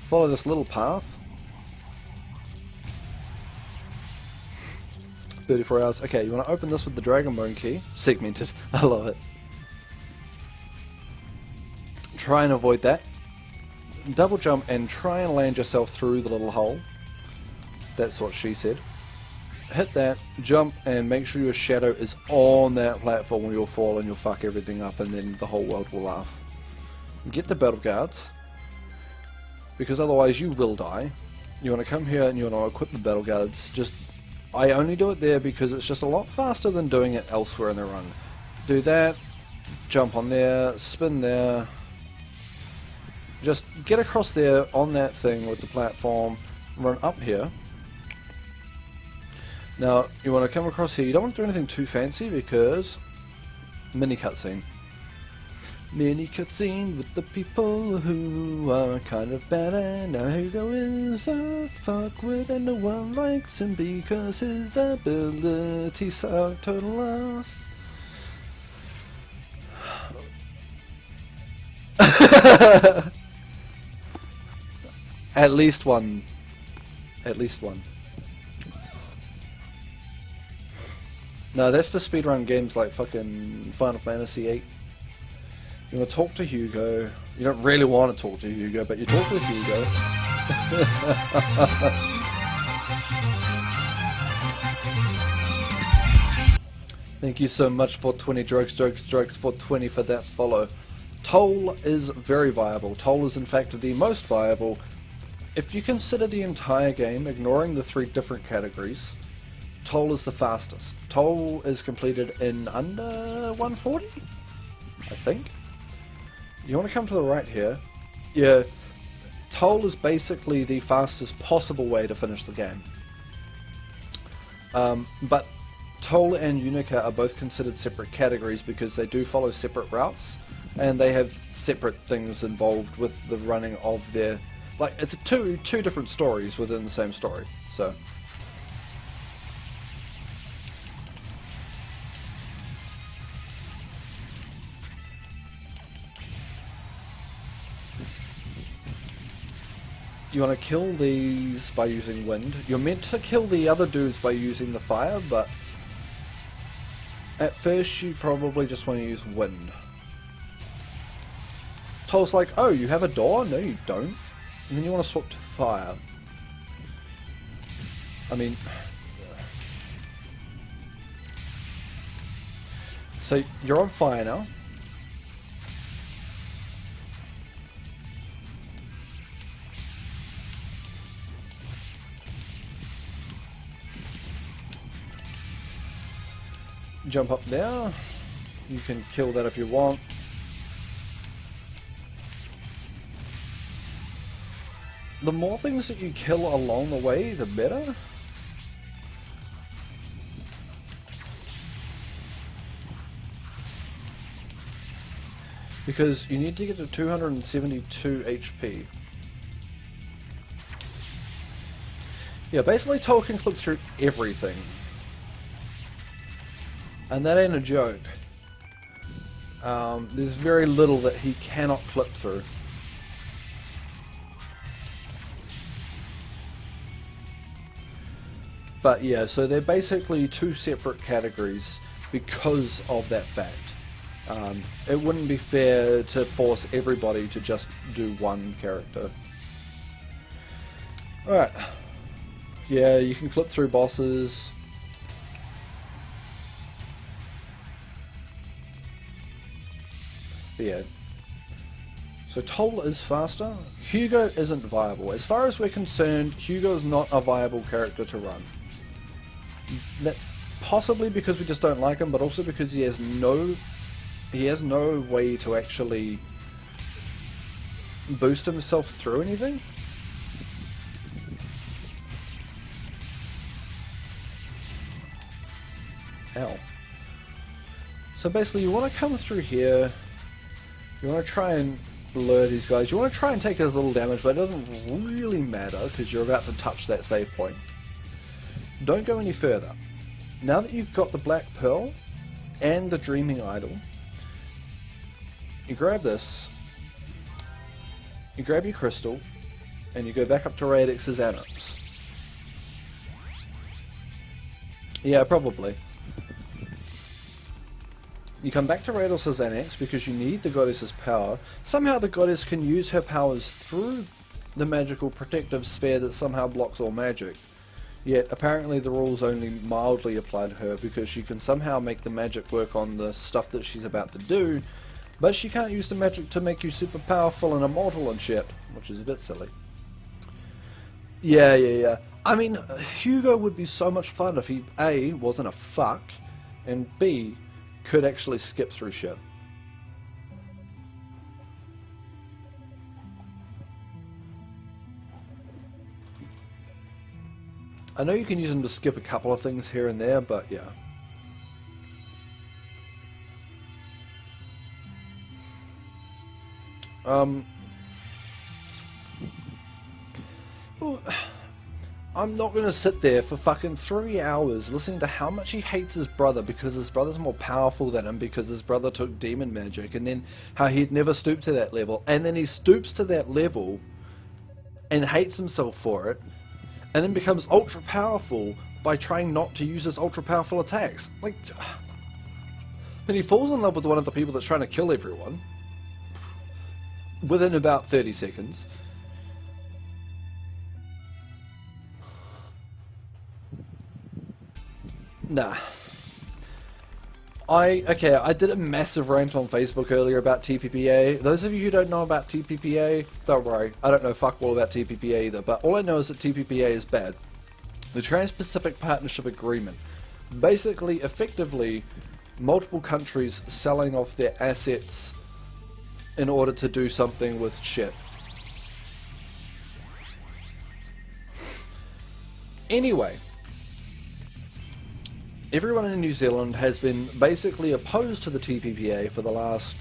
Follow this little path. 34 hours. Okay, you want to open this with the Dragon Bone key. Segmented. I love it. Try and avoid that. Double jump and try and land yourself through the little hole. That's what she said. Hit that, jump, and make sure your shadow is on that platform or you'll fall and you'll fuck everything up and then the whole world will laugh. Get the battle guards, because otherwise you will die. You want to come here and you want to equip the battle guards. Just, I only do it there because it's just a lot faster than doing it elsewhere in the run. Do that, jump on there, spin there. Just get across there on that thing with the platform, run up here. Now, you want to come across here. You don't want to do anything too fancy because mini cutscene. Mini cutscene with the people who are kind of bad, and now Hugo is a fuckwit and no one likes him because his abilities suck total ass. At least one. At least one. No, that's the speedrun games like fucking Final Fantasy VIII. You want to talk to Hugo. You don't really want to talk to Hugo, but you talk to Hugo. Thank you so much for 20 drugs for 20 for that follow. Toll is very viable. Toll is in fact the most viable. If you consider the entire game, ignoring the 3 different categories, Toll is the fastest. Toll is completed in under 140, I think. You want to come to the right here. Yeah, Toll is basically the fastest possible way to finish the game. But Toll and Yunica are both considered separate categories because they do follow separate routes, and they have separate things involved with the running of their... Like, it's two different stories within the same story, so... You want to kill these by using wind. You're meant to kill the other dudes by using the fire, but at first you probably just want to use wind. Toll's like, oh, you have a door? No, you don't. And then you want to swap to fire. I mean... So, you're on fire now. Jump up there. You can kill that if you want. The more things that you kill along the way, the better. Because you need to get to 272 HP. Yeah, basically Toll can clip through everything. And that ain't a joke. There's very little that he cannot clip through. But yeah, so they're basically 2 separate categories because of that fact. It wouldn't be fair to force everybody to just do one character. Alright. Yeah, you can clip through bosses. But yeah. So Toll is faster. Hugo isn't viable. As far as we're concerned, Hugo is not a viable character to run. That's possibly because we just don't like him, but also because he has no way to actually boost himself through anything. Ow. So basically you want to come through here, you want to try and blur these guys, you want to try and take as little damage, but it doesn't really matter because you're about to touch that save point. Don't go any further. Now that you've got the Black Pearl and the Dreaming Idol, you grab this, you grab your crystal, and you go back up to Radix's Annex. Yeah, probably. You come back to Radix's Annex because you need the goddess's power. Somehow the goddess can use her powers through the magical protective sphere that somehow blocks all magic. Yet apparently the rules only mildly apply to her because she can somehow make the magic work on the stuff that she's about to do, but she can't use the magic to make you super powerful and immortal and shit, which is a bit silly. Yeah. I mean, Hugo would be so much fun if he A, wasn't a fuck, and B, could actually skip through shit. I know you can use him to skip a couple of things here and there, but yeah. I'm not going to sit there for fucking 3 hours listening to how much he hates his brother because his brother's more powerful than him because his brother took demon magic, and then how he'd never stoop to that level, and then he stoops to that level and hates himself for it, and then becomes ultra powerful by trying not to use his ultra powerful attacks. Like, then he falls in love with one of the people that's trying to kill everyone within about 30 seconds. Nah. I did a massive rant on Facebook earlier about TPPA. Those of you who don't know about TPPA, don't worry, I don't know fuck all about TPPA either, but all I know is that TPPA is bad. The Trans-Pacific Partnership Agreement. Basically, effectively, multiple countries selling off their assets in order to do something with shit. Anyway, everyone in New Zealand has been basically opposed to the TPPA for the last...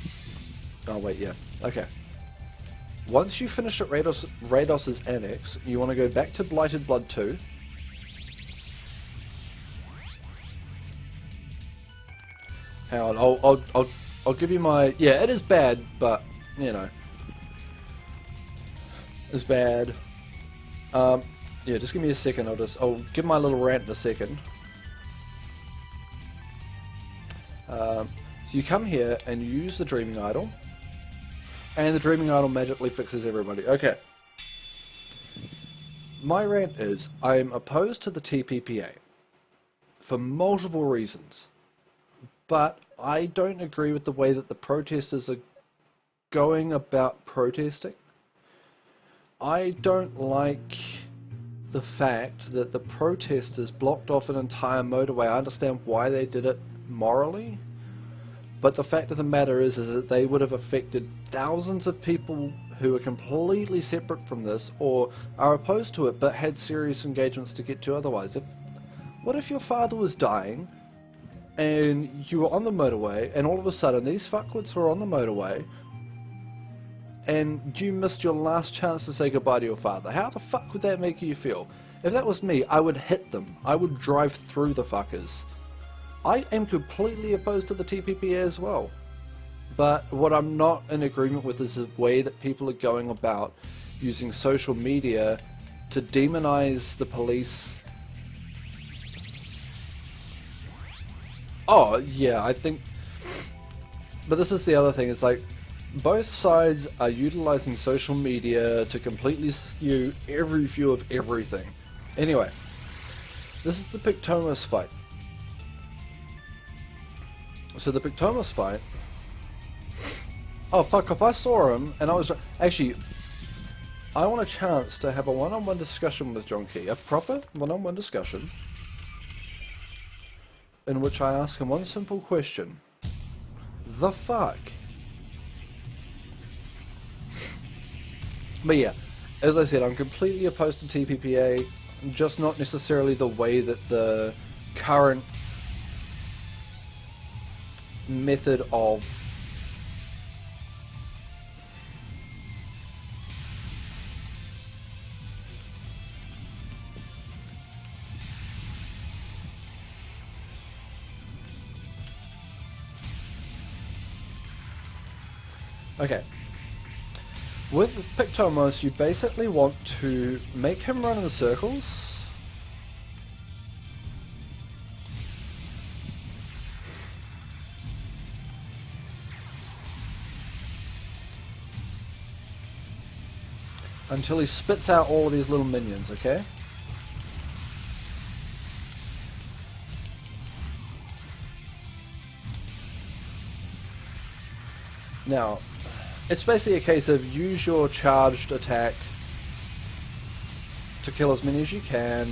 Oh wait, yeah. Okay. Once you finish at Rados's Annex, you want to go back to Blighted Blood 2. Hang on, I'll give you my... Yeah, it is bad, but, you know. It's bad. Yeah, just give me a second, I'll give my little rant in a second. So you come here and you use the Dreaming Idol, and the Dreaming Idol magically fixes everybody. Okay. My rant is, I am opposed to the TPPA for multiple reasons, but I don't agree with the way that the protesters are going about protesting. I don't like the fact that the protesters blocked off an entire motorway. I understand why they did it morally, but the fact of the matter is that they would have affected thousands of people who are completely separate from this or are opposed to it but had serious engagements to get to otherwise. What if your father was dying and you were on the motorway and all of a sudden these fuckwits were on the motorway and you missed your last chance to say goodbye to your father? How the fuck would that make you feel? If that was me, I would hit them. I would drive through the fuckers. I am completely opposed to the TPPA as well. But what I'm not in agreement with is the way that people are going about using social media to demonize the police. Oh, yeah, I think But this is the other thing, it's like, both sides are utilizing social media to completely skew every view of everything. Anyway, this is the Pictomus fight. So the Pictomus fight... Oh fuck, if I saw him, and I was... Actually, I want a chance to have a one-on-one discussion with John Key. A proper one-on-one discussion. In which I ask him one simple question. The fuck? But yeah, as I said, I'm completely opposed to TPPA, just not necessarily the way that the current method of okay. With Pictomos, you basically want to make him run in circles. Until he spits out all of these little minions, okay? Now, it's basically a case of use your charged attack to kill as many as you can.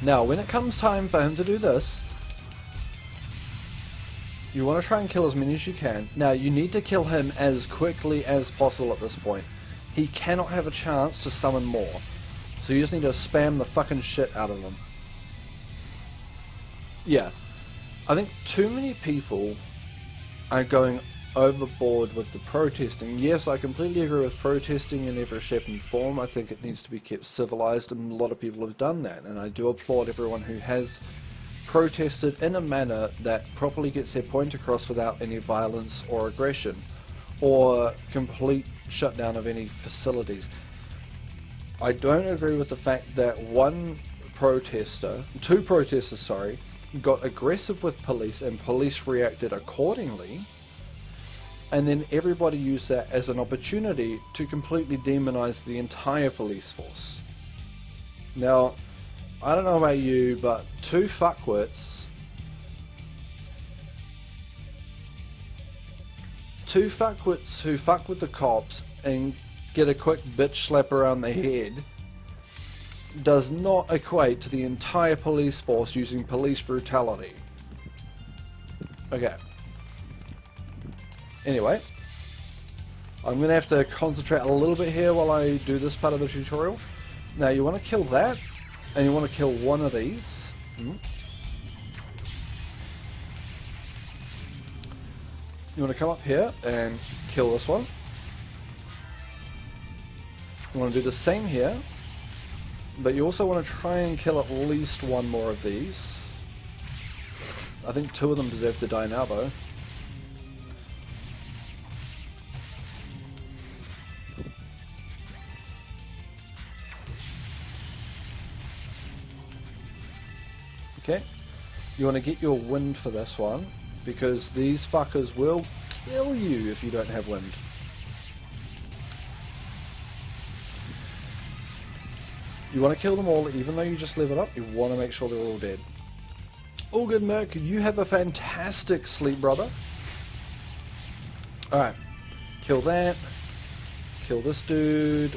Now, when it comes time for him to do this, you want to try and kill as many as you can. Now, you need to kill him as quickly as possible at this point. He cannot have a chance to summon more. So you just need to spam the fucking shit out of him. Yeah. I think too many people are going overboard with the protesting. Yes, I completely agree with protesting in every shape and form. I think it needs to be kept civilized, and a lot of people have done that. And I do applaud everyone who has protested in a manner that properly gets their point across without any violence or aggression or complete shutdown of any facilities. I don't agree with the fact that two protesters, got aggressive with police and police reacted accordingly, and then everybody used that as an opportunity to completely demonize the entire police force. Now, I don't know about you, but two fuckwits who fuck with the cops and get a quick bitch slap around the head does not equate to the entire police force using police brutality. Okay. Anyway, I'm going to have to concentrate a little bit here while I do this part of the tutorial. Now, you want to kill that, and you want to kill one of these. You want to come up here and kill this one. You want to do the same here, but you also want to try and kill at least one more of these. I think two of them deserve to die now, though. Okay, you want to get your wind for this one, because these fuckers will kill you if you don't have wind. You want to kill them all, even though you just level up, you want to make sure they're all dead. All good, Merc, you have a fantastic sleep, brother. Alright, kill that, kill this dude.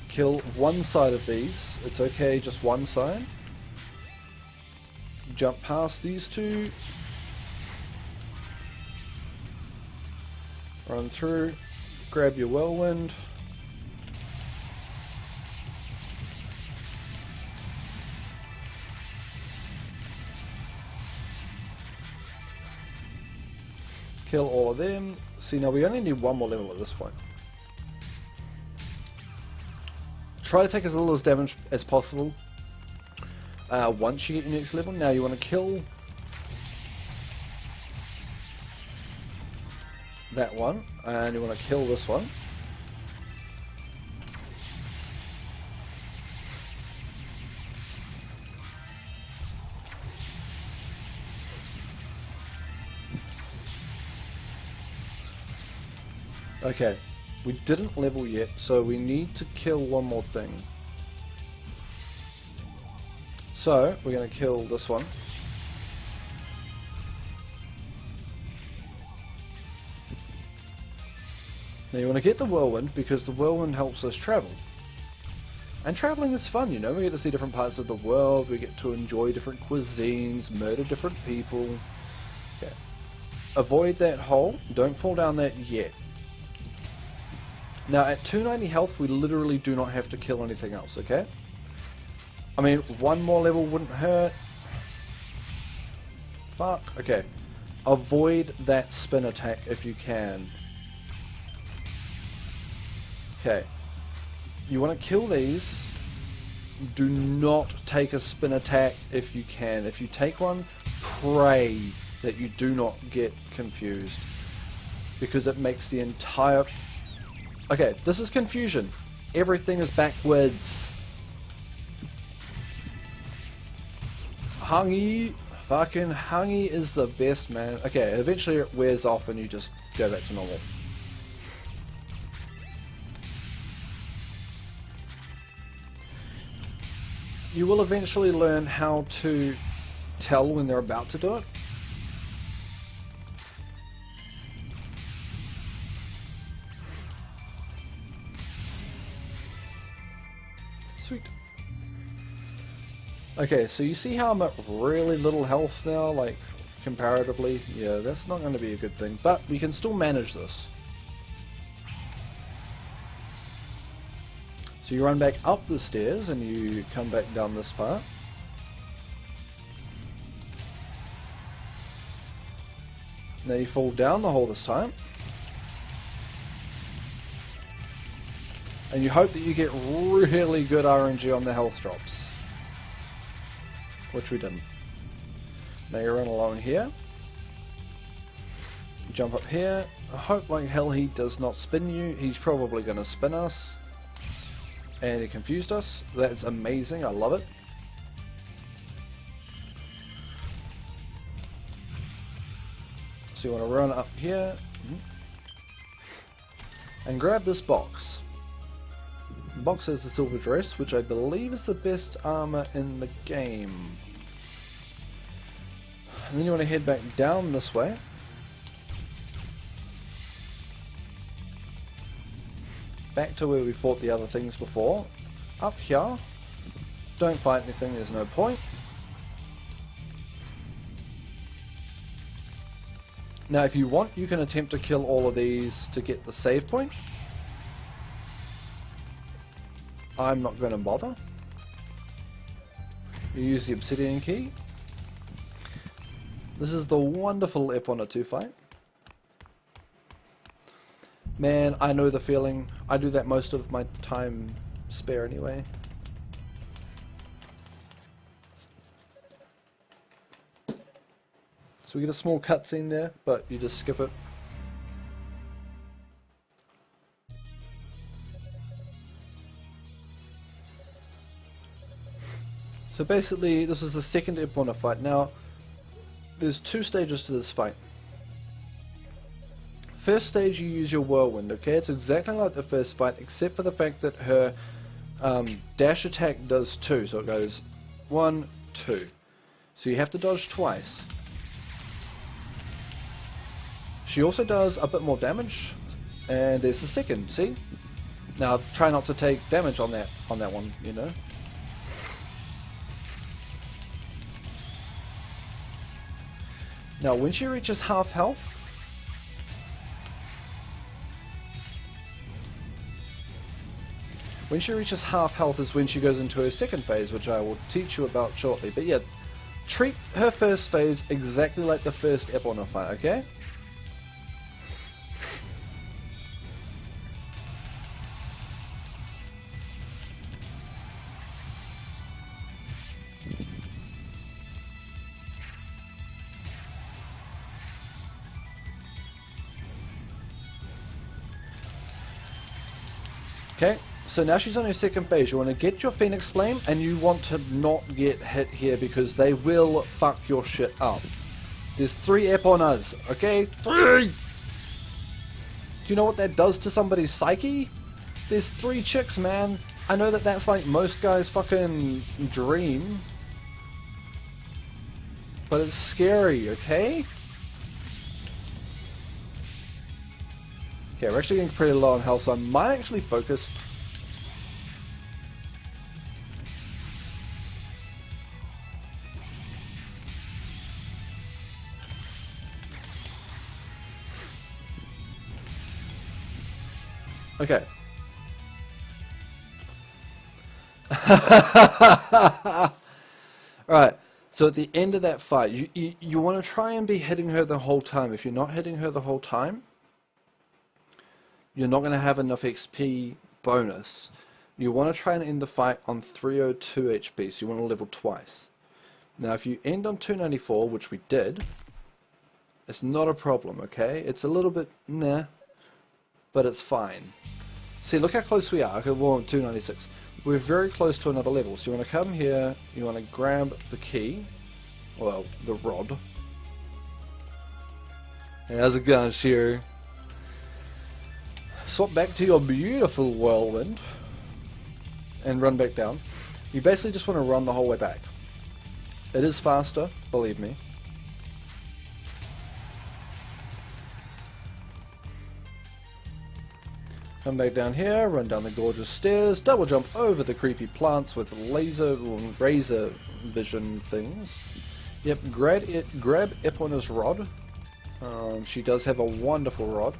Kill one side of these, it's okay, just one side. Jump past these two. Run through, grab your whirlwind. Kill all of them. See, now we only need one more level at this point. Try to take as little as damage as possible. Once you get your next level, now you want to kill that one, and you want to kill this one. Okay, we didn't level yet, so we need to kill one more thing. So, we're going to kill this one. Now you want to get the whirlwind, because the whirlwind helps us travel. And traveling is fun, you know, we get to see different parts of the world, we get to enjoy different cuisines, murder different people. Okay. Avoid that hole, don't fall down that yet. Now at 290 health we literally do not have to kill anything else, okay? I mean, one more level wouldn't hurt. Fuck, okay. Avoid that spin attack if you can. Okay. You want to kill these. Do not take a spin attack if you can. If you take one, pray that you do not get confused. Because it makes the entire... Okay, this is confusion. Everything is backwards. Hangi, fucking Hangi is the best, man. Okay, eventually it wears off and you just go back to normal. You will eventually learn how to tell when they're about to do it. Sweet. Okay, so you see how I'm at really little health now, like, comparatively? Yeah, that's not going to be a good thing, but we can still manage this. So you run back up the stairs and you come back down this part. Now you fall down the hole this time. And you hope that you get really good RNG on the health drops. Which we didn't. Now you run along here. Jump up here. I hope like hell he does not spin you. He's probably going to spin us. And he confused us. That's amazing. I love it. So you want to run up here. And grab this box. The box has the silver dress, which I believe is the best armor in the game. And then you want to head back down this way. Back to where we fought the other things before. Up here. Don't fight anything, there's no point. Now if you want, you can attempt to kill all of these to get the save point. I'm not going to bother. You use the obsidian key. This is the wonderful Epona 2 fight. Man, I know the feeling. I do that most of my time spare anyway. So we get a small cutscene there, but you just skip it. So basically, this is the second Epona fight. Now, there's two stages to this fight. First stage, you use your whirlwind, okay? It's exactly like the first fight, except for the fact that her dash attack does 2. So it goes 1, 2. So you have to dodge twice. She also does a bit more damage. And there's the second, see? Now, try not to take damage on that one, you know? Now, when she reaches half health, is when she goes into her second phase, which I will teach you about shortly. But yeah, treat her first phase exactly like the first Epona fight, okay? Okay, so now she's on her second phase. You want to get your Phoenix Flame, and you want to not get hit here because they will fuck your shit up. There's 3 ep on us, okay? 3! Do you know what that does to somebody's psyche? There's 3 chicks, man. I know that that's like most guys' fucking dream. But it's scary, okay? Okay, we're actually getting pretty low on health, so I might actually focus. Okay. Alright, so at the end of that fight, you want to try and be hitting her the whole time. If you're not hitting her the whole time, you're not going to have enough XP bonus. You want to try and end the fight on 302 HP, so you want to level twice. Now if you end on 294, which we did, it's not a problem, okay? It's a little bit meh, but it's fine. See, look how close we are. Okay, we're on 296. We're very close to another level. So you want to come here, you want to grab the key, well, the rod. How's it going, Shearer? Swap back to your beautiful whirlwind and run back down. You basically just want to run the whole way back. It is faster, believe me. Come back down here, run down the gorgeous stairs, double jump over the creepy plants with razor vision things. Yep, grab Epona's rod. She does have a wonderful rod.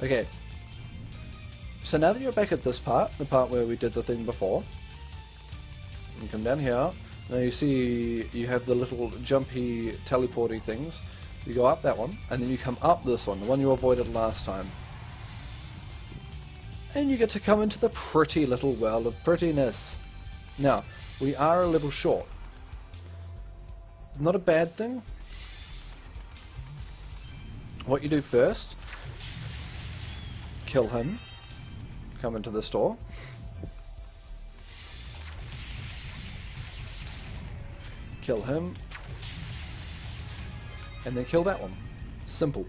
Okay. So now that you're back at this part, the part where we did the thing before, you come down here. Now you see you have the little jumpy teleporty things. You go up that one, and then you come up this one, the one you avoided last time. And you get to come into the pretty little world of prettiness. Now, we are a little short. Not a bad thing. What you do first, kill him, come into the store. Kill him. And then kill that one. Simple.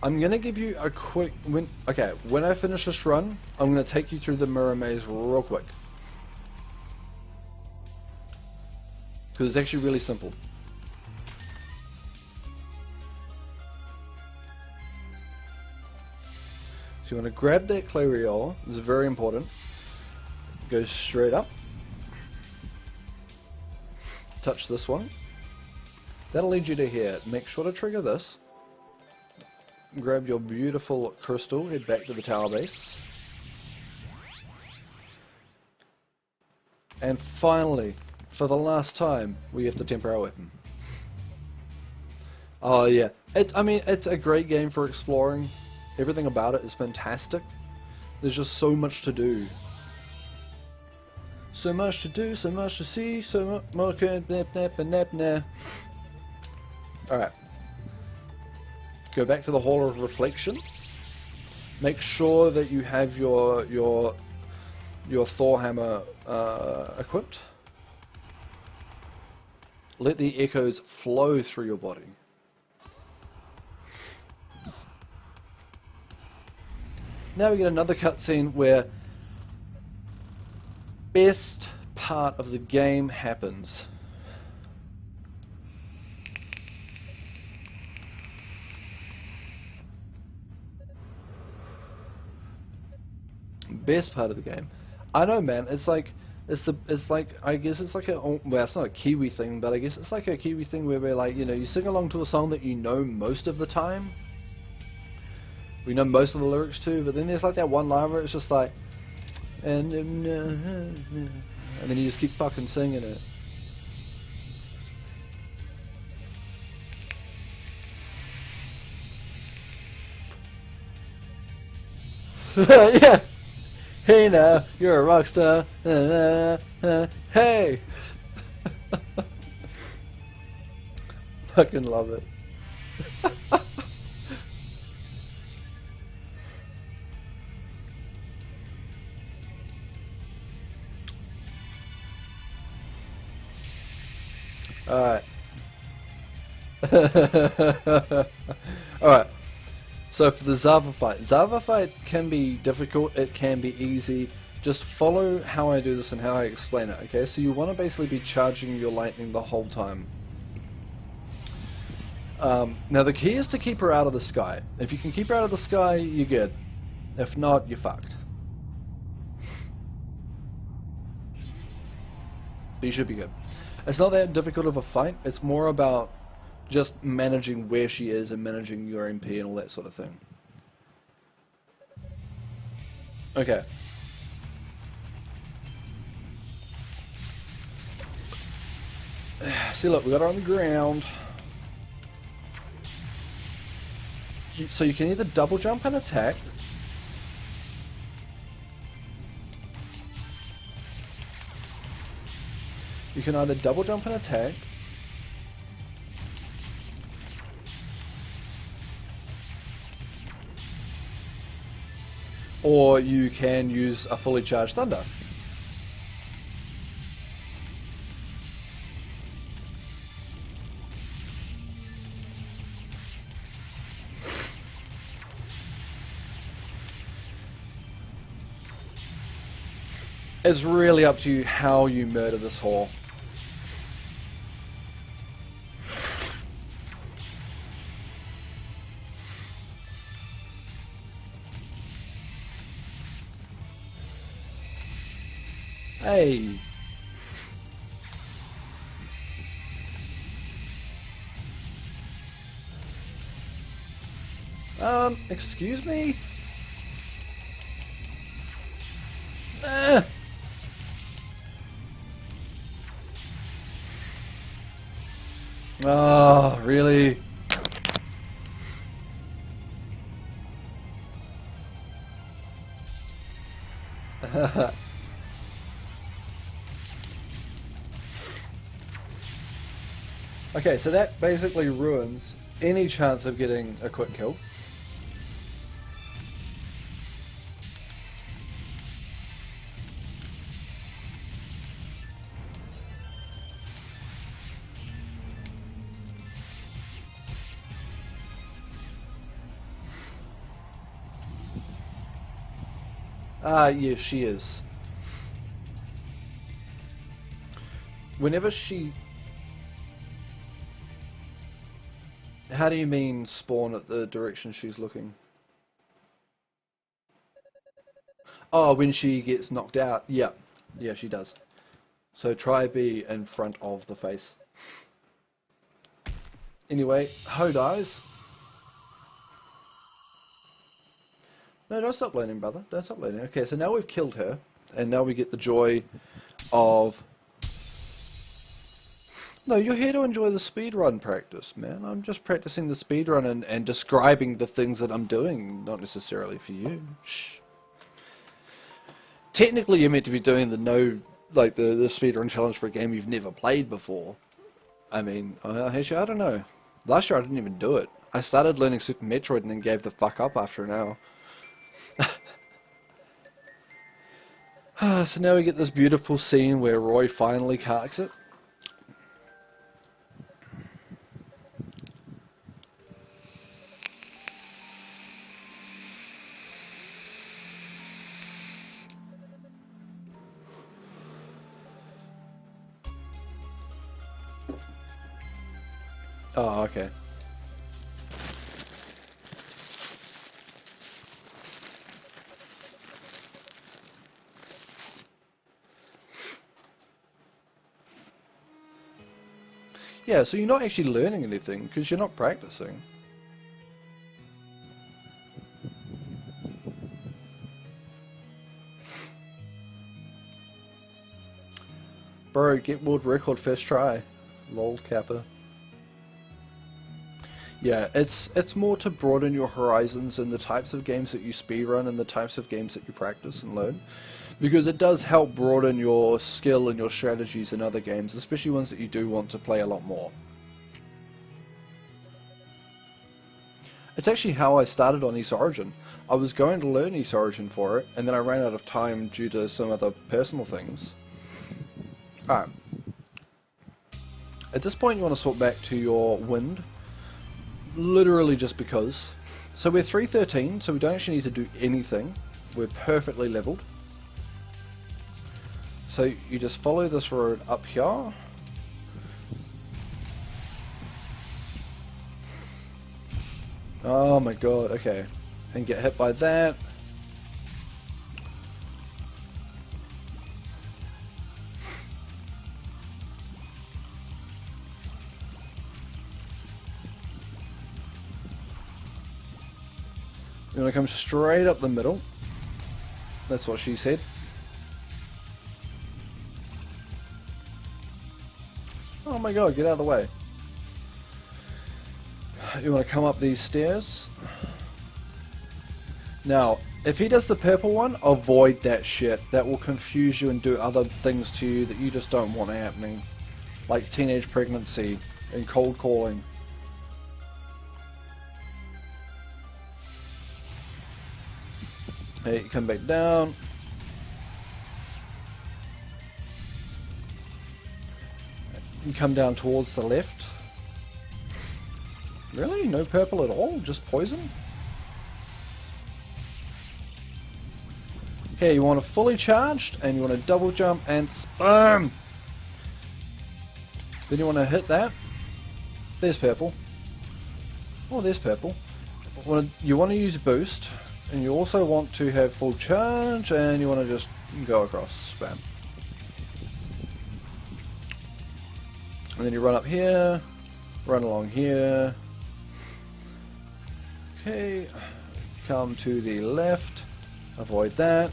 I'm gonna give you a quick when I finish this run, I'm gonna take you through the mirror maze real quick. Because it's actually really simple. So you want to grab that Clariol, this is very important. Go straight up. Touch this one. That'll lead you to here. Make sure to trigger this. Grab your beautiful crystal, head back to the tower base. And finally, for the last time, we have to temper our weapon. Oh yeah, I mean, it's a great game for exploring. Everything about it is fantastic. There's just so much to do. So much to do, so much to see, so much... Alright. Go back to the Hall of Reflection. Make sure that you have your Thor hammer equipped. Let the echoes flow through your body. Now we get another cutscene where best part of the game happens. Best part of the game. I know, man. It's like I guess it's like well, it's not a Kiwi thing, but I guess it's like a Kiwi thing where we're like, you know, you sing along to a song that you know most of the time. We know most of the lyrics too, but then there's like that one line where it's just like, and then you just keep fucking singing it. Yeah. Hey now, you're a rock star. Hey. Fucking love it. Alright. Alright. So for the Zava fight can be difficult, it can be easy. Just follow how I do this and how I explain it, okay? So you want to basically be charging your lightning the whole time. Now the key is to keep her out of the sky. If you can keep her out of the sky, you're good. If not, you're fucked. You should be good. It's not that difficult of a fight, it's more about just managing where she is and managing your MP and all that sort of thing. Okay. See, look, we got her on the ground. So you can either double jump and attack. You can either double jump and attack. Or you can use a fully charged thunder. It's really up to you how you murder this whore. Hey. Excuse me? Oh, really? Okay, so that basically ruins any chance of getting a quick kill. Yes, she is. Whenever she... How do you mean spawn at the direction she's looking? Oh, when she gets knocked out? Yeah. Yeah, she does. So try be in front of the face. Anyway, Ho dies. No, don't stop learning, brother. Don't stop learning. Okay, so now we've killed her, and now we get the joy of... No, you're here to enjoy the speedrun practice, man. I'm just practicing the speedrun and describing the things that I'm doing, not necessarily for you. Shh. Technically, you're meant to be doing the speedrun challenge for a game you've never played before. I mean, actually, I don't know. Last year I didn't even do it. I started learning Super Metroid and then gave the fuck up after an hour. So now we get this beautiful scene where Roy finally carks it. Oh, okay. Yeah, so you're not actually learning anything because you're not practicing. Bro, get world record first try. Lol, Kappa. Yeah, it's more to broaden your horizons and the types of games that you speedrun and the types of games that you practice and learn. Because it does help broaden your skill and your strategies in other games, especially ones that you do want to play a lot more. It's actually how I started on East Origin. I was going to learn East Origin for it, and then I ran out of time due to some other personal things. Alright. At this point you want to swap back to your wind. Literally just because. So we're 313, so we don't actually need to do anything. We're perfectly leveled. So you just follow this road up here. Oh my god, okay. And get hit by that. You want to come straight up the middle. That's what she said. Oh my god, get out of the way. You want to come up these stairs. Now, if he does the purple one, avoid that shit. That will confuse you and do other things to you that you just don't want happening. Like teenage pregnancy and cold calling. Hey, come back down. You come down towards the left. Really? No purple at all? Just poison? Okay, you want to fully charged, and you want to double jump and spam. Then you want to hit that. There's purple. Oh, there's purple. You want to use boost, and you also want to have full charge, and you want to just go across, spam. And then you run up here, run along here. Okay, come to the left, avoid that.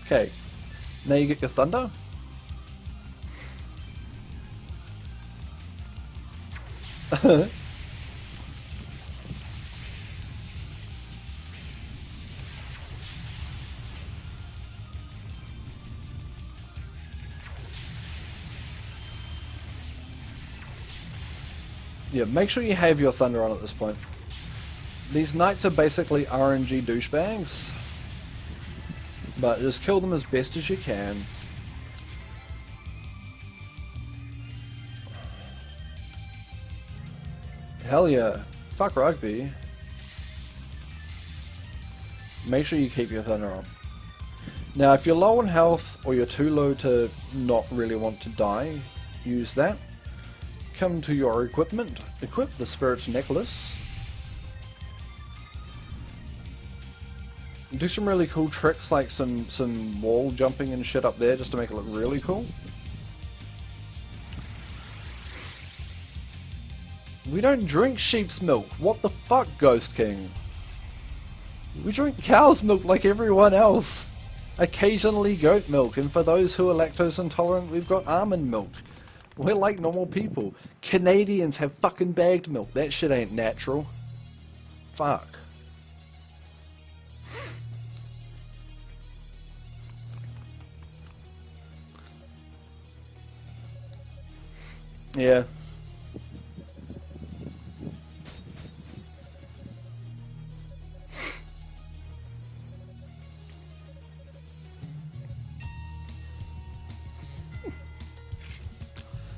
Okay, now you get your thunder. Yeah, make sure you have your thunder on at this point. These knights are basically RNG douchebags, but just kill them as best as you can. Hell yeah. Fuck rugby. Make sure you keep your thunder on. Now if you're low on health or you're too low to not really want to die, use that. Come to your equipment. Equip the Spirit's Necklace. Do some really cool tricks like some wall jumping and shit up there just to make it look really cool. We don't drink sheep's milk. What the fuck, Ghost King? We drink cow's milk like everyone else. Occasionally goat milk, and for those who are lactose intolerant, we've got almond milk. We're like normal people. Canadians have fucking bagged milk. That shit ain't natural. Fuck. Yeah.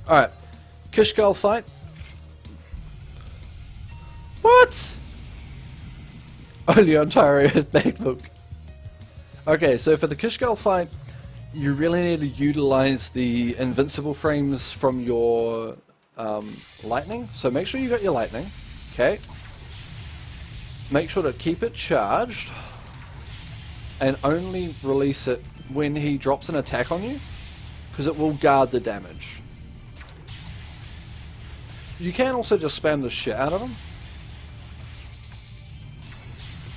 Alright. Kishgal fight. What? Only Ontario has bagged milk. Okay, so for the Kishgal fight, you really need to utilize the invincible frames from your lightning. So make sure you got your lightning. Okay. Make sure to keep it charged. And only release it when he drops an attack on you. Because it will guard the damage. You can also just spam the shit out of him.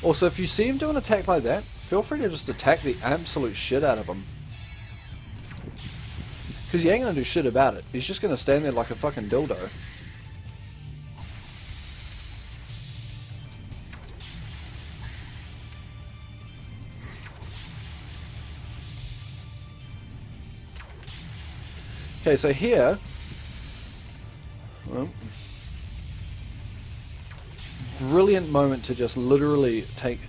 Also, if you see him do an attack like that, feel free to just attack the absolute shit out of him. Because he ain't gonna do shit about it. He's just gonna stand there like a fucking dildo. Okay, so here... Well, brilliant moment to just literally take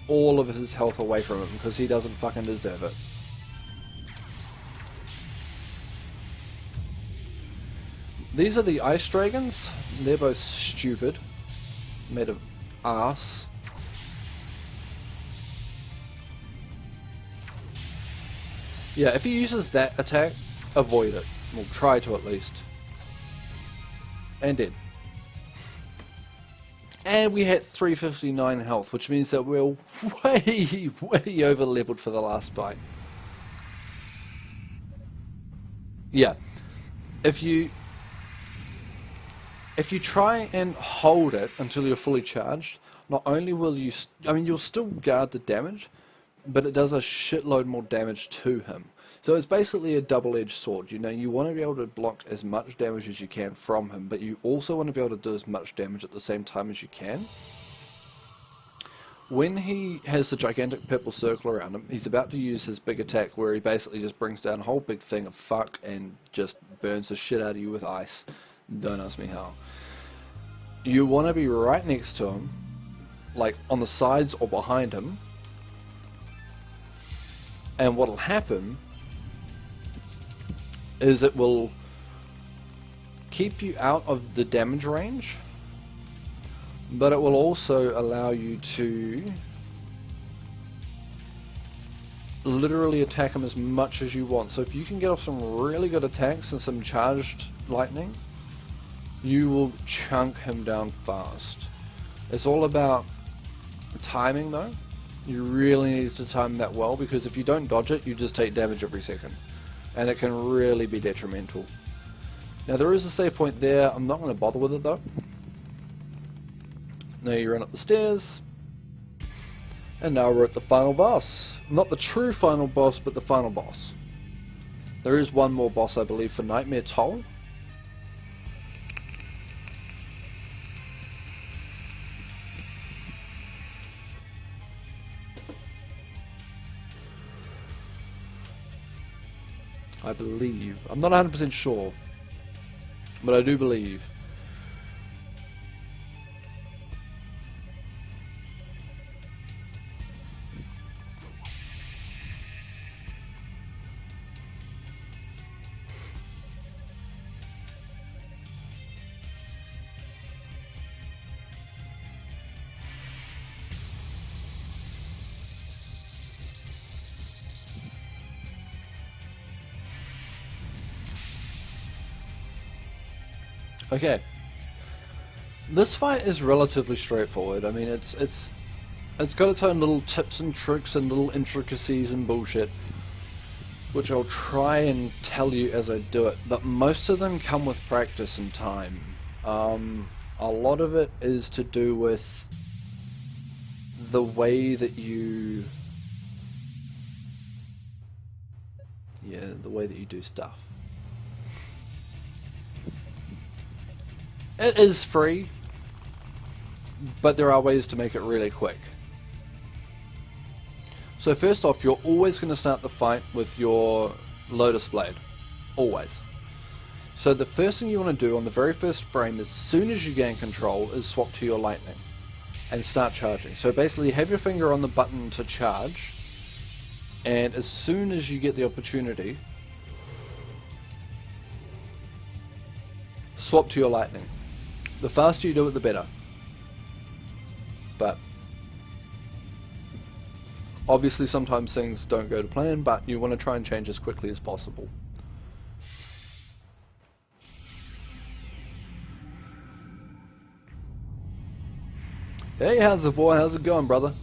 all of his health away from him, because he doesn't fucking deserve it. These are the ice dragons. They're both stupid. Made of ass. Yeah, if he uses that attack, avoid it. Well, try to at least. And did. And we had 359 health, which means that we're way over leveled for the last fight. Yeah. If you try and hold it until you're fully charged, not only will you... I mean, you'll still guard the damage, but it does a shitload more damage to him. So it's basically a double-edged sword. You know, you want to be able to block as much damage as you can from him, but you also want to be able to do as much damage at the same time as you can. When he has the gigantic purple circle around him, he's about to use his big attack where he basically just brings down a whole big thing of fuck and just burns the shit out of you with ice. Don't ask me how. You want to be right next to him, like on the sides or behind him, and what'll happen is it will keep you out of the damage range, but it will also allow you to literally attack him as much as you want. So if you can get off some really good attacks and some charged lightning, you will chunk him down fast. It's all about timing though. You really need to time that well, because if you don't dodge it, you just take damage every second. And it can really be detrimental. Now there is a save point there. I'm not going to bother with it though. Now you run up the stairs. And now we're at the final boss. Not the true final boss, but the final boss. There is one more boss, I believe, for Nightmare Toll. I believe. I'm not 100% sure, but I do believe. Okay. This fight is relatively straightforward. I mean, it's got its own little tips and tricks and little intricacies and bullshit, which I'll try and tell you as I do it, but most of them come with practice and time. A lot of it is to do with the way that you... yeah, the way that you do stuff. It is free, but there are ways to make it really quick. So first off, you're always going to start the fight with your Lotus Blade. Always. So the first thing you want to do on the very first frame, as soon as you gain control, is swap to your Lightning and start charging. So basically have your finger on the button to charge, and as soon as you get the opportunity, swap to your Lightning. The faster you do it, the better. But obviously sometimes things don't go to plan, but you want to try and change as quickly as possible. Hey, how's it going, brother?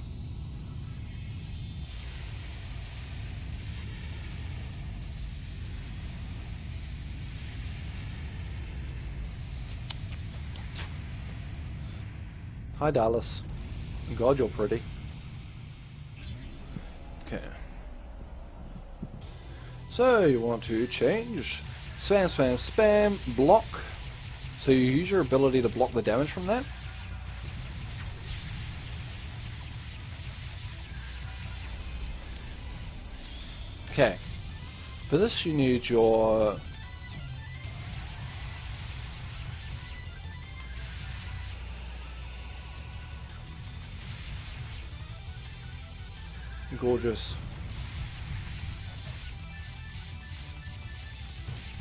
Hi, Dallas. God, you're pretty. So you want to change spam, spam, spam, block. So you use your ability to block the damage from that. Okay. For this you need your gorgeous.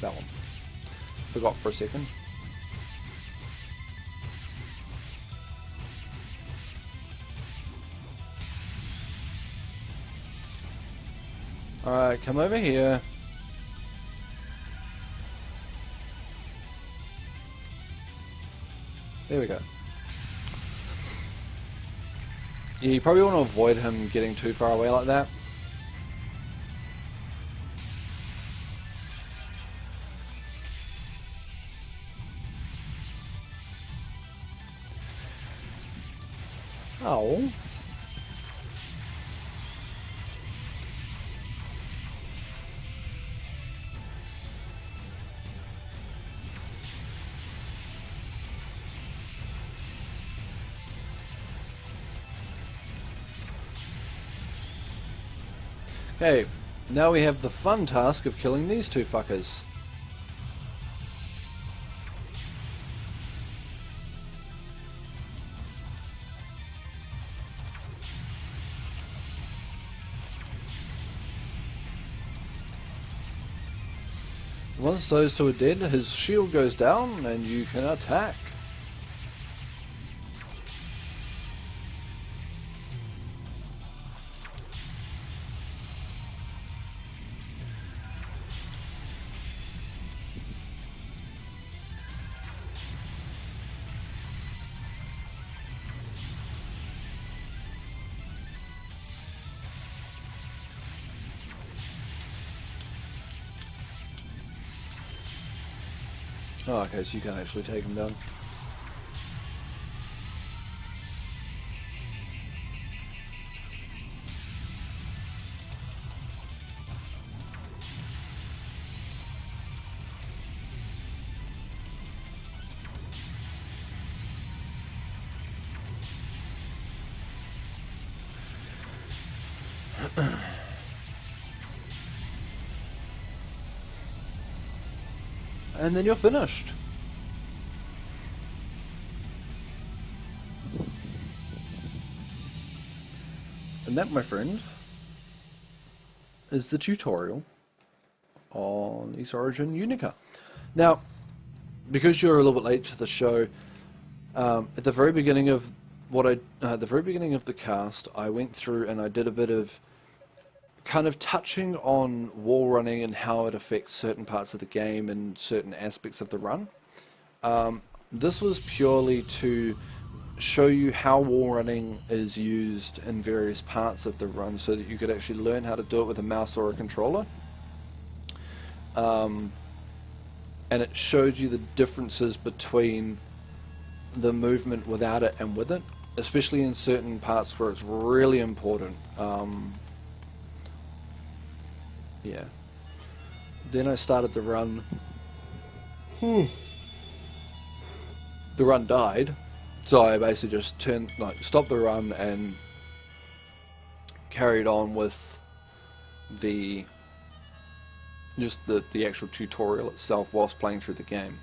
That one. Forgot for a second. Alright, come over here. There we go. Yeah, you probably want to avoid him getting too far away like that. Oh. Okay, now we have the fun task of killing these two fuckers. Once those two are dead, his shield goes down and you can attack. Oh, okay, so you can actually take him down. And then you're finished. And that, my friend, is the tutorial on Origin Yunica. Now, because you're a little bit late to the show, at the very beginning of the very beginning of the cast, I went through and I did a bit of kind of touching on wall running and how it affects certain parts of the game and certain aspects of the run. This was purely to show you how wall running is used in various parts of the run so that you could actually learn how to do it with a mouse or a controller. And it showed you the differences between the movement without it and with it, especially in certain parts where it's really important. Yeah. Then I started the run. The run died, so I basically just stopped the run and carried on with the actual tutorial itself whilst playing through the game.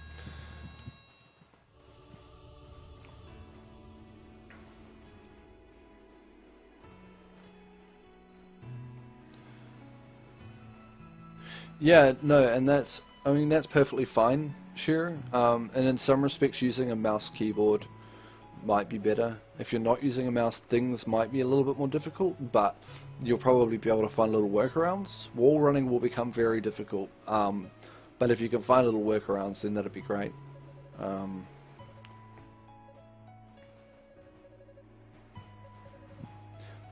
Yeah, no, and that's perfectly fine, sure. And in some respects, using a mouse keyboard might be better. If you're not using a mouse, things might be a little bit more difficult, but you'll probably be able to find little workarounds. Wall running will become very difficult, but if you can find little workarounds, then that'd be great.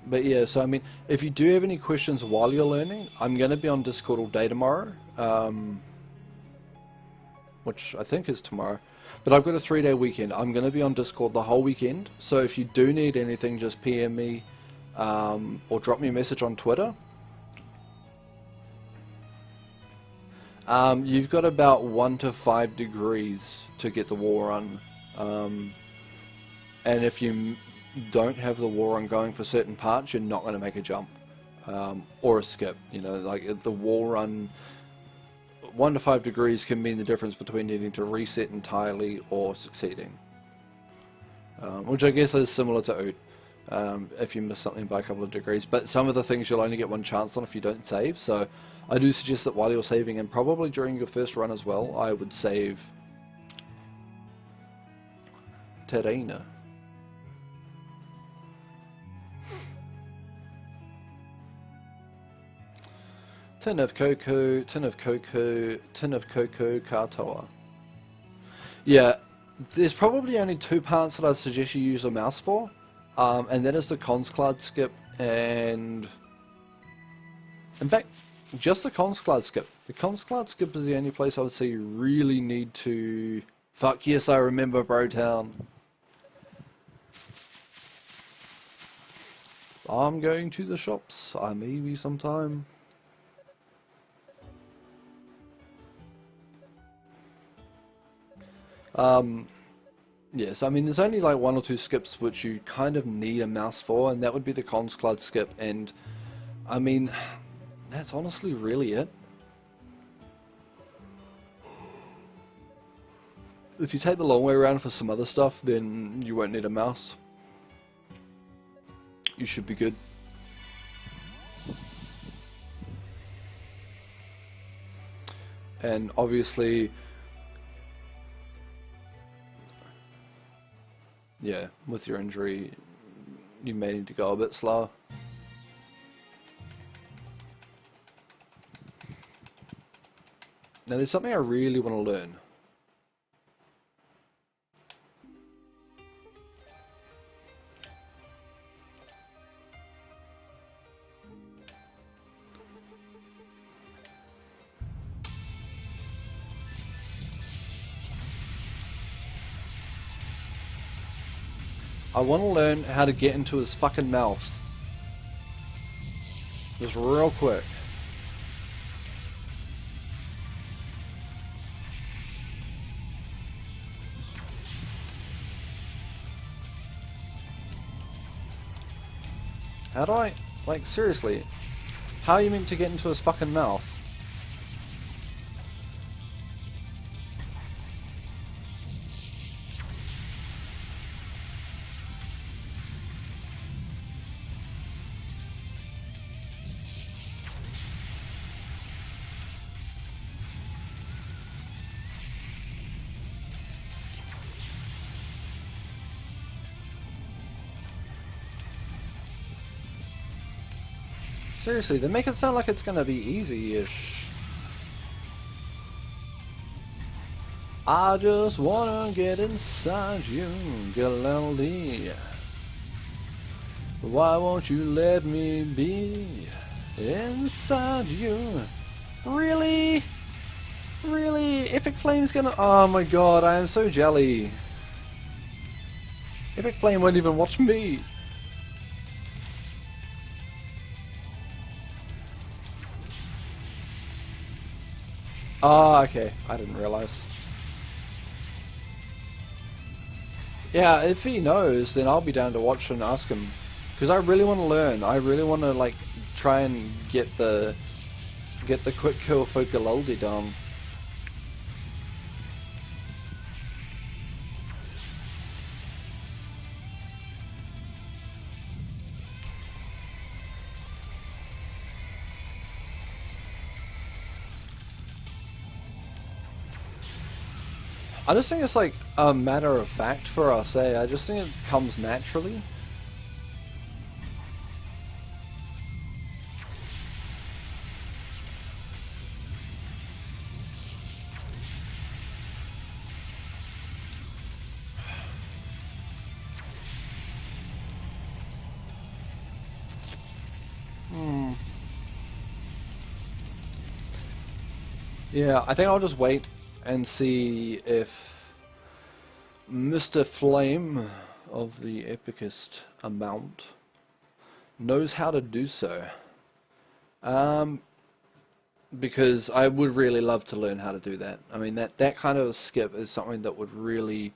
But yeah, so I mean, if you do have any questions while you're learning, I'm going to be on Discord all day tomorrow, which I think is tomorrow. But I've got a 3-day weekend. I'm going to be on Discord the whole weekend, so if you do need anything, just PM me or drop me a message on Twitter. You've got about 1 to 5 degrees to get the wall run. And if you don't have the wall run going for certain parts, you're not going to make a jump. Or a skip, you know, like the wall run, 1 to 5 degrees can mean the difference between needing to reset entirely or succeeding. Which I guess is similar to Oot, if you miss something by a couple of degrees, but some of the things you'll only get one chance on if you don't save, so I do suggest that while you're saving, and probably during your first run as well, I would save Terraina. Tin of cocoa, tin of cocoa, tin of cocoa, katoa. Yeah, there's probably only 2 parts that I'd suggest you use a mouse for, and that is the Consclad skip and... In fact, just the Consclad skip. The Consclad skip is the only place I would say you really need to... Fuck yes, I remember Brotown. I'm going to the shops, maybe sometime. Yes, I mean there's only like 1 or 2 skips which you kind of need a mouse for, and that would be the Consclad skip, and I mean that's honestly really it. If you take the long way around for some other stuff, then you won't need a mouse. You should be good. And obviously, yeah, with your injury, you may need to go a bit slower. Now there's something I really want to learn. I want to learn how to get into his fucking mouth. Just real quick. How do I... Like, seriously. How are you meant to get into his fucking mouth? Seriously, they make it sound like it's gonna be easy-ish. I just wanna get inside you, Galilei. Why won't you let me be inside you? Really? Really? Epic Flame's gonna... Oh my god, I am so jelly. Epic Flame won't even watch me. Oh, okay. I didn't realize. Yeah, if he knows, then I'll be down to watch and ask him. Because I really want to learn. I really want to, like, try and get the quick kill for Galildi done. I just think it's like a matter of fact for us, eh? I just think it comes naturally. Yeah, I think I'll just wait and see if Mr. Flame of the epicest amount knows how to do so. because I would really love to learn how to do that. I mean, that kind of skip is something that would really,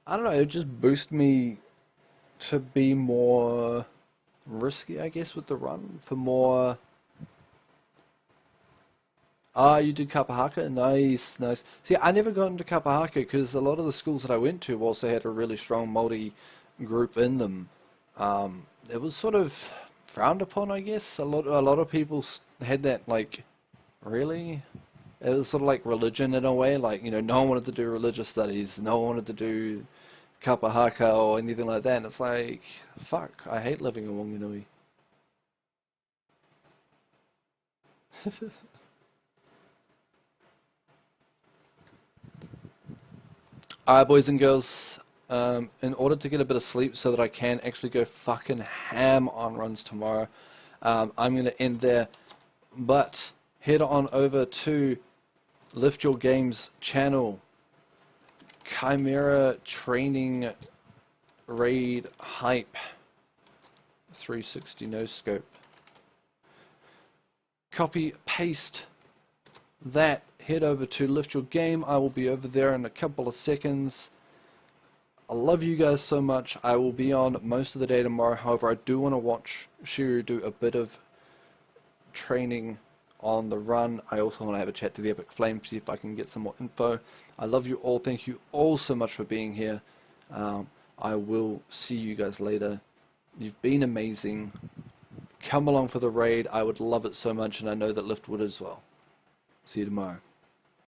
I don't know, it would just boost me to be more risky, I guess, with the run, for more. Ah, you did Kapahaka? Nice, nice. See, I never got into Kapahaka because a lot of the schools that I went to, whilst they had a really strong multi group in them, it was sort of frowned upon, I guess. A lot of people had that, like, really? It was sort of like religion in a way. Like, no one wanted to do religious studies. No one wanted to do Kapahaka or anything like that. And it's like, fuck, I hate living in Wanganui. Alright, boys and girls, in order to get a bit of sleep so that I can actually go fucking ham on runs tomorrow, I'm going to end there. But head on over to Lift Your Games channel, Chimera Training Raid Hype, 360 no scope. Copy, paste that, head over to Lift Your Game. I will be over there in a couple of seconds. I love you guys so much. I will be on most of the day tomorrow. However, I do want to watch Shiru do a bit of training on the run. I also want to have a chat to the Epic Flame, see if I can get some more info. I love you all. Thank you all so much for being here. I will see you guys later. You've been amazing. Come along for the raid. I would love it so much, and I know that Lift would as well. See you tomorrow.